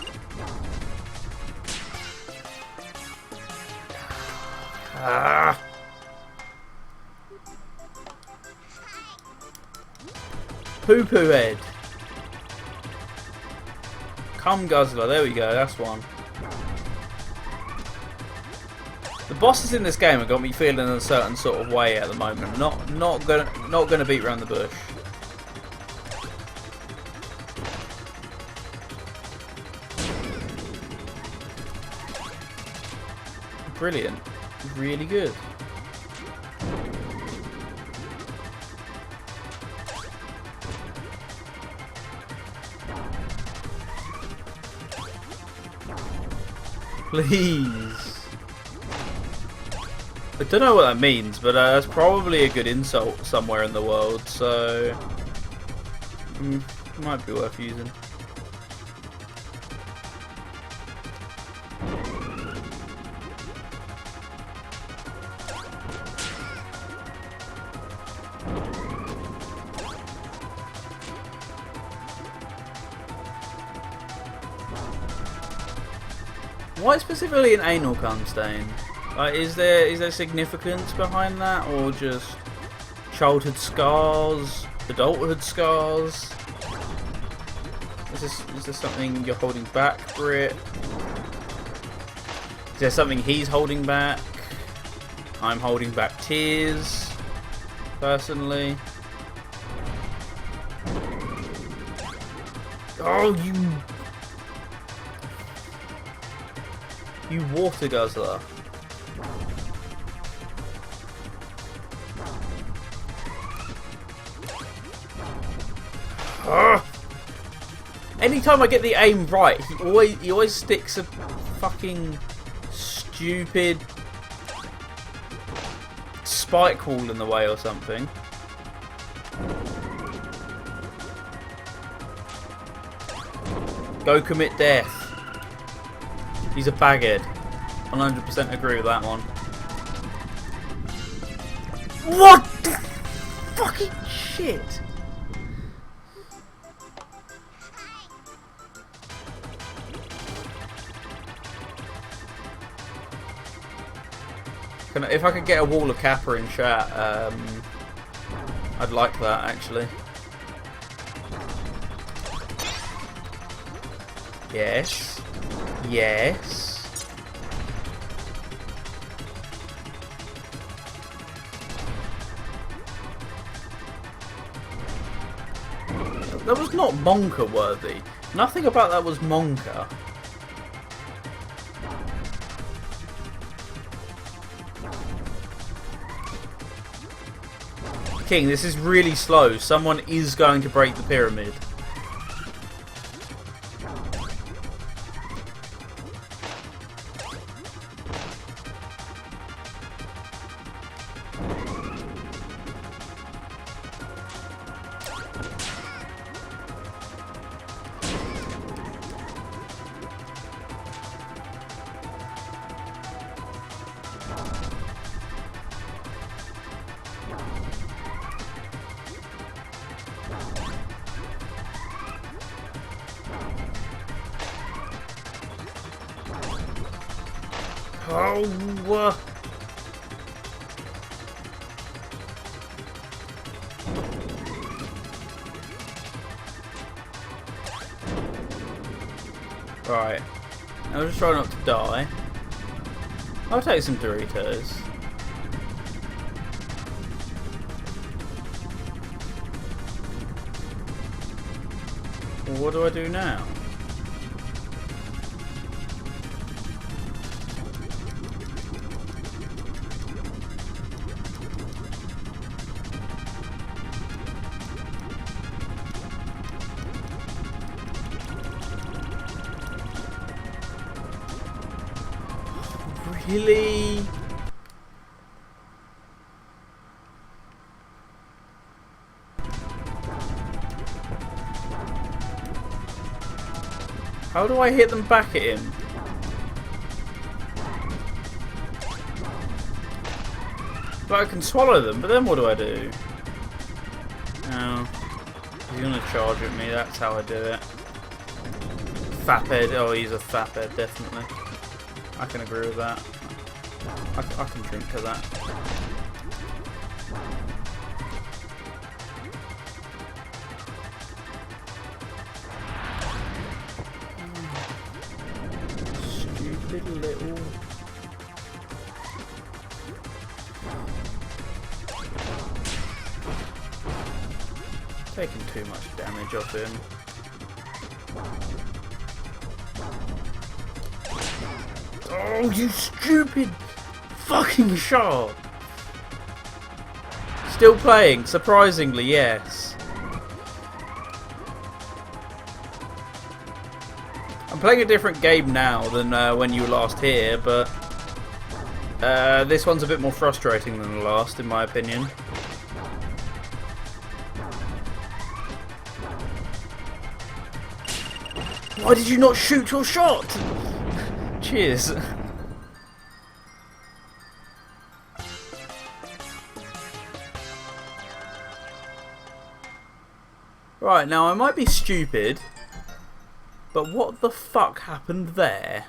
Ah. Poo poo head. Cum guzzler. There we go. That's one. The bosses in this game have got me feeling a certain sort of way at the moment. Not gonna beat around the bush. Brilliant. Really good. Please. I don't know what that means, but that's probably a good insult somewhere in the world, so might be worth using. Why specifically an anal cum stain? Like, is there significance behind that, or just childhood scars, adulthood scars? Is this something you're holding back, Brit? Is there something he's holding back? I'm holding back tears, personally. Oh, you water guzzler. Anytime I get the aim right, he always sticks a fucking stupid spike wall in the way or something. Go commit death. He's a baghead. 100% agree with that one. What the fucking shit? If I could get a wall of Kappa in chat, I'd like that actually. Yes. Yes. That was not Monka worthy. Nothing about that was Monka. King, this is really slow. Someone is going to break the pyramid. Oh, right. I'll just try not to die. I'll take some Doritos. Well, what do I do now? Really? How do I hit them back at him? But I can swallow them, but then what do I do? Oh, he's gonna charge at me, that's how I do it. Faphead, oh he's a faphead, definitely. I can agree with that. I can drink to that. Stupid little... Taking too much damage off him. Oh, you stupid fucking shark! Still playing, surprisingly, yes. I'm playing a different game now than when you were last here, but this one's a bit more frustrating than the last, in my opinion. Why did you not shoot your shot? Cheers. Right, now I might be stupid, but what the fuck happened there?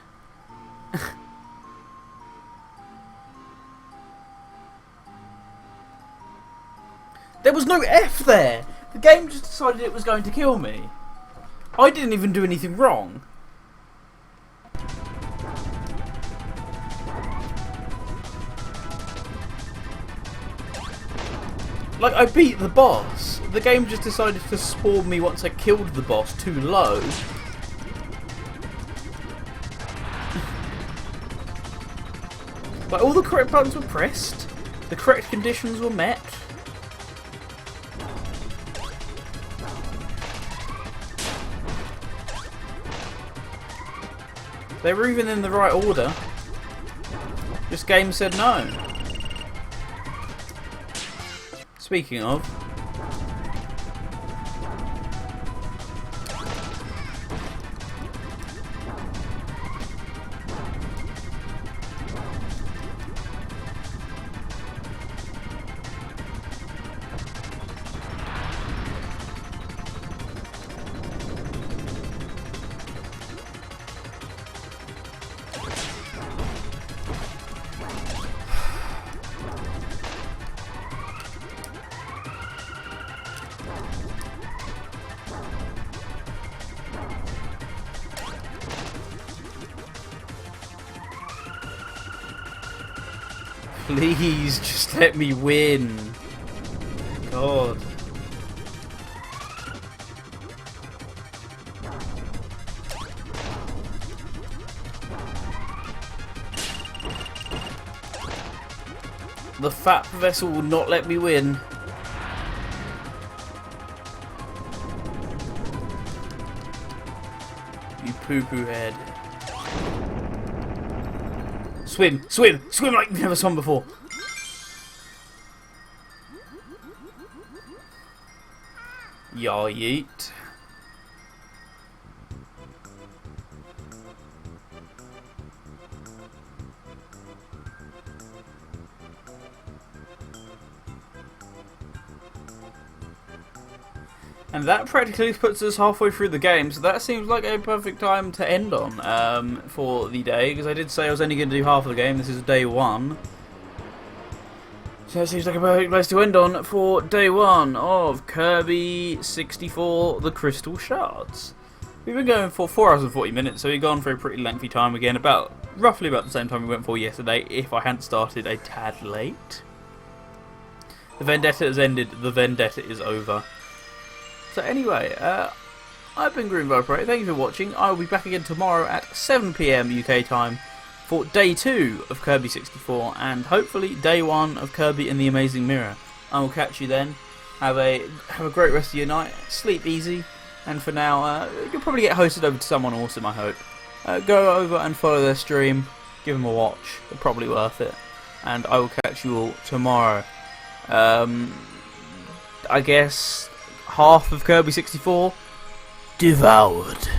There was no F there! The game just decided it was going to kill me. I didn't even do anything wrong. Like, I beat the boss. The game just decided to spawn me once I killed the boss too low. Like, all the correct buttons were pressed. The correct conditions were met. They were even in the right order. This game said no. Speaking of, please just let me win. God. The fat vessel will not let me win. You poo-poo head. Swim, swim, swim like you've never swum before. Yaw yeet. And that practically puts us halfway through the game, so that seems like a perfect time to end on for the day, because I did say I was only going to do half of the game. This is day one. So it seems like a perfect place to end on for day one of Kirby 64 The Crystal Shards. We've been going for 4 hours and 40 minutes, so we've gone for a pretty lengthy time again, roughly about the same time we went for yesterday, if I hadn't started a tad late. The vendetta has ended, the vendetta is over. So anyway, I've been Green Viper. Thank you for watching. I will be back again tomorrow at 7 PM UK time for day 2 of Kirby 64 and hopefully day 1 of Kirby and the Amazing Mirror. I will catch you then. Have a great rest of your night. Sleep easy. And for now, you'll probably get hosted over to someone awesome, I hope. Go over and follow their stream. Give them a watch. They're probably worth it. And I will catch you all tomorrow. I guess half of Kirby 64 devoured.